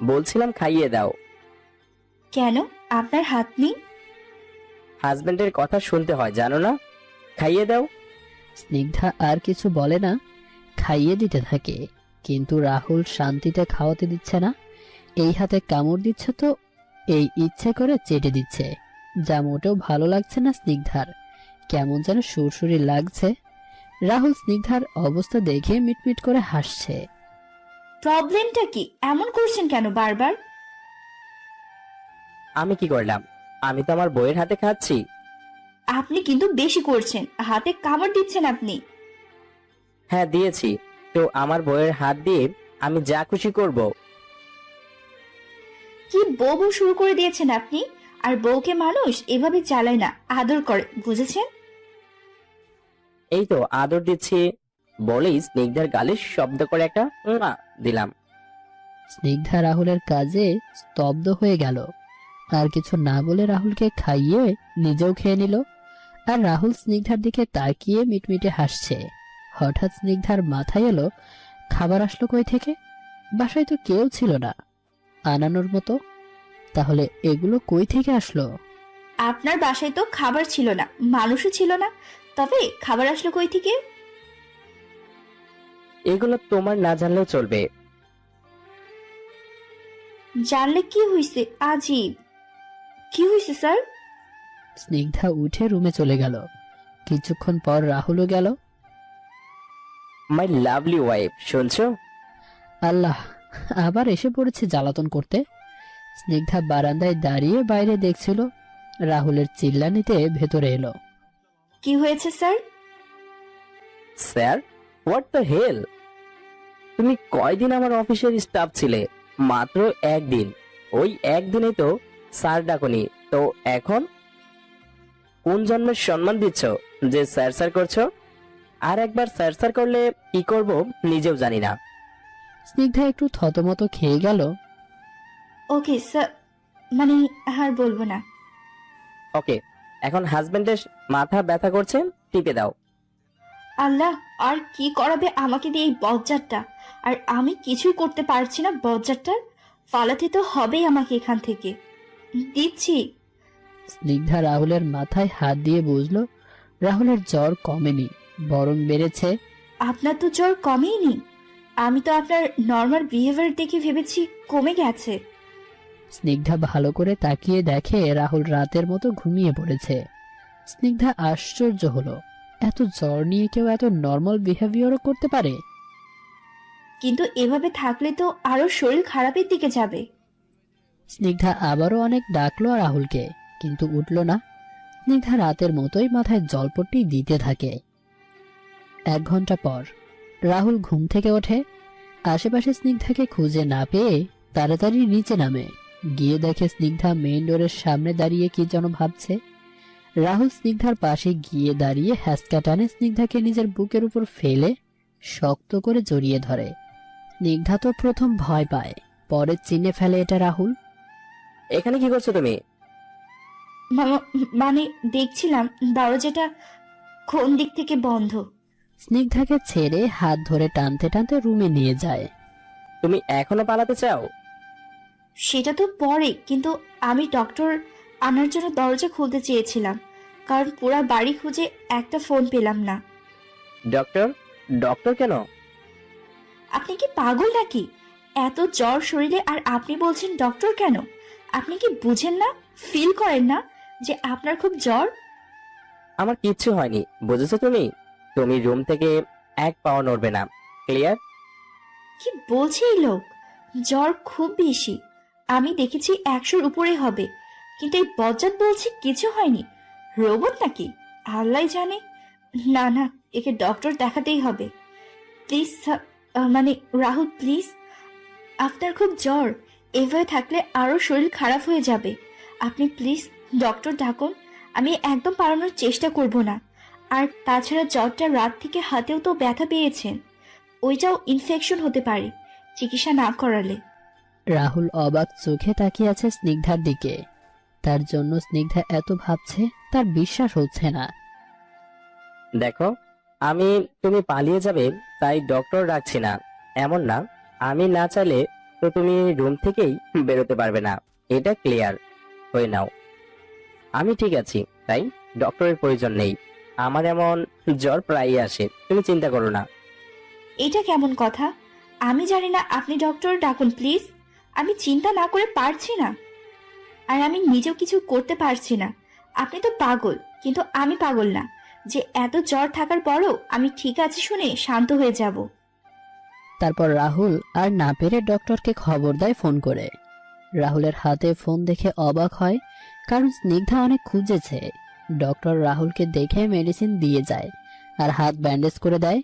বলছিলাম খাইয়ে দাও। কেন, আপনার হাত নেই? হাজবেন্ডের কথা শুনতে হয় জানো না, খাইয়ে দাও। স্নিগ্ধা আর কিছু বলে না, খাইয়ে দিতে থাকে। কিন্তু রাহুল শান্তিতে খাওয়াতে দিচ্ছে না। এই হাতে কামড় দিচ্ছে তো এই ইচ্ছে করে চেটে দিচ্ছে, যা মোটেও ভালো লাগছে না স্নিগ্ধার। কেমন যেন সুরসুরি লাগছে। রাহুল স্নিগ্ধার অবস্থা দেখে মিটমিট করে হাসছে। প্রবলেমটা কি? এমন করছেন কেন বারবার? আমি কি করলাম? আমি তো আমার বইয়ের হাতে খাচ্ছি। আপনি কিন্তু বেশি করছেন, হাতে কামড় দিচ্ছেন আপনি। হ্যাঁ দিয়েছি, তো আমার বইয়ের হাত দিয়ে আমি যা খুশি করব। কি বউ বউ শুরু করে দিয়েছেন আপনি? আর বউকে মানুষ এভাবে চালায় না, আদর করে, বুঝেছেন? এই তো আদর দিচ্ছি বলেই স্নিগ্ধার গালে শব্দ করে একটা উম্মা দিলাম। স্নিগ্ধা রাহুলের কাজে স্তব্ধ হয়ে গেল। আর কিছু না বলে রাহুলকে খাইয়ে নিজেও খেয়ে নিল। আর রাহুল স্নিগ্ধার দিকে তাকিয়ে মিটমিটে হাসছে। হঠাৎ স্নিগ্ধার মাথায় এলো, খাবার আসলো কই থেকে? বাসায় তো কেউ ছিল না আনানোর মতো। তাহলে এগুলো কই থেকে আসলো? আপনার বাসায় তো খাবার ছিল না, মানুষও ছিল না, তবে খাবার আসলো কই থেকে? এগুলো তোমার না জানলেও চলবে। জানলে কি হয়েছে? আজীব। কি হয়েছে স্যার? স্নিগ্ধা উঠে রুমে চলে গেল। কিছুক্ষণ পর রাহুলও গেল। মাই লাভলি ওয়াইফ, শুনছো? আল্লাহ, আবার এসে পড়েছে জ্বালাতন করতে। স্নিগ্ধা বারান্দায় দাঁড়িয়ে বাইরে দেখছিল। রাহুলের চিল্লানিতে ভেতরে এলো। কি হয়েছে sir? Sir, what the hell? তুমি কয়দিন আমার অফিসের স্টাফ ছিলে? মাত্র একদিন। ওই একদিনে তো স্যার ডাকনি, তো এখন? কোন জন্মের সম্মান দিচ্ছ যে স্যার স্যার করছো? আর একবার স্যার স্যার করলে কি করব নিজেও জানি না। স্নিগ্ধা একটু থতমত খেয়ে গেল। ওকে স্যার, মানে আর বলবো না। ওকে, এখন হাজবেন্ডের মাথা ব্যথা করছে, টিপে দাও। আল্লাহ, আর কি করাবে আমাকে দিয়ে এই বজ্জারটা? আর আমি কিছুই করতে পারছি না বজ্জারটার। ফালাতে তো হবেই আমাকে এখান থেকে। দিচ্ছি। স্নিগ্ধা রাহুলের মাথায় হাত দিয়ে বুঝলো রাহুলের জ্বর কমেনি, বরং বেড়েছে। আপনার তো জ্বর কমেইনি। আমি তো আপনার নর্মাল বিহেভিয়ার দেখে ভেবেছি কমে গেছে। স্নিগ্ধা ভালো করে তাকিয়ে দেখে রাহুল রাতের মতো ঘুমিয়ে পড়েছে। স্নিগ্ধা আশ্চর্য হলো, এত জ্বর নিয়ে কেউ এত নর্মাল বিহেভিয়ারও করতে পারে? কিন্তু এভাবে থাকলে তো আরো শরীর খারাপের দিকে যাবে। স্নিগ্ধা আবারও অনেক ডাকলো রাহুলকে, কিন্তু উঠল না। স্নিগ্ধা রাতের মতোই মাথায় জলপট্টি দিতে থাকে। 1 ঘন্টা পর রাহুল ঘুম থেকে ওঠে। আশেপাশে স্নিগ্ধাকে খুঁজে না পেয়ে তাড়াতাড়ি নিচে নামে। গিয়ে দেখে স্নিগ্ধা মেইন ডোরের সামনে দাঁড়িয়ে কি যেন ভাবছে। রাহুল স্নিগ্ধার পাশে গিয়ে দাঁড়িয়ে হ্যাঁচকা টানে স্নিগ্ধাকে নিজের বুকের উপর ফেলে শক্ত করে জড়িয়ে ধরে। স্নিগ্ধা তো প্রথম ভয় পায়, পরে চিনে ফেলে এটা রাহুল। এখানে কি করছো তুমি? মানে দেখছিলাম দরজাটা কোন দিক থেকে বন্ধ। স্নিগ্ধাকে ছেড়ে হাত ধরে টানতে টানতে রুমে নিয়ে যায়। তুমি এখনো পালাতে চাও? সেটা তো পরে, কিন্তু আমি ডক্টর আনার জন্য দরজা খুলতে চেয়েছিলাম, কারণ পুরা বাড়ি খুঁজে একটা ফোন পেলাম না। ডক্টর? ডক্টর কেন? আপনি কি পাগল নাকি? এত জ্বর শরীরে আর আপনি বলছেন ডক্টর কেন? আপনি কি বুঝেন না, ফিল করেন না যে আপনার খুব জ্বর? আমার কিচ্ছু হয়নি, বুঝেছো তুমি? তুমি রুম থেকে 1 পাও নড়বে না, ক্লিয়ার? কি বলছে এই লোক? জ্বর খুব বেশি, আমি দেখেছি 100-র উপরে হবে, কিন্তু এই বজ্জাত বলছে কিছু হয়নি। রোবট নাকি আল্লাহ জানে। না না, একে ডক্টর দেখাতেই হবে। প্লিজ মানে রাহুল প্লিজ, আপনার খুব জ্বর, এভাবে থাকলে আরো শরীর খারাপ হয়ে যাবে। আপনি প্লিজ ডক্টর ডাকুন। আমি একদম পালানোর চেষ্টা করব না। আর তাছাড়া জ্বরটা রাত থেকে হাতেও তো ব্যথা পেয়েছেন, ওইটাও ইনফেকশন হতে পারে চিকিৎসা না করালে। রাহুল অবাক চোখে তাকিয়ে আছে স্নিগ্ধার দিকে। তার জন্য স্নিগ্ধা এত ভাবছে তার বিশ্বাস হচ্ছে না। দেখো, আমি তুমি পালিয়ে যাবে তাই ডক্টর রাখছি না, এমন না। আমি না চাইলে তো তুমি রুম থেকেই বেরোতে পারবে না, এটা ক্লিয়ার হয়ে নাও। আমি ঠিক আছি, তাই ডক্টরের প্রয়োজন নেই। আমার এমন জ্বর প্রায়ই আসে, তুমি চিন্তা করো না। এটা কেমন কথা? আমি জানি না, আপনি ডক্টর ডাকুন প্লিজ। আমি চিন্তা না করে পারছি না, আর আমি নিজেও কিছু করতে পারছি না। আপনি তো পাগল, কিন্তু আমি পাগল না যে এত জ্বর থাকার পরও আমি ঠিক আছে শুনে শান্ত হয়ে যাব। তারপর রাহুল আর না পেরে ডক্টরকে খবর দেয় ফোন করে। রাহুলের হাতে ফোন দেখে অবাক হয়, কারণ স্নিগ্ধা অনেক খুঁজেছে। ডক্টর রাহুলকে দেখে মেডিসিন দিয়ে যায় আর হাত ব্যান্ডেজ করে দেয়,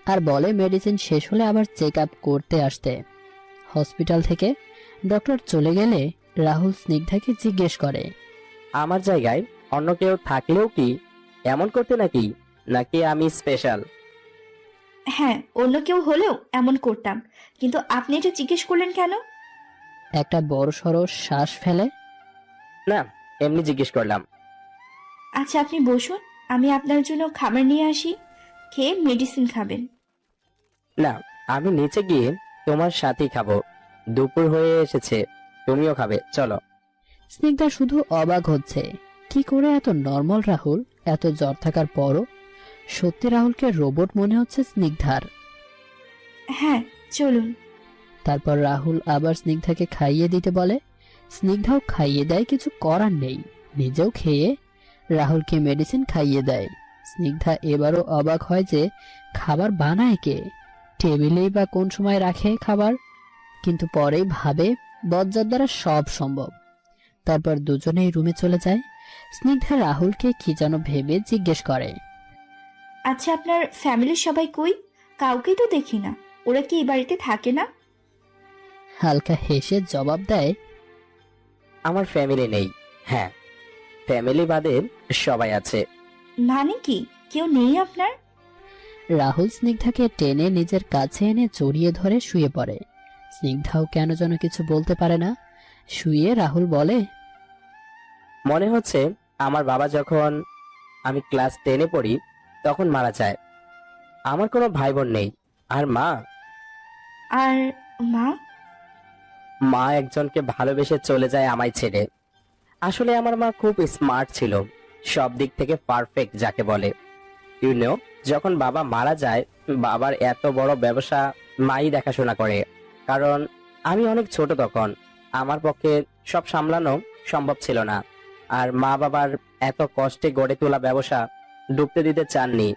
আর বলে মেডিসিন শেষ হলে আবার চেক আপ করতে আসতে। হসপিটাল থেকে ডক্টর চলে গেলে রাহুল স্নিগ্ধাকে জিজ্ঞেস করে, আমার জায়গায় অন্য কেউ থাকলেও কি এমন করতে নাকি? নাকি আমি স্পেশাল? হ্যাঁ, অন্য কেউ হলেও এমন করতাম, কিন্তু আপনি এটা জিজ্ঞেস করলেন কেন? একটা বড় সড়ো শ্বাস ফেলে। না, এমনি জিজ্ঞেস করলাম। আচ্ছা আপনি বসুন, আমি আপনার জন্য খাবার নিয়ে আসি, খেয়ে মেডিসিন খাবেন। না, আমি নিচে গিয়ে তোমার সাথেই খাবো, দুপুর হয়ে এসেছে, তুমিও খাবে, চলো। স্নিগ্ধা শুধু অবাক হচ্ছে, কি করে এত নর্মাল রাহুল এত জ্বর থাকার পরও সত্যি রাহুলকে রোবট মনে হচ্ছে স্নিগ্ধার। হ্যাঁ চলুন। তারপর রাহুল আবার স্নিগ্ধাকে খাইয়ে দিতে বলে। স্নিগ্ধাও খাইয়ে দেয়, কিছু করার নেই, নিজেও খেয়ে রাহুলকে মেডিসিন খাইয়ে দেয়। স্নিগ্ধা এবারও অবাক হয় যে খাবার বানায় কে, টেবিলেই বা কোন সময় রাখে খাবার। কিন্তু পরেই ভাবে বজ্জার দ্বারা সব সম্ভব। তারপর দুজনেই রুমে চলে যায়। স্নিগ্ধা রাহুলকে কি যেন ভেবে জিজ্ঞেস করে, আচ্ছা আপনার ফ্যামিলির সবাই কই? কাউকেই তো দেখি না, ওরা কি এই বাড়িতে থাকে না? হালকা হেসে জবাব দেয়, আমার ফ্যামিলি নেই। হ্যাঁ, ফ্যামিলি বাদে সবাই আছে। মানে কি কেউ নেই আপনার? রাহুল স্নিগ্ধাকে টেনে নিজের কাছে এনে জড়িয়ে ধরে শুয়ে পড়ে। স্নিগ্ধাও কেন যেন কিছু বলতে পারে না। শুয়ে রাহুল বলে, মনে হচ্ছে আমার বাবা যখন আমি ক্লাস 10-এ পড়ি তখন মারা যায়। আমার কোনো ভাই বোন নেই। আর আর মা? মা একজনকে ভালোবেসে চলে যায় আমায় ছেড়ে। আসলে আমার মা খুব স্মার্ট ছিল, সব দিক থেকে পারফেক্ট যাকে বলে। যখন বাবা মারা যায়, বাবার এত বড় ব্যবসা মাই দেখাশোনা করে। কারণ আমি অনেক ছোট তখন, আমার পক্ষে সব সামলানো সম্ভব ছিল না। আর মা বাবার এত কষ্টে গড়ে তোলা ব্যবসা ডুবতে দিতে চাননি,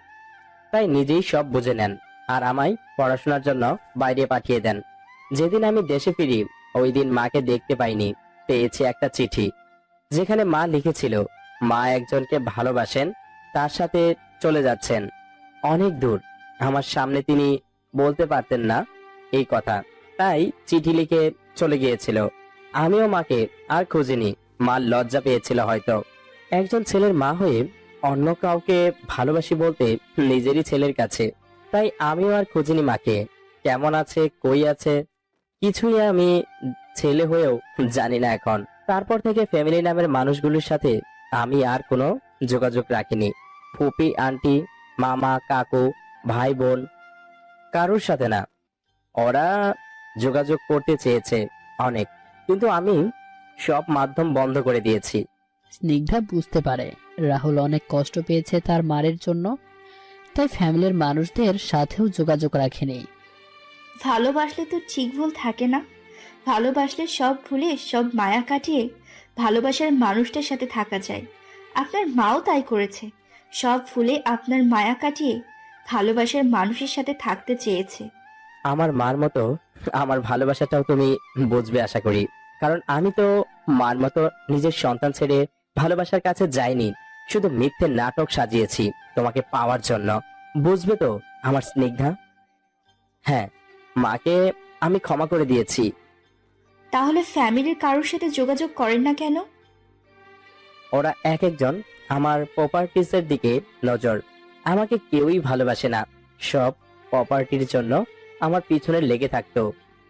তাই নিজেই সব বুঝে নেন আর আমায় পড়াশোনার জন্য বাইরে পাঠিয়ে দেন। যেদিন আমি দেশে ফিরি ওই দিন মাকে দেখতে পাইনি। পেয়েছি একটা চিঠি, যেখানে মা লিখেছিল মা একজনকে ভালোবাসেন, তার সাথে চলে যাচ্ছেন অনেক দূর। আমার সামনে তিনি বলতে পারতেন না এই কথা, তাই চিঠি লিখে চলে গিয়েছিল। আমিও মাকে আর খুঁজিনি। মা লজ্জা পেয়েছিল হয়তো। একজন ছেলের মা হয়ে অন্য কাউকে ভালোবাসি বলতে নিজেরই ছেলের কাছে। তাই আমিও আর খুঁজিনি মাকে, কেমন আছে কই আছে কিছুই আমি ছেলে হয়েও জানি না এখন। তারপর থেকে ফ্যামিলি নামের মানুষগুলোর সাথে আমি আর কোনো যোগাযোগ রাখিনি। ফুপি আন্টি মামা কাকু ভাই বোন কারোর সাথে না। ওরা যোগাযোগ করতে চেয়েছে অনেক, কিন্তু আমি সব মাধ্যম বন্ধ করে দিয়েছি। স্নিগ্ধা বুঝতে পারে রাহুল অনেক কষ্ট পেয়েছে তার মারের জন্য, তাই ফ্যামিলির মানুষদের সাথেও যোগাযোগ রাখেনি। ভালোবাসলে তো ঠিক ভুল থাকে না। ভালোবাসলে সব ভুলে সব মায়া কাটিয়ে ভালোবাসার মানুষটার সাথে থাকা যায়। আপনার মাও তাই করেছে, সব ভুলে আপনার মায়া কাটিয়ে ভালোবাসার মানুষের সাথে থাকতে চেয়েছে। আমার মার মতো আমার ভালোবাসাটাও তুমি বুঝবে আশা করি। কারণ আমি তো মার মতো নিজের সন্তান ছেড়ে ভালোবাসার কাছে যাইনি, শুধু মিথ্যে নাটক সাজিয়েছি তোমাকে পাওয়ার জন্য। বুঝবে তো আমার স্নিগ্ধা? হ্যাঁ, মাকে আমি ক্ষমা করে দিয়েছি। তাহলে ফ্যামিলির কারোর সাথে যোগাযোগ করেন না কেন? ওরা এক একজন আমার প্রপার্টিসের দিকে নজর। আমাকে কেউই ভালোবাসে না, সব প্রপার্টির জন্য আমার পিছনে লেগে থাকতো।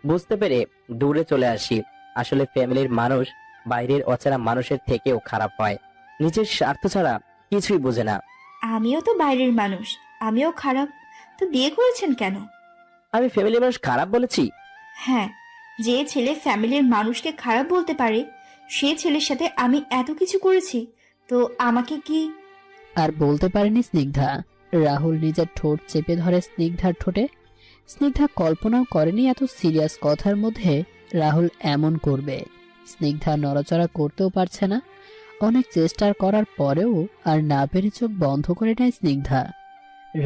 বুঝতে পেরে দূরে চলে আসি। আসলে ফ্যামিলির মানুষ বাইরের অচেনা মানুষের থেকেও খারাপ হয়, নিজের স্বার্থ ছাড়া কিছুই বোঝে না। আমিও তো বাইরের মানুষ, আমিও খারাপ। তো বিয়ে করেছেন কেন? আমি ফ্যামিলির মানুষ খারাপ বলেছি? হ্যাঁ, যে ছেলে ফ্যামিলির মানুষকে খারাপ বলতে পারে সে ছেলের সাথে আমি এত কিছু করেছি, তো আমাকে কি? আর বলতে পারেনি স্নিগ্ধা। রাহুল নিজের ঠোঁট চেপে ধরে স্নিগ্ধার ঠোঁটে। স্নিগ্ধা কল্পনাও করেনি এত সিরিয়াস কথার মধ্যে রাহুল এমন করবে। স্নিগ্ধা নড়াচড়া করতেও পারছে না। অনেক চেষ্টা করার পরেও আর না পেরে চোখ বন্ধ করে নেয় স্নিগ্ধা।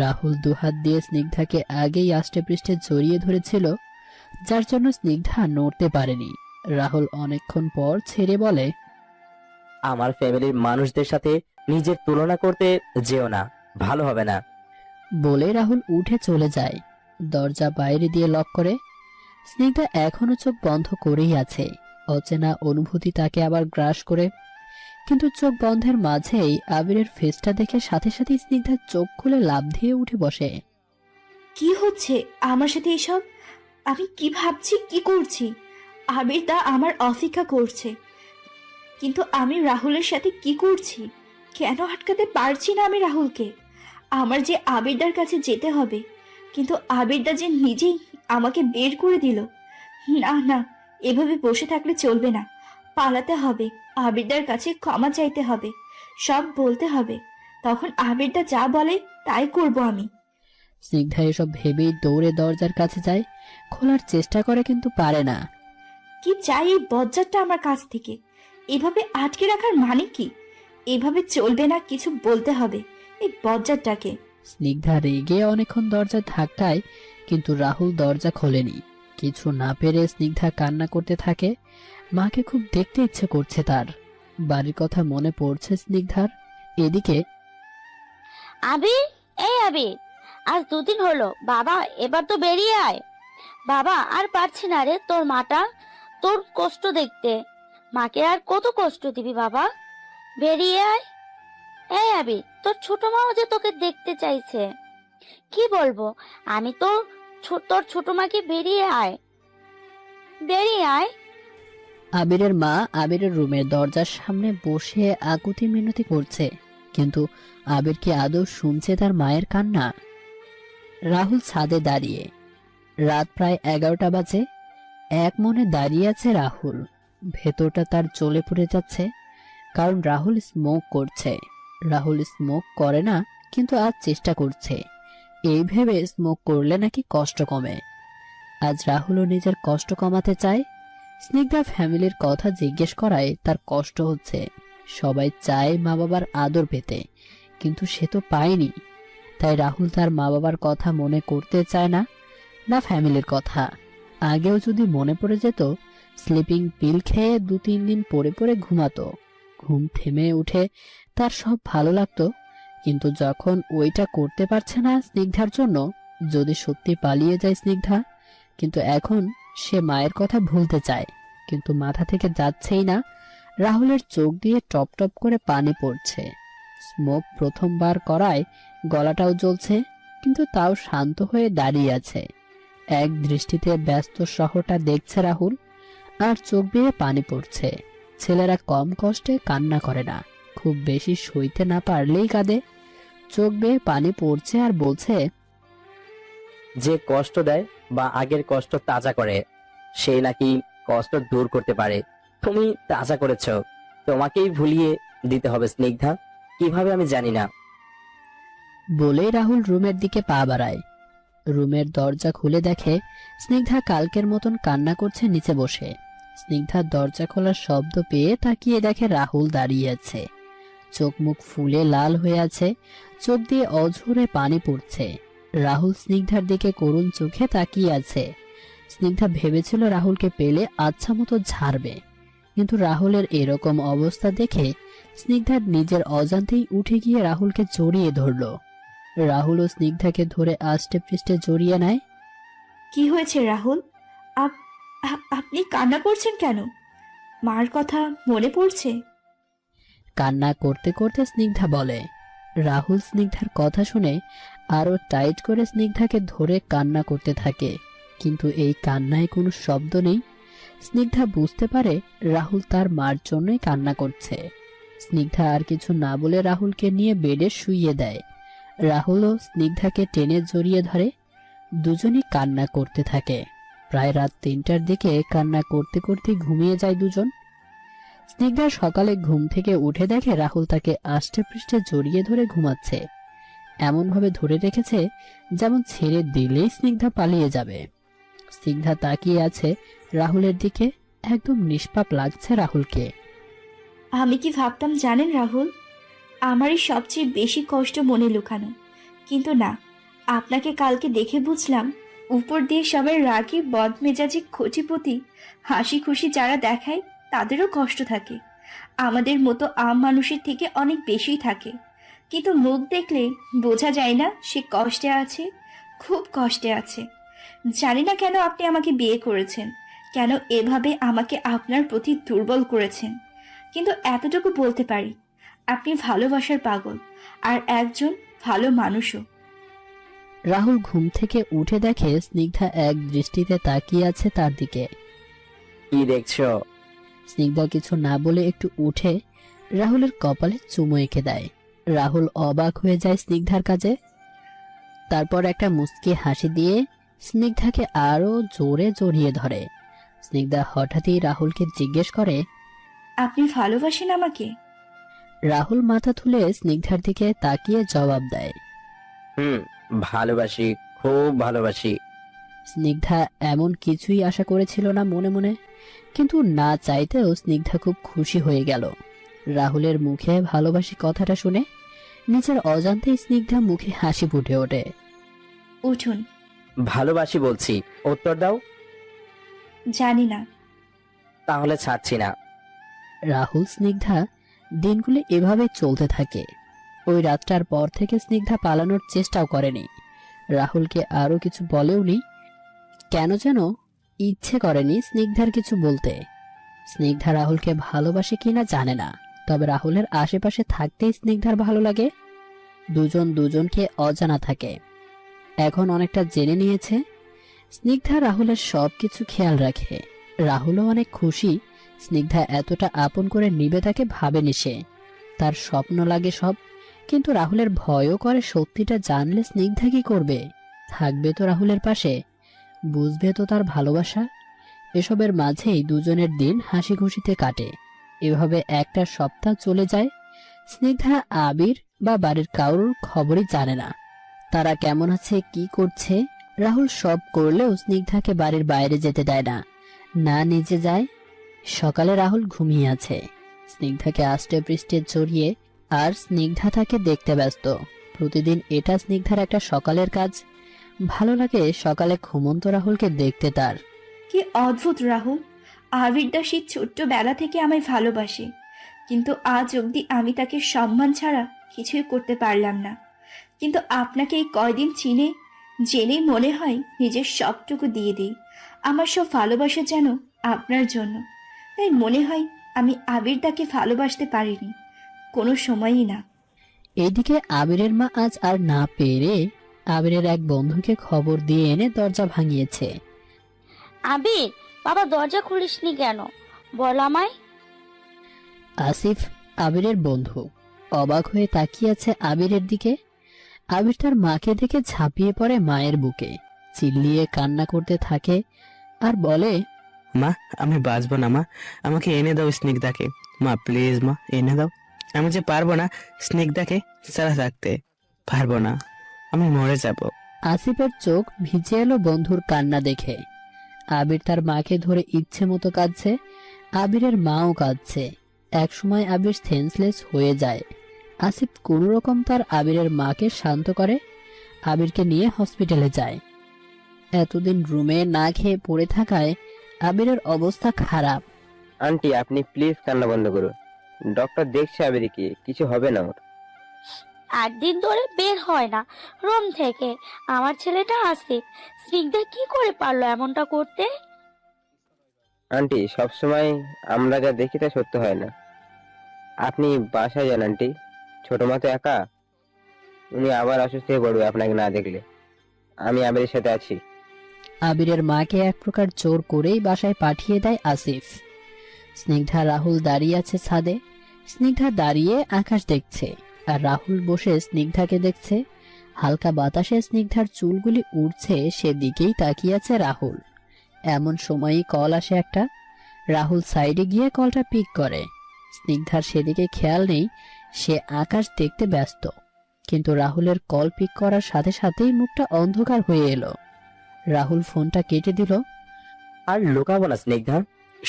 রাহুল দুহাত দিয়ে স্নিগ্ধাকে আগেই আষ্টে পৃষ্ঠে জড়িয়ে ধরেছিল, যার জন্য স্নিগ্ধা নড়তে পারেনি। রাহুল অনেকক্ষণ পর ছেড়ে বলে, আমার ফ্যামিলির মানুষদের সাথে নিজের তুলনা করতে যেও না, ভালো হবে না। বলে রাহুল উঠে চলে যায়। দরজা বাইরে দিয়ে লক করে। স্নিগ্ধা এখনো চোখ বন্ধ করেই আছে। অচেনা অনুভূতি তাকে আবার গ্রাস করে, কিন্তু চোখ বন্ধের মাঝেই আবিরের ফেসটা দেখে সাথে সাথে স্নিগ্ধা চোখ খুলে লাফ দিয়ে উঠে বসে। কি হচ্ছে আমার সাথে এসব? আমি কি ভাবছি, কি করছি? আবির দা আমার অপেক্ষা করছে, কিন্তু আমি রাহুলের সাথে কি করছি? কেন আটকাতে পারছি না আমি রাহুলকে? আমার যে আবিরদার কাছে যেতে হবে, কিন্তু আবিরদা যে নিজেই আমাকে বের করে দিল। না না, এভাবে বসে থাকলে চলবে না, পালাতে হবে। আবিরদার কাছে ক্ষমা চাইতে হবে, সব বলতে হবে। তখন আবিরদা যা বলে তাই করব আমি। স্নিগ্ধা এসব ভেবেই দৌড়ে দরজার কাছে যায়। খোলার চেষ্টা করে কিন্তু পারে না। কি চাই এই বজ্জারটা আমার কাছ থেকে? এভাবে আটকে রাখার মানে কি? এভাবে চলবে না, কিছু বলতে হবে এই বজ্জারটাকে। স্নিগ্ধা রেগে অনেকক্ষণ দরজা ধাক্কায়, কিন্তু রাহুল দরজা খোলেনি। কিছু না পেরে স্নিগ্ধা কান্না করতে থাকে। মাকে খুব দেখতে ইচ্ছে করছে তার। বাড়ির কথা মনে পড়ছে স্নিগ্ধার। এদিকে আবির, এই আবির, আজ 2 দিন হলো। বাবা এবার তো বেরিয়ে আয়। বাবা আর পারছি না রে, তোর মাটা তোর কষ্ট দেখতে। মাকে আর কত কষ্ট দিবি বাবা? বেরিয়ে আয়। এই আবি, তোর ছোট মাও যে তোকে দেখতে চাইছে। কি বলবো, আমি তো তোর ছোট মাকে বেরিয়ে আয়, বেরিয়ে আয়। আবিরের মা আবিরের রুমের দরজার সামনে বসে আকুতি মিনতি করছে, কিন্তু আবির কি আদৌ শুনছে তার মায়ের কান্না? রাহুল ছাদে দাঁড়িয়ে। রাত প্রায় 11টা বাজে। এক মনে দাঁড়িয়ে আছে রাহুল। ভেতরটা তার জ্বলে পড়ে যাচ্ছে, কারণ রাহুল স্মোক করছে। রাহুল স্মোক করে না, কিন্তু আজ চেষ্টা করছে, এই ভেবে স্মোক করলে নাকি কষ্ট কমে। আজ রাহুলও নিজের কষ্ট কমাতে চায়। স্নিগ্ধা ফ্যামিলির কথা জিজ্ঞেস করায় তার কষ্ট হচ্ছে। সবাই চায় মা বাবার আদর পেতে, কিন্তু সে তো পায়নি। তাই রাহুল তার মা বাবার কথা মনে করতে চায় না, না ফ্যামিলির কথা। আগেও যদি মনে পড়ে যেত, স্লিপিং পিল খেয়ে 2-3 দিন পরে পরে ঘুমাতো। ঘুম থেমে উঠে তার সব ভালো লাগতো, কিন্তু যখন ওইটা করতে পারছে না স্নিগ্ধার জন্য, যদি সত্যি পালিয়ে যায় স্নিগ্ধা, কিন্তু এখন সে মায়ের কথা ভুলতে চায়, কিন্তু মাথা থেকে যাচ্ছেই না। রাহুলের চোখ দিয়ে টপ টপ করে পানি পড়ছে। স্মোক প্রথমবার করায় গলাটাও জ্বলছে, কিন্তু তাও শান্ত হয়ে দাঁড়িয়ে আছে। এক দৃষ্টিতে ব্যস্ত শহরটা দেখছে রাহুল, আর চোখ বেয়ে পানি পড়ছে। ছেলেরা কম কষ্টে কান্না করে না, খুব বেশি সইতে না পারলেই কাঁদে। চোখ বেয়ে পানি পড়ছে আর বলছে, যে কষ্ট দেয় বা আগের কষ্ট তাজা করে, সে নাকি কষ্ট দূর করতে পারে। তুমি তাজা করেছ, তোমাকেই ভুলিয়ে দিতে হবে স্নিগ্ধা, কিভাবে আমি জানি না। বলে রাহুল রুমের দিকে পা বাড়ায়। রুমের দরজা খুলে দেখে স্নিগ্ধা কালকের মতন কান্না করছে নিচে বসে। স্নিগ্ধার দরজা খোলার শব্দ পেয়ে তাকিয়ে দেখে রাহুল দাঁড়িয়ে আছে। চোখ মুখ ফুলে লাল হয়ে আছে, চোখ দিয়ে অঝরে পানি পড়ছে। রাহুল স্নিগ্ধার দিকে করুণ চোখে তাকিয়ে আছে। স্নিগ্ধা ভেবেছিল রাহুলকে পেলে আচ্ছা মতো ঝাড়বে, কিন্তু রাহুলের এরকম অবস্থা দেখে স্নিগ্ধার নিজের অজান্তেই উঠে গিয়ে রাহুলকে জড়িয়ে ধরল। রাহুলও স্নিগ্ধাকে ধরে আষ্টে পৃষ্ঠে জড়িয়ে নেয়। কি হয়েছে রাহুল? আপনি কান্না করছেন কেন? মার কথা মনে পড়ছে? কান্না করতে করতে স্নিগ্ধা বলে। রাহুল স্নিগ্ধার কথা শুনে আরো টাইট করে স্নিগ্ধাকে ধরে কান্না করতে থাকে, কিন্তু এই কান্নায় কোনো শব্দ নেই। স্নিগ্ধা বুঝতে পারে রাহুল তার মার জন্যই কান্না করছে। স্নিগ্ধা আর কিছু না বলে রাহুলকে নিয়ে বেডে শুইয়ে দেয়। রাহুলও স্নিগ্ধাকে টেনে জড়িয়ে ধরে। দুজনই কান্না করতে থাকে। প্রায় রাত 3টার দিকে কান্না করতে করতে ঘুমিয়ে যায় দুজন। স্নিগ্ধা সকালে ঘুম থেকে উঠে দেখে রাহুল তাকে আষ্টে পৃষ্ঠে জড়িয়ে ধরে ঘুমাচ্ছে। এমন ভাবে ধরে রেখেছে যেমন ছেড়ে দিলেই স্নিগ্ধা পালিয়ে যাবে। স্নিগ্ধা তাকিয়ে আছে রাহুলের দিকে, একদম নিষ্পাপ লাগছে রাহুলকে। আমি কি ভাবতাম জানেন রাহুল, আমারই সবচেয়ে বেশি কষ্ট মনে লুকানো। কিন্তু না, আপনাকে কালকে দেখে বুঝলাম, উপর দিয়ে সবাই রাগী বদমেজাজি খটিপতি হাসি খুশি যারা দেখায় তাদেরও কষ্ট থাকে, আমাদের মতো আম মানুষের থেকে অনেক বেশিই থাকে। কিন্তু মুখ দেখলে বোঝা যায় না সে কষ্টে আছে, খুব কষ্টে আছে। জানি না কেন আপনি আমাকে বিয়ে করেছেন, কেন এভাবে আমাকে আপনার প্রতি দুর্বল করেছেন, কিন্তু এতটুকু বলতে পারি আপনি ভালোবাসার পাগল, আর একজন ভালো মানুষও। রাহুল ঘুম থেকে উঠে দেখে স্নিগ্ধা এক দৃষ্টিতে তাকিয়ে আছে তার দিকে। কি দেখছো? স্নিগ্ধা কিছু না বলে একটু উঠে রাহুলের কপালে চুমু এঁকে দেয়। রাহুল অবাক হয়ে যায় স্নিগ্ধার কাজে। তারপর একটা মুচকি হাসি দিয়ে স্নিগ্ধাকে আরো জোরে জড়িয়ে ধরে। স্নিগ্ধা হঠাৎই রাহুলকে জিজ্ঞেস করে, আপনি ভালোবাসেন আমাকে? রাহুল মাথা তুলে স্নিগ্ধার দিকে তাকিয়ে জবাব দেয়, ভালোবাসি, খুব ভালোবাসি। স্নিগ্ধা এমন কিছুই আশা করেছিল না মনে মনে, কিন্তু না চাইতেও স্নিগ্ধা খুব খুশি হয়ে গেল রাহুলের মুখে ভালোবাসি কথাটা শুনে। নিজের অজান্তেই স্নিগ্ধা মুখে হাসি ফুটে ওঠে। উঠুন। ভালোবাসি বলছি, উত্তর দাও। জানি না। তাহলে ছাড়ছি না। রাহুল স্নিগ্ধা দিনগুলো এভাবে চলতে থাকে। ওই রাতটার পর থেকে স্নিগ্ধা পালানোর চেষ্টাও করেনি, রাহুলকে আরো কিছু বলেও নি। কেন যেন ইচ্ছে করেনি স্নিগ্ধার কিছু বলতে। স্নিগ্ধা রাহুলকে ভালোবাসে কিনা জানে না, তবে রাহুলের আশেপাশে থাকতেই স্নিগ্ধার ভালো লাগে। দুজন দুজনকে অজানা থাকে, এখন অনেকটা জেনে নিয়েছে। স্নিগ্ধা রাহুলের সবকিছু খেয়াল রাখে। রাহুলও অনেক খুশি স্নিগ্ধা এতটা আপন করে নিবে, তাকে ভাবেনি সে। তার স্বপ্ন লাগে সব, কিন্তু রাহুলের ভয়ও করে সত্যিটা জানলে স্নিগ্ধা কি করবে। থাকবে তো রাহুলের পাশে, বুঝবে তো তার ভালোবাসা। এসবের মাঝেই দুজনের দিন হাসি খুশিতে কাটে। এভাবে একটা সপ্তাহ চলে যায়। স্নিগ্ধা আবির বা বাড়ির কারোর খবরই জানে না, তারা কেমন আছে কি করছে। রাহুল সব করলেও স্নিগ্ধাকে বাড়ির বাইরে যেতে দেয় না, না নিজে যায়। সকালে রাহুল ঘুমিয়ে আছে, স্নিগ্ধাকে আষ্টে পৃষ্ঠে জড়িয়ে, আর স্নিগ্ধা তাকে দেখতে ব্যস্ত। প্রতিদিন এটা স্নিগ্ধার একটা সকালের কাজ। ভালো লাগে সকালে ঘুমন্ত রাহুলকে দেখতে তার। কি অদ্ভুত রাহুল, আবিরদা সেই ছোট্টবেলা থেকে আমায় ভালোবাসে, কিন্তু আজ অবধি আমি তাকে সম্মান ছাড়া কিছুই করতে পারলাম না। কিন্তু আপনাকে এই কয়দিন চিনে জেনেই মনে হয় নিজের সবটুকু দিয়ে দিই। আমার সব ভালোবাসা যেন আপনার জন্য। তাই মনে হয় আমি আবিরদাকে ভালোবাসতে পারিনি কোনো সময়ই না। এইদিকে আবিরের মা আজ আর না পেরে আবিরের এক বন্ধুকে খবর দিয়ে এনে দরজা ভাঙিয়েছে। আবির, বাবা দরজা খুলিসনি কেন? বল আমায়। আসিফ, আবিরের বন্ধু, অবাক হয়ে তাকিয়ে আছে আবিরের দিকে। আবির তার মাকে দেখে ঝাঁপিয়ে পড়ে মায়ের বুকে, চিল্লিয়ে কান্না করতে থাকে আর বলে, মা, আমি বাঁচবো না মা, আমাকে এনে দাও স্নিগ্ধাকে। মা প্লিজ মা, এনে দাও। আমি যে পারবো না স্নিগ্ধাকে ছাড়া থাকতে, পারবো না, আমি মরে যাব। আসিফের চোখ ভিজে এলো বন্ধুর কান্না দেখে। আবির তার মাকে ধরে ইচ্ছে মতো কাঁদছে, আবিরের মাও কাঁদছে। একসময় আবির সেন্সলেস হয়ে যায়। আসিফ কোনো রকম তার আবিরের মাকে শান্ত করে, আবিরকে নিয়ে হসপিটালে যায়। এতদিন রুমে না খেয়ে পড়ে থাকায় আবিরের অবস্থা খারাপ। আন্টি আপনি প্লিজ কান্না বন্ধ করুন, ডক্টর দেখছে আবিরকে, কিছু হবে না ওর। 8 দিন ধরে বের হয় না রুম থেকে আমার ছেলেটা। আসিফ, স্নিগ্ধা কি করে পারলো এমনটা করতে? আন্টি সবসময় আমরা যা দেখি তা সত্য হয় না। আপনি বাসায় যান আন্টি, ছোট মা তো একা, উনি আবার অসুস্থ হয়ে পড়বে আপনাকে না দেখলে। আমি আবিরের সাথে আছি। আবিরের মাকে এক প্রকার জোর করেই বাসায় পাঠিয়ে দেয় আসিফ। স্নিগ্ধা রাহুল দাঁড়িয়ে আছে ছাদে। স্নিগ্ধা দাঁড়িয়ে আকাশ দেখছে আর রাহুল বসে স্নিগ্ধাকে দেখছে। হালকা বাতাসে স্নিগ্ধার চুলগুলি উড়ছে, সেদিকেই তাকিয়ে আছে রাহুল। এমন সময়ই কল আসে একটা। রাহুল সাইডে গিয়ে কলটা পিক করে। স্নিগ্ধার সেদিকে খেয়াল নেই, সে আকাশ দেখতে ব্যস্ত। কিন্তু রাহুলের কল পিক করার সাথে সাথেই মুখটা অন্ধকার হয়ে এলো। রাহুল ফোনটা কেটে দিল। আর লুকাবো না স্নিগ্ধা,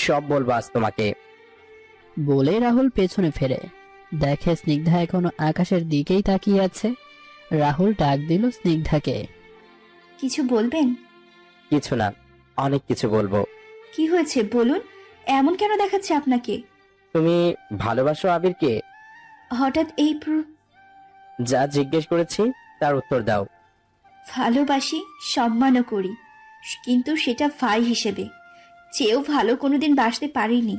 সব বলবো আজ তোমাকে। বলে রাহুল পেছনে ফেরে, দেখে স্নিগ্ধা এখনো আকাশের দিকেই তাকিয়ে আছে। রাহুল ডাক দিল স্নিগ্ধাকে। কিছু বলবেন? কিছু না, অনেক কিছু বলবো। কি হয়েছে বলুন, এমন কেন দেখাচ্ছে আপনাকে? তুমি ভালোবাসো আবিরকে? হঠাৎ এই যা জিজ্ঞেস করেছি তার উত্তর দাও। ভালোবাসি, সম্মানও করি, কিন্তু সেটা ভাই হিসেবে। চেয়েও ভালো কোনোদিন বাসতে পারিনি,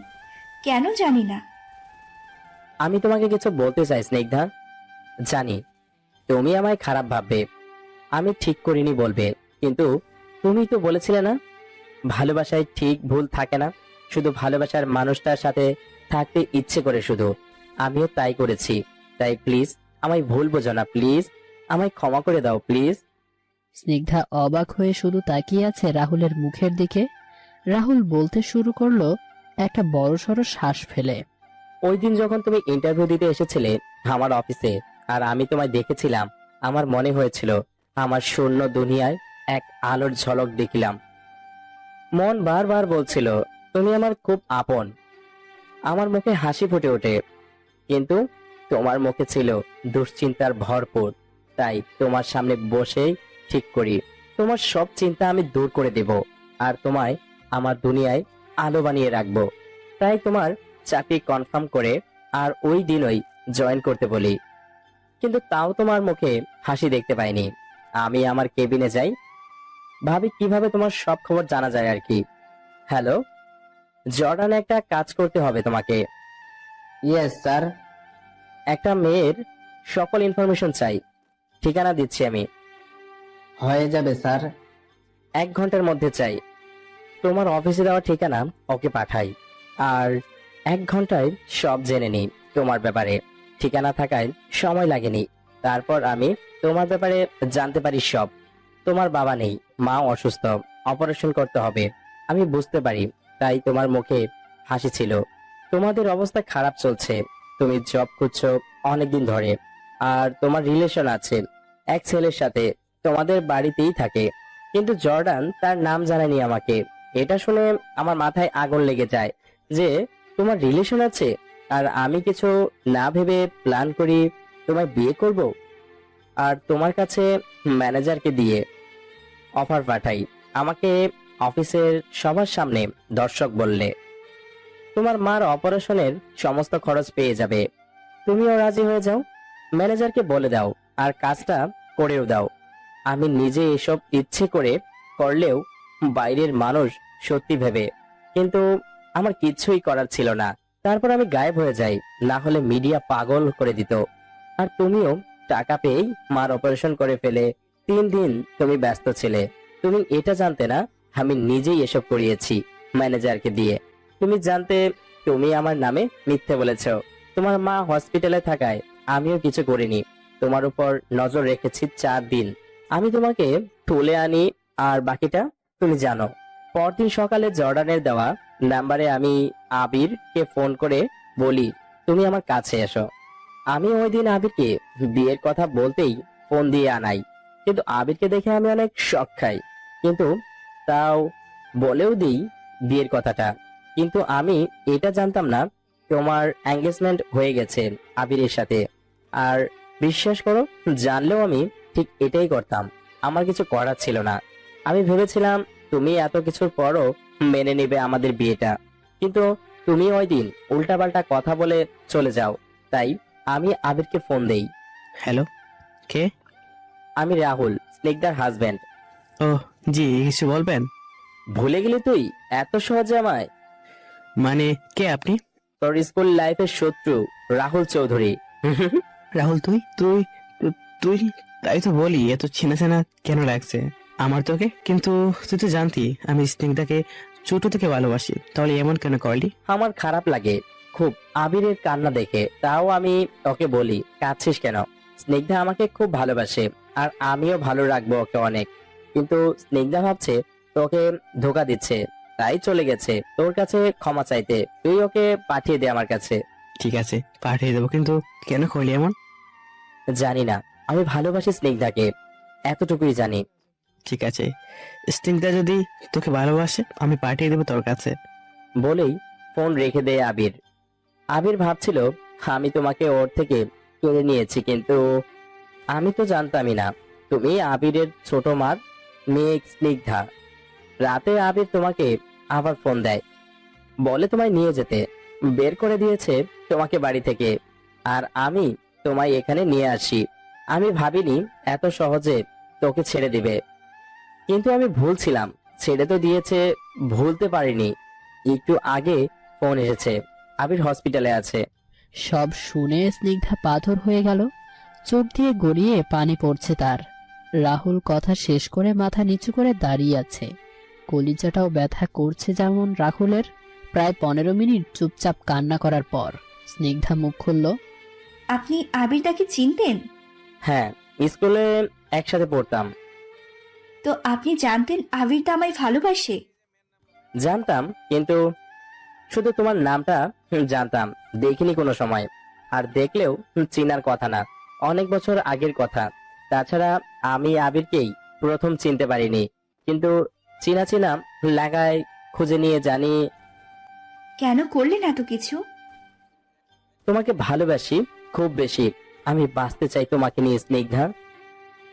কেন জানি না। আমি তোমাকে কিছু বলতে চাই স্নিগ্ধা। জানি তুমি আমায় খারাপ ভাববে, আমি ঠিক করিনি বলবে, কিন্তু তুমি তো বলেছিলে না ভালোবাসায় ঠিক ভুল থাকে না, শুধু ভালোবাসার মানুষটার সাথে থাকতে ইচ্ছে করে শুধু। আমিও তাই করেছি, তাই প্লিজ আমায় ভুল বোঝো না, প্লিজ আমায় ক্ষমা করে দাও প্লিজ। স্নিগ্ধা অবাক হয়ে শুধু তাকিয়ে আছে রাহুলের মুখের দিকে। রাহুল বলতে শুরু করলো একটা বড়সড় শ্বাস ফেলে। ওই দিন যখন তুমি ইন্টারভিউ দিতে এসেছিলে আমার অফিসে, আর আমি তোমায় দেখেছিলাম, আমার মনে হয়েছিল আমার শূন্য দুনিয়ায় এক আলোর ঝলক দেখলাম। মন বারবার বলছিল তুমি আমার খুব আপন। আমার মুখে হাসি ফুটে ওঠে, কিন্তু তোমার মুখে ছিল দুশ্চিন্তার ভরপুর। তাই তোমার সামনে বসেই ঠিক করি তোমার সব চিন্তা আমি দূর করে দেব, আর তোমায় আমার দুনিয়ায় আলো বানিয়ে রাখবো। তাই তোমার চাকরি কনফার্ম করে আর ওই দিনই জয়েন করতে বলি। কিন্তু তাও তোমার মুখে হাসি দেখতে পাইনি। আমি আমার কেবিনে যাই, ভাবি কিভাবে তোমার সব খবর জানা যায় আর কি। হ্যালো জর্ডান, একটা কাজ করতে হবে তোমাকে। Yes sir. একটা মেয়ের সকল ইনফরমেশন চাই। ঠিকানা দিচ্ছি আমি। হয়ে যাবে স্যার। 1 ঘন্টার মধ্যে চাই। তোমার অফিসে দেওয়া ঠিকানা ওকে পাঠাই। আর 1 ঘন্টায় সব জেনে নিই তোমার ব্যাপারে। ঠিকানা থাকায় সময় লাগেনি। তারপর আমি তোমার ব্যাপারে জানতে পারি সব। তোমার বাবা নেই, মা অসুস্থ, অপারেশন করতে হবে। আমি বুঝতে পারি, তাই তোমার মুখে হাসি ছিল। তোমাদের অবস্থা খারাপ চলছে। তুমি জব খুঁজছো অনেকদিন ধরে। আর তোমার রিলেশন আছে এক ছেলের সাথে, তোমাদের বাড়িতেই থাকে। কিন্তু জর্ডান তার নাম জানায়নি আমাকে। এটা শুনে আমার মাথায় আগুন লেগে যায় যে তোমার রিলেশন আছে, আর আমি কিছু না ভেবে প্ল্যান করি তোমায় বিয়ে করব। আর তোমার কাছে ম্যানেজারকে দিয়ে অফার পাঠাই। আমাকে অফিসের সবার সামনে দর্শক বললে তোমার মার অপারেশনের সমস্ত খরচ পেয়ে যাবে। তুমিও রাজি হয়ে যাও, ম্যানেজারকে বলে দাও, আর কাজটা করেও দাও। আমি নিজে এসব ইচ্ছে করে করলেও বাইরের মানুষ সত্যি ভেবে, কিন্তু আমার কিচ্ছুই করার ছিল না। তারপর আমি গায়েব হয়ে যাই, না হলে মিডিয়া পাগল করে দিত। আর তুমিও টাকা পেয়েই মার অপারেশন করে ফেলে 3 দিন তুমি ব্যস্ত ছিলে। তুমি এটা জানতে না আমি নিজেই এসব করিয়েছি ম্যানেজারকে দিয়ে। তুমি জানতে তুমি আমার নামে মিথ্যে বলেছ। তোমার মা হসপিটালে থাকায় আমিও কিছু করিনি। তোমার উপর নজর রেখেছি 4 দিন। আমি তোমাকে তুলে আনি, আর বাকিটা তুমি জানো। পরদিন সকালে জর্ডানের দেওয়া নাম্বারে আমি আবিরকে ফোন করে বলি তুমি আমার কাছে এসো। আমি ওই দিন আবিরকে বিয়ের কথা বলতেই ফোন দিয়ে আনাই, কিন্তু আবিরকে দেখে আমি অনেক শক খাই। কিন্তু তাও বলেও দিই বিয়ের কথাটা। কিন্তু আমি এটা জানতাম না তোমার এঙ্গেজমেন্ট হয়ে গেছে আবিরের সাথে। আর বিশ্বাস করো, জানলেও আমি ঠিক এটাই করতাম। আমার কিছু করার ছিল না। আমি ভেবেছিলাম তুমি এত কিছুর পরও মেনে নেবে আমাদের বিয়েটা, কিন্তু তুমি ওই দিন উল্টাপাল্টা কথা বলে চলে যাও। তাই আমি আবিরকে ফোন দেই। হ্যালো, কে? আমি রাহুল, স্নিগ্ধার হাজবেন্ড। ও জি, কিছু বলবেন? ভুলে গেলি তুই এত সহজে আমায়? মানে কে আপনি? তোর স্কুল লাইফের শত্রু রাহুল চৌধুরী। রাহুল, তুই তুই তুই তাই তো বলি, এত চেনা চেনা কেন লাগছে আমার তোকে? কিন্তু তুই তো জানতি আমি স্নিগ্ধাকে ছোট থেকে ভালোবাসি, তাহলে এমন কেন করলি? আমার খারাপ লাগে খুব আবিরের কান্না দেখে। তাও আমি ওকে বলি কাঁদছিস কেন? স্নিগ্ধা আমাকে খুব ভালোবাসে, আর আমিও ভালো রাখবো ওকে অনেক। কিন্তু স্নিগ্ধা ভাবছে তোকে ধোকা দিচ্ছে, তাই চলে গেছে তোর কাছে ক্ষমা চাইতে। তুই ওকে পাঠিয়ে দে আমার কাছে। ঠিক আছে, পাঠিয়ে দেবো, কিন্তু কেন করলি এমন? জানি না, আমি ভালোবাসি স্নিগ্ধাকে, এতটুকুই জানি। ঠিক আছে, স্নিগ্ধা যদি তোকে ভালোবাসে আমি পাঠিয়ে দেবো তোর কাছে। বলেই ফোন রেখে দেয় আবির। আবির ভাবছিল আমি তোমাকে ওর থেকে কেড়ে নিয়েছি, কিন্তু আমি তো জানতামই না তুমি আবিরের ছোট মার মেয়ে স্নিগ্ধা। রাতে আবির তোমাকে আবার ফোন দেয়, বলে তোমায় নিয়ে যেতে। বের করে দিয়েছে তোমাকে বাড়ি থেকে, আর আমি তোমায় এখানে নিয়ে আসি। আমি ভাবিনি এত সহজে তোকে ছেড়ে দিবে, কিন্তু আমি ভুল ছিলাম। ছেড়ে তো দিয়েছে, ভুলতে পারিনি। একটু আগে ফোন এসেছে, আবির হসপিটালে আছে। সব শুনে স্নিগ্ধা পাথর হয়ে গেল। চোখ দিয়ে গড়িয়ে পানি পড়ছে তার। রাহুল কথা শেষ করে মাথা নিচু করে দাঁড়িয়ে আছে। কলিজাটাও ব্যথা করছে যেমন রাহুলের। প্রায় 15 মিনিট চুপচাপ কান্না করার পর স্নিগ্ধা মুখ খুলল। আপনি আবিরদাকে চিনতেন? হ্যাঁ, স্কুলে একসাথে পড়তাম। তো আপনি জানতেন আবিরদা আমায় ভালোবাসে? জানতাম, কিন্তু শুধু তোমার নামটা জানতাম, দেখিনি কোনো সময়। আর দেখলেও চিনার কথা না, অনেক বছর আগের কথা। তাছাড়া আমি আবিরকেই প্রথম চিনতে পারিনি, কিন্তু চিনা চিনা লাগায় খুঁজে নিয়ে জানি কেন করলেন এত কিছু? তোমাকে ভালোবাসি খুব বেশি। আমি বাঁচতে চাই তোমাকে নিয়ে স্নিগ্ধা।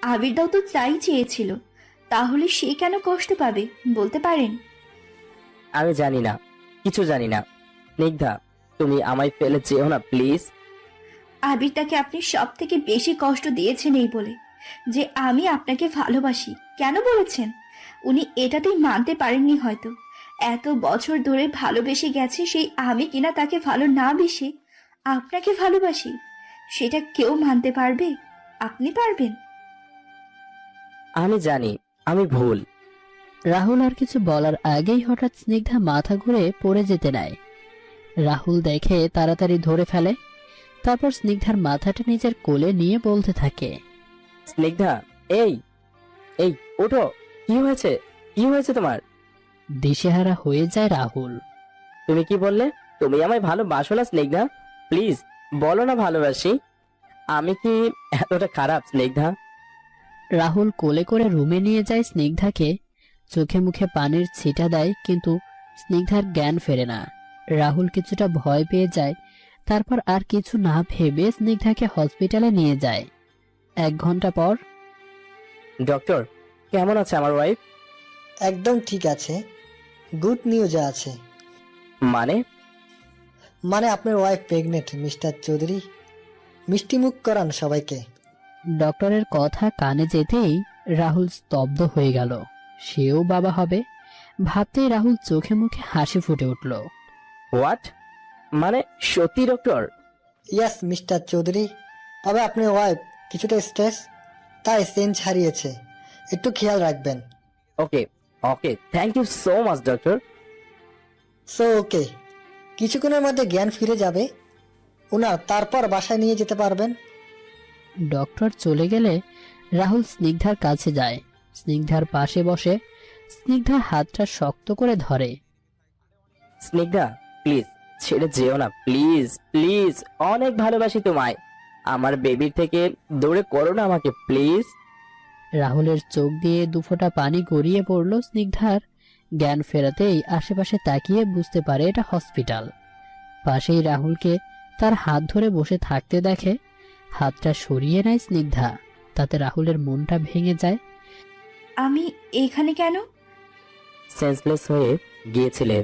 আবিরদাও তো তাই চেয়েছিল, তাহলে সে কেন কষ্ট পাবে বলতে পারেন? আমি জানি না, কিছু জানি না। স্নিগ্ধা, তুমি আমায় ফেলে যেও না প্লিজ। আবিরদাকে আপনি সব থেকে বেশি কষ্ট দিয়েছেন এই বলে যে আমি আপনাকে ভালোবাসি। কেন বলেছেন? উনি এটাতেই মানতে পারেননি হয়তো। এত বছর ধরে ভালোবেসে গেছে সেই আমি কিনা তাকে ভালো না বেশে আপনাকে ভালোবাসি সেটা কেউ মানতে পারবে? আপনি পারবেন? আমি জানি আমি ভুল। রাহুল আর কিছু বলার আগেই হঠাৎ স্নিগ্ধা মাথা ঘুরে পড়ে যেতে নেয়। রাহুল দেখে তাড়াতাড়ি ধরে ফেলে, তারপর স্নিগ্ধার মাথাটা নিজের কোলে নিয়ে বলতে থাকে। স্নিগ্ধা, এই এই ওঠো, কি হয়েছে? কি হয়েছে তোমার? দিশেহারা হয়ে যায় রাহুল। তুমি কি বললে? তুমি আমায় ভালোবাসো না স্নিগ্ধা? প্লিজ বলো না ভালোবাসি। আমি কি এতটা খারাপ স্নিগ্ধা? রাহুল কোলে করে রুমে নিয়ে যায় স্নিগ্ধাকে, চোখে মুখে পানির ছিটা দেয়, কিন্তু স্নিগ্ধার জ্ঞান ফেরে না। রাহুল কিছুটা ভয় পেয়ে যায়, তারপর আর কিছু না ভেবে স্নিগ্ধাকে হসপিটালে নিয়ে যায়। 1 ঘন্টা পর ডক্টর, কেমন আছে আমার ওয়াইফ? একদম ঠিক আছে। গুড নিউজ আছে। মানে? মানে আপনার ওয়াইফ প্রেগনেন্ট মিস্টার চৌধুরী। মিষ্টি মুখ করান সবাইকে। ডক্টরের কথা কানে যেতেই রাহুল স্তব্ধ হয়ে গেল। সেও বাবা হবে ভাবতেই রাহুল চোখে মুখে হাসি ফুটে উঠল। হোয়াট? মানে সত্যি ডক্টর? ইয়াস মিস্টার চৌধুরী, তবে আপনার ওয়াইফ কিছুটা স্ট্রেস, তাই সেন্স হারিয়েছে, একটু খেয়াল রাখবেন। Okay okay, thank you so much doctor. So okay, কিছুক্ষণের মধ্যে জ্ঞান ফিরে যাবে ওনার, তারপর বাসায় নিয়ে যেতে পারবেন। ডক্টর চলে গেলে রাহুল স্নিগ্ধার কাছে যায়। স্নিগ্ধার পাশে বসে স্নিগ্ধার হাতটা শক্ত করে ধরে। স্নিগ্ধা প্লিজ ছেড়ে যেও না, প্লিজ প্লিজ, অনেক ভালোবাসি তোমায়। আমার বেবির থেকে দূরে করো না আমাকে প্লিজ। রাহুলের চোখ দিয়ে দুফোঁটা পানি গড়িয়ে পড়ল স্নিগ্ধার। জ্ঞান ফেরাতেই আশেপাশে তাকিয়ে বুঝতে পারে এটা হসপিটাল। পাশেই রাহুলকে তার হাত ধরে বসে থাকতে দেখে। হাতটা সরিয়ে নেয় স্নিগ্ধা, তাতে রাহুলের মনটা ভেঙে যায়। আমি এখানে কেন? সেন্সলেস হয়ে গিয়েছিলে,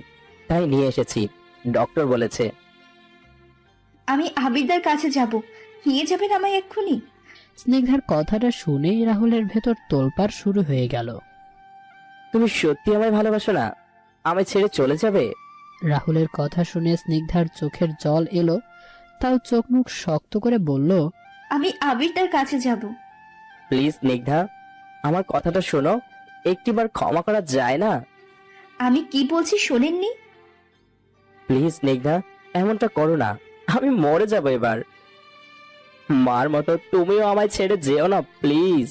তাই নিয়ে এসেছি, ডক্টর বলেছে। আমি আবিরদার কাছে যাব, নিয়ে যাবেন আমায় এক্ষুনি? স্নিগ্ধার কথাটা শুনেই রাহুলের ভেতর তোলপাড় শুরু হয়ে গেল। তুমি সত্যি আমায় ভালোবাসো না? আমায় ছেড়ে চলে যাবে? রাহুলের কথা শুনে স্নিগ্ধার চোখের জল এলো, তাও চোখ মুখ শক্ত করে বলল, আমি আবিরদার কাছে যাব। প্লিজ স্নিগ্ধা, আমার কথাটা শোনো, একটিবার ক্ষমা করা যায় না? আমি কি বলছি শোনেননি? প্লিজ স্নিগ্ধা, এমনটা করো না, আমি মরে যাব এবার। মার মতো তুমিও আমায় ছেড়ে যেও না প্লিজ।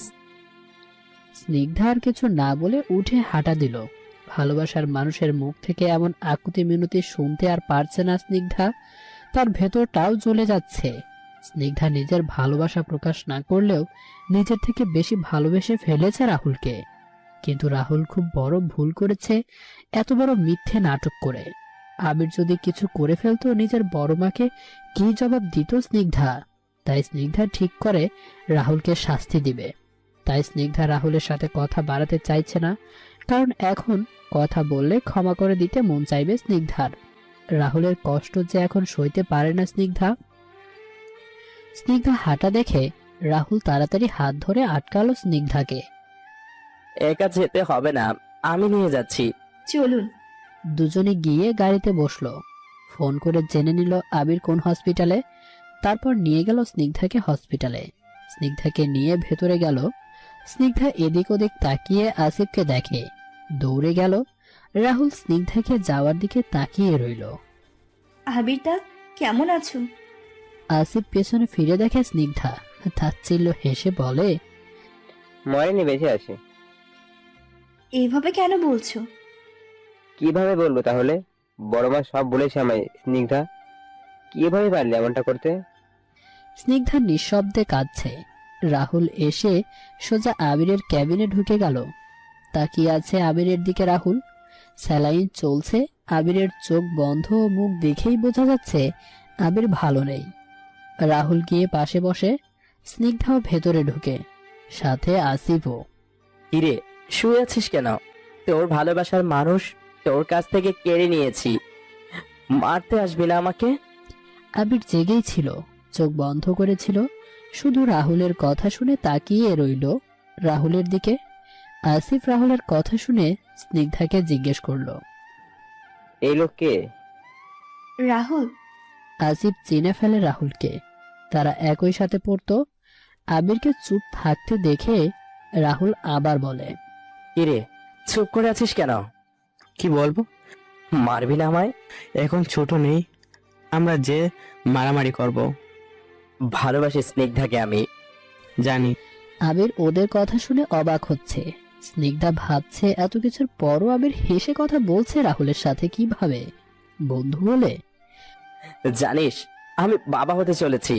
স্নিগ্ধা আর কিছু না বলে উঠে হাঁটা দিল। ভালোবাসার মানুষের মুখ থেকে এমন আকুতি মিনতি শুনতে আর পারছে না স্নিগ্ধা, তার ভেতরটাও জ্বলে যাচ্ছে। স্নিগ্ধা নিজের ভালোবাসা প্রকাশ না করলেও নিজের থেকে বেশি ভালোবেসে ফেলেছে রাহুলকে। কিন্তু রাহুল খুব বড় ভুল করেছে এত বড় মিথ্যে নাটক করে। আবির যদি কিছু করে ফেলতো, নিজের বড় মাকে কি জবাব দিত স্নিগ্ধা? তাই স্নিগ্ধা ঠিক করে রাহুলকে শাস্তি দিবে। তাই স্নিগ্ধা রাহুলের সাথে কথা বাড়াতে চাইছে না, কারণ এখন কথা বললে ক্ষমা করে দিতে মন চাইবে স্নিগ্ধার। রাহুলের কষ্ট যে এখন সইতে পারে না স্নিগ্ধা। স্নিগ্ধা হাঁটা দেখে রাহুল তাড়াতাড়ি হাত ধরে আটকালো স্নিগ্ধাকে। একা যেতে হবে না, আমি নিয়ে যাচ্ছি। চলুন। দুজনে গিয়ে গাড়িতে বসলো। ফোন করে জেনে নিল আবির কোন হসপিটালে, তারপর নিয়ে গেল স্নিগ্ধাকে হসপিটালে। স্নিগ্ধাকে নিয়ে ভেতরে গেল। স্নিগ্ধা এদিক ওদিক তাকিয়ে আসিফকে দেখে, দৌড়ে গেল। রাহুল স্নিগ্ধাকে যাওয়ার দিকে তাকিয়ে রইল। আবিরদা কেমন আছো? আসিফ পেছনে ফিরে দেখে স্নিগ্ধা, তাচ্ছিল্য হেসে বলে, মরেনি, বেঁচে আছে। এভাবে কেন বলছো? কিভাবে বলবো তাহলে? বড় মা সব বলেছে আমায়। স্নিগ্ধা, কিভাবে পারলে এমনটা করতে? স্নিগ্ধা নিঃশব্দে কাঁদছে। রাহুল এসে সোজা আবিরের ক্যাবিনে ঢুকে গেল। তাকিয়ে আছে আবিরের দিকে রাহুল। স্যালাইন চলছে। আবিরের চোখ বন্ধ ও মুখ দেখেই বোঝা যাচ্ছে আবির ভালো নেই। রাহুল গিয়ে পাশে বসে, স্নিগ্ধাও ভেতরে ঢুকে, সাথে আসিফও। কিরে, শুয়ে আছিস কেন? তোর ভালোবাসার মানুষ তোর কাছ থেকে কেড়ে নিয়েছি, মারতে আসবি না আমাকে? আবির জেগেই ছিল, চোখ বন্ধ করেছিল, শুধু রাহুলের কথা শুনে তাকিয়ে রইল রাহুলের দিকে। আসিফ রাহুলের কথা শুনে স্নিগ্ধাকে জিজ্ঞেস করলো, এই লোক কে? রাহুল, আসিফ চিনে ফেলে রাহুলকে। তারা একই সাথে পড়তো। আবিরকে চুপ থাকতে দেখে রাহুল আবার বলে, কিরে, চুপ করে আছিস কেন? কি বলবো? মারবি না আমায়? এখন ছোট নেই, আমরা যে মারামারি করব। ভালোবাসি স্নিগ্ধাকে আমি। জানি। আবির ওদের কথা শুনে অবাক হচ্ছে। স্নিগ্ধা ভাবছে এত কিছুর পরও আবির হেসে কথা বলছে রাহুলের সাথে কিভাবে, বন্ধু বলে। জানিস, আমি বাবা হতে চলেছি।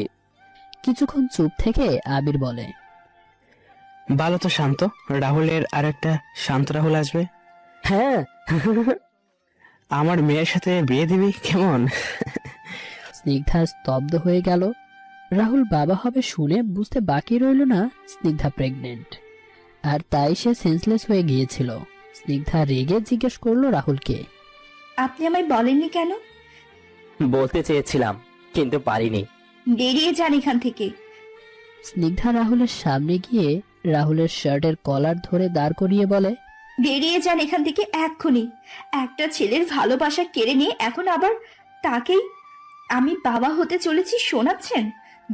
কিছুক্ষণ চুপ থেকে আবির বলে, ভালো তো শান্ত, রাহুলের আর একটা শান্ত রাহুল আসবে। হ্যাঁ। আমার মেয়ের সাথে বিয়ে দিবি কেমন? স্নিগ্ধা স্তব্ধ হয়ে গেল। রাহুল বাবা হবে শুনে বুঝতে বাকি রইল না স্নিগ্ধা প্রেগনেন্ট, আর তাই সে সেন্সলেস হয়ে গিয়েছিল। স্নিগ্ধা রেগে জিজ্ঞেস করলো রাহুলকে, আপনি আমায় বলেননি কেন? বলতে চেয়েছিলাম কিন্তু পারিনি। বেরিয়ে যান এখান থেকে। স্নিগ্ধা রাহুলের সামনে গিয়ে রাহুলের শার্টের কলার ধরে দাঁড় করিয়ে বলে, বেরিয়ে যান এখান থেকে এক্ষুনি। একটা ছেলের ভালোবাসা কেড়ে নিয়ে এখন আবার তাকেই আমি বাবা হতে চলেছি শোনাচ্ছেন?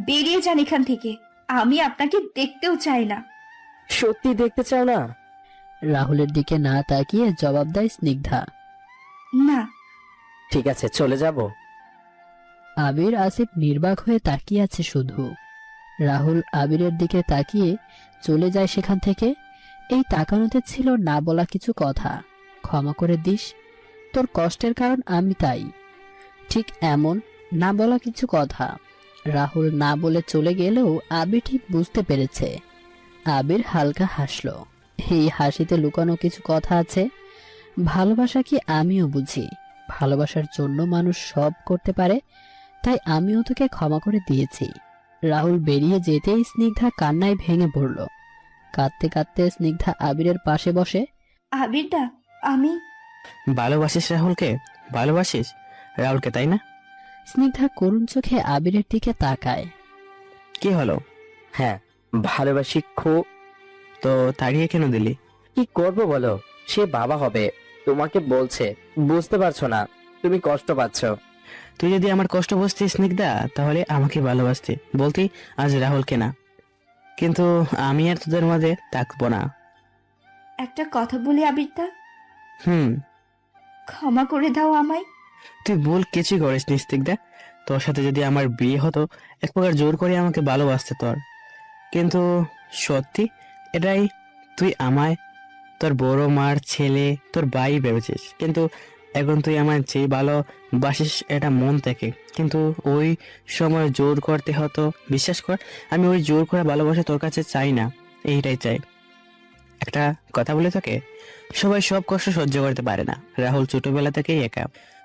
বেরিয়ে যান এখান থেকে। আমি আপনাকে দেখতেও চাই না। সত্যি দেখতে চাও না? রাহুলের দিকে না তাকিয়ে জবাব দেয় স্নিগ্ধা। না। ঠিক আছে, চলে যাব। আবির আসিফ নির্বাক হয়ে তাকিয়ে আছে শুধু। রাহুল আবিরের দিকে তাকিয়ে চলে যায় সেখান থেকে। এই তাকানোতে ছিল না বলা কিছু কথা। ক্ষমা করে দিস, তোর কষ্টের কারণ আমি, তাই। ঠিক এমন না বলা কিছু কথা। রাহুল না বলে চলে গেলেও আবির ঠিক বুঝতে পেরেছে। আবির হালকা হাসলো। এই হাসিতে লুকানো কিছু কথা আছে। ভালোবাসা কি আমিও বুঝি। ভালোবাসার জন্য মানুষ সব করতে পারে, তাই আমিও তোকে ক্ষমা করে দিয়েছি। রাহুল বেরিয়ে যেতেই স্নিগ্ধা কান্নায় ভেঙে পড়ল। কাঁদতে কাঁদতে স্নিগ্ধা আবিরের পাশে বসে, আবিরদা, আমি ভালোবাসিস রাহুলকে? ভালোবাসিস রাহুলকে, তাই না? স্নিগ্ধা করুণ চোখে আবিরের দিকে তাকায়। কি হলো? হ্যাঁ, ভালোবাসি খুব। তো তাড়িয়ে কেন দিলি? কি করব বলো? সে বাবা হবে, তোমাকে বলছে, বুঝতে পারছো না? তুমি কষ্ট পাচ্ছ। তুই যদি আমার কষ্ট বুঝতিস স্নিগ্ধা, তাহলে আমাকে ভালোবাসতি, বলতি আজ রাহুলকে না। কিন্তু আমি আর তোদের মাঝে থাকবো না। একটা কথা বলি আবিরদা, হুম। ক্ষমা করে দাও আমায়। তুই ভুল কিছুই করিস নি স্নিগ্ধা। তোর সাথে যদি আমার বিয়ে হতো, এক প্রকার জোর করে আমাকে ভালোবাসতে তোর। কিন্তু সত্যি এটাই, তুই আমায় তোর বড় মার ছেলে, তোর ভাই ভেবেছিস। কিন্তু এখন তুই আমায় যে ভালোবাসিস এটা মন থেকে, কিন্তু ওই সময় জোর করতে হতো। বিশ্বাস কর, আমি ওই জোর করে ভালোবাসা তোর কাছে চাই না, এইটাই চাই। একটা কথা বলে তোকে, সবাই সব কষ্ট সহ্য করতে পারে না। রাহুল ছোটবেলা থেকেই একা,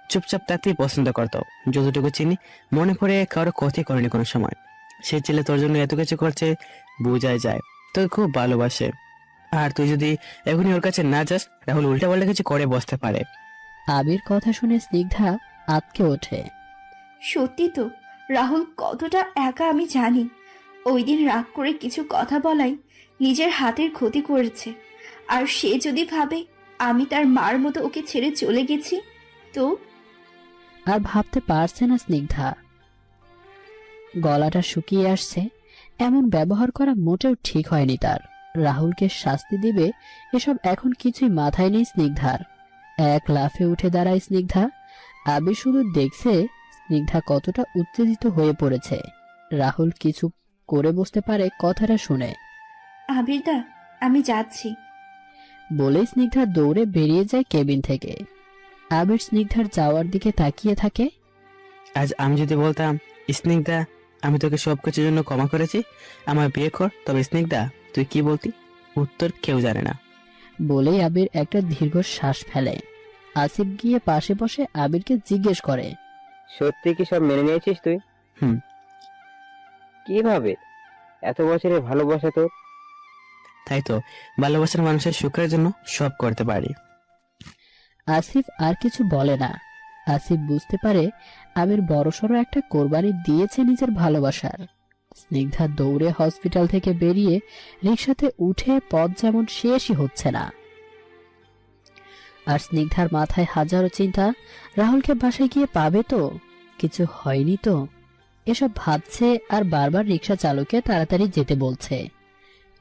চুপচাপ থাকতেই পছন্দ করতো। যতটুকু চিনি, মনে পড়ে কারো ক্ষতি করেনি কোনো সময়। সে ছেলে তোর জন্য এত কিছু করছে, বোঝাই যায় তোকে খুব ভালোবাসে। আর তুই যদি এখনই ওর কাছে না যাস, রাহুল উল্টা পাল্টা কিছু করে বসতে পারে। আবির কথা শুনে স্নিগ্ধা আঁতকে ওঠে। সত্যি তো, রাহুল কতটা একা আমি জানি। ওই দিন রাগ করে কিছু কথা বলাই নিজের হাতের ক্ষতি করেছে। আর সে যদি ভাবে আমি তার মার মতো ওকে ছেড়ে চলে গেছি, তো আর ভাবতে পারছে না স্নিগ্ধা। গলাটা শুকিয়ে আসছে। এমন ব্যবহার করা মোটেও ঠিক হয়নি তার। রাহুলকে শাস্তি দিবে এসব এখন কিছুই মাথায় নেই স্নিগ্ধার। এক লাফে উঠে দাঁড়ায় স্নিগ্ধা। আবির শুধু দেখছে স্নিগ্ধা কতটা উত্তেজিত হয়ে পড়েছে। রাহুল কিছু করে বসতে পারে কথাটা শুনে। আবিরদা, আমি যাচ্ছি। বলে স্নিগ্ধা দৌড়ে বেরিয়ে যায় কেবিন থেকে। আবির স্নিগ্ধার যাওয়ার দিকে তাকিয়ে থাকে। আজ আমি যদি বলতাম, স্নিগ্ধা আমি তোকে সবকিছুর জন্য ক্ষমা করেছি, আমার বিয়ে কর, তবে স্নিগ্ধা তুই কি বলতি? উত্তর কেউ জানে না। বলেই আবির একটা দীর্ঘ শ্বাস ফেলে। আসিফ গিয়ে পাশে বসে আবিরকে জিজ্ঞেস করে, সত্যি কি সব মেনে নিয়েছিস তুই? হুম। কিভাবে? এত বছরের ভালোবাসা তোর। তাই তো, ভালোবাসার মানুষের সুখের জন্য সব করতে পারি। আসিফ আর কিছু বলে না। আসিফ বুঝতে পারে আবির বড়সড় একটা কোরবানি দিয়েছে নিজের ভালোবাসার। স্নিগ্ধা দৌড়ে হসপিটাল থেকে বেরিয়ে রিকশাতে উঠে পথ যেমন শেষই হচ্ছে না। আর স্নিগ্ধার মাথায় হাজারো চিন্তা। রাহুলকে বাসায় গিয়ে পাবে তো? কিছু হয়নি তো? এসব ভাবছে আর বারবার রিক্সা চালককে তাড়াতাড়ি যেতে বলছে।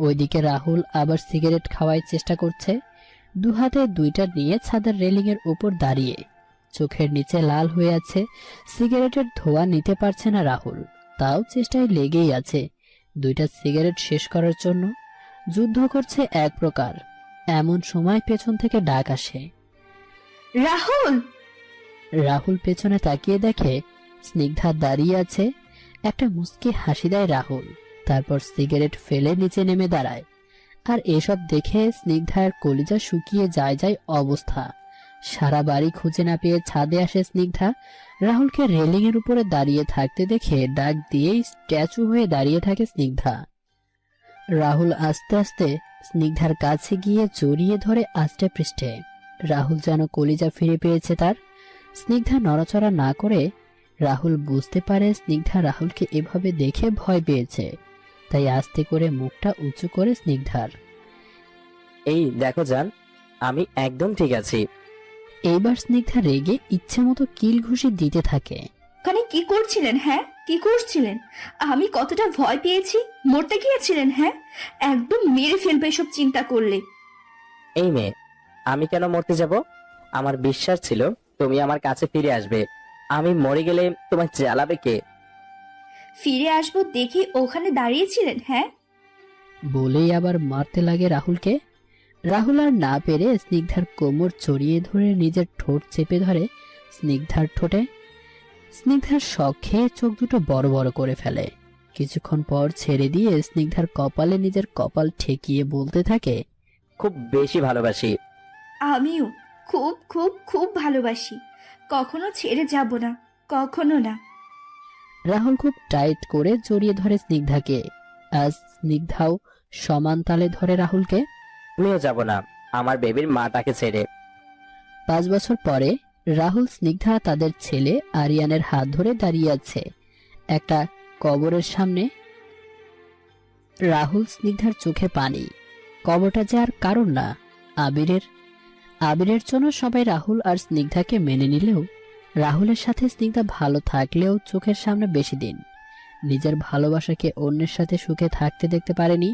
ওইদিকে রাহুল আবার সিগারেট খাওয়ার চেষ্টা করছে, দু হাতে দুইটা নিয়ে ছাদের রেলিং এর উপর দাঁড়িয়ে। চোখের নিচে লাল হয়ে আছে, সিগারেটের ধোঁয়া নিতে পারছে না রাহুল, তাও চেষ্টায় লেগেই আছে দুইটা সিগারেট শেষ করার জন্য। যুদ্ধ করছে এক প্রকার। এমন সময় পেছন থেকে ডাক আসে। রাহুল! রাহুল পেছনে তাকিয়ে দেখে স্নিগ্ধা দাঁড়িয়ে আছে। একটা মুচকি হাসি দেয় রাহুল, তারপর সিগারেট ফেলে নিচে নেমে দাঁড়ায়। আর এসব দেখে স্নিগ্ধার কলিজা শুকিয়ে যায় অবস্থা। সারা বাড়ি খুঁজে না পেয়ে ছাদে আসে স্নিগ্ধা। রাহুলকে রেলিং এর উপরে দাঁড়িয়ে থাকতে দেখে ডাক দিয়েই স্ট্যাচু হয়ে দাঁড়িয়ে থাকে স্নিগ্ধা। রাহুল আস্তে আস্তে স্নিগ্ধার কাছে গিয়ে জড়িয়ে ধরে আস্তে পৃষ্ঠে। রাহুল যেন কলিজা ফিরে পেয়েছে তার। স্নিগ্ধা নড়াচড়া না করে। রাহুল বুঝতে পারে স্নিগ্ধা রাহুলকে এভাবে দেখে ভয় পেয়েছে, তাই আস্তে করে মুখটা উঁচু করে স্নিগ্ধার। এই দেখো জান, আমি একদম ঠিক আছি। এইবার স্নিগ্ধা রেগে ইচ্ছে মতো কিল ঘুষি দিতে থাকে। ওখানে কি করছিলেন? হ্যাঁ, কি করছিলেন? আমি কতটা ভয় পেয়েছি। মরতে গিয়েছিলেন? হ্যাঁ, একদম মেরে ফেলবে এসব চিন্তা করলে। এই মেয়ে, আমি কেন মরতে যাব? আমার বিশ্বাস ছিল তুমি আমার কাছে ফিরে আসবে। আমি মরে গেলে তোমার জ্বালাবে কে? ফিরে আসবো দেখে ওখানে দাঁড়িয়েছিলেন? হ্যাঁ, বলেই আবার মারতে লাগে রাহুলকে। রাহুল আর না পেরে স্নিগ্ধার কোমর জড়িয়ে ধরে নিজের ঠোঁট চেপে ধরে স্নিগ্ধার ঠোঁটে। স্নিগ্ধার শখ খেয়ে চোখ দুটো বড় বড় করে ফেলে। কিছুক্ষণ পর ছেড়ে দিয়ে স্নিগ্ধার কপালে নিজের কপাল ঠেকিয়ে বলতে থাকে, খুব বেশি ভালোবাসি। আমিও খুব খুব খুব ভালোবাসি। কখনো ছেড়ে যাব না, কখনো না। রাহুল খুব টাইট করে জড়িয়ে ধরে স্নিগ্ধাকে। আজ স্নিগ্ধাও সমান তালে ধরে রাহুলকে। আমিও যাব না আমার বেবির মাটাকে ছেড়ে। 5 বছর পরে রাহুল স্নিগ্ধা তাদের ছেলে আরিয়ানের হাত ধরে দাঁড়িয়ে আছে একটা কবরের সামনে। রাহুল স্নিগ্ধার চোখে পানি। কবরটা যে আর কারণ না, আবিরের জন্য সবাই রাহুল আর স্নিগ্ধাকে মেনে নিলেও রাহুলের সাথে স্নিগ্ধা ভালো থাকলেও চোখের সামনে বেশি দিন নিজের ভালোবাসাকে অন্যের সাথে সুখে থাকতে দেখতে পারেনি।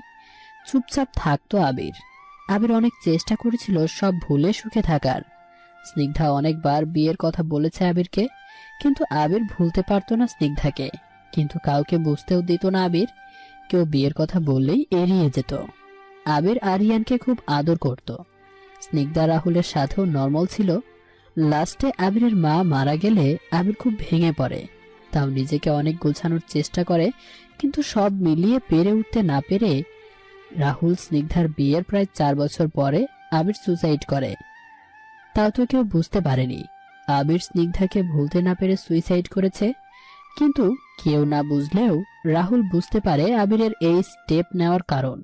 চুপচাপ থাকতো আবির। আবির অনেক চেষ্টা করেছিল সব ভুলে সুখে থাকার। স্নিগ্ধা অনেকবার বিয়ের কথা বলেছে আবিরকে, কিন্তু আবির ভুলতে পারতো না স্নিগ্ধাকে। কিন্তু কাউকে বুঝতেও দিত না আবির। কেউ বিয়ের কথা বললেই এড়িয়ে যেত। আবির আরিয়ানকে খুব আদর করত। স্নিগ্ধা রাহুলের সাথেও নর্মাল ছিল। লাস্টে আবিরের মা মারা গেলে আবির খুব ভেঙে পড়ে। তাও নিজেকে অনেক গোছানোর চেষ্টা করে, কিন্তু সব মিলিয়ে পেরে উঠতে না পেরে রাহুল স্নিগ্ধার বিয়ের প্রায় 4 বছর পরে আবির সুসাইড করে। তাও তো কেউ বুঝতে পারেনি আবির স্নিগ্ধাকে ভুলতে না পেরে সুইসাইড করেছে। কিন্তু কেউ না বুঝলেও রাহুল বুঝতে পারে আবিরের এই স্টেপ নেওয়ার কারণ।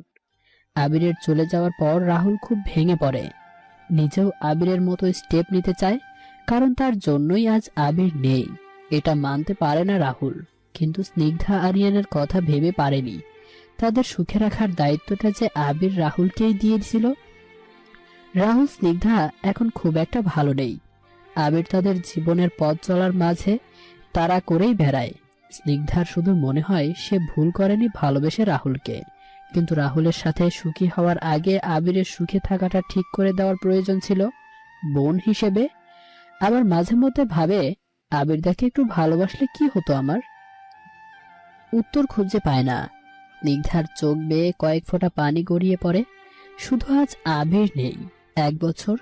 আবিরের চলে যাওয়ার পর রাহুল খুব ভেঙে পড়ে। নিজেও আবিরের মতো স্টেপ নিতে চায়, কারণ তার জন্যই আজ আবির নেই। এটা মানতে পারে না রাহুল, কিন্তু স্নিগ্ধা আরিয়ানের কথা ভেবে পারেনি তাদের সুখে রাখার দায়িত্বটা যে আবির রাহুলকেই দিয়েছিল। রাহুল স্নিগ্ধা এখন খুব একটা ভালো নেই। আবির তাদের জীবনের পথ চলার মাঝে তাড়া করেই বেড়ায়। স্নিগ্ধার শুধু মনে হয় সে ভুল করেনি ভালোবেসে রাহুলকে, কিন্তু রাহুলের সাথে সুখী হওয়ার আগে আবিরের সুখে থাকাটা ঠিক করে দেওয়ার প্রয়োজন ছিল বোন হিসেবে। আবার মাঝে মধ্যে ভাবে আবির দাকে একটু ভালোবাসলে কি হতো আমার। উত্তর খুঁজে পায় না। স্নিগ্ধার চোখ বেয়ে কয়েক ফোঁটা পানি গড়িয়ে পড়ে। শুধু আজ আবির নেই, 1 বছর।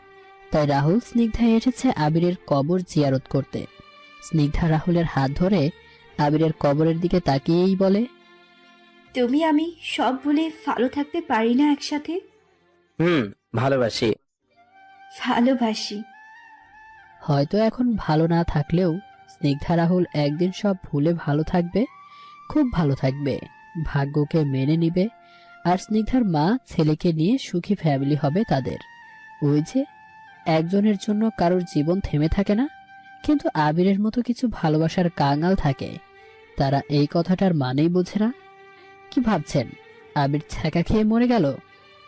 তাই রাহুল স্নিগ্ধা এসেছে আবিরের কবর জিয়ারত করতে। স্নিগ্ধা রাহুলের হাত ধরে আবিরের কবরের দিকে তাকিয়েই বলে, তুমি আমি সব ভুলে ভালো থাকতে পারি না একসাথে? ভালোবাসি। ভালোবাসি। হয়তো এখন ভালো না থাকলেও স্নিগ্ধা রাহুল একদিন সব ভুলে ভালো থাকবে, খুব ভালো থাকবে, ভাগ্যকে মেনে নিবে। আর স্নিগ্ধার মা ছেলেকে নিয়ে সুখী ফ্যামিলি হবে তাদের। ওই যে একজনের জন্য কারোর জীবন থেমে থাকে না, কিন্তু আবিরের মতো কিছু ভালোবাসার কাঙাল থাকে, তারা এই কথাটার মানেই বোঝে না। কি ভাবছেন আবির ছ্যাঁকা খেয়ে মরে গেল?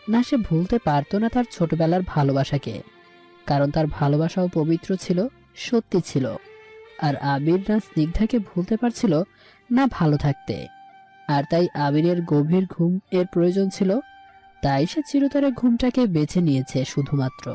না, সে ভুলতে পারতো না তার ছোটবেলার ভালোবাসাকে, কারণ তার ভালোবাসাও পবিত্র ছিল, সত্যি ছিল। আর আবির না স্নিগ্ধাকে ভুলতে পারছিল না ভালো থাকতে। আর তাই আবিরের গভীর ঘুম এর প্রয়োজন ছিল, তাই সে চিরতরে ঘুমটাকে বেছে নিয়েছে শুধুমাত্র।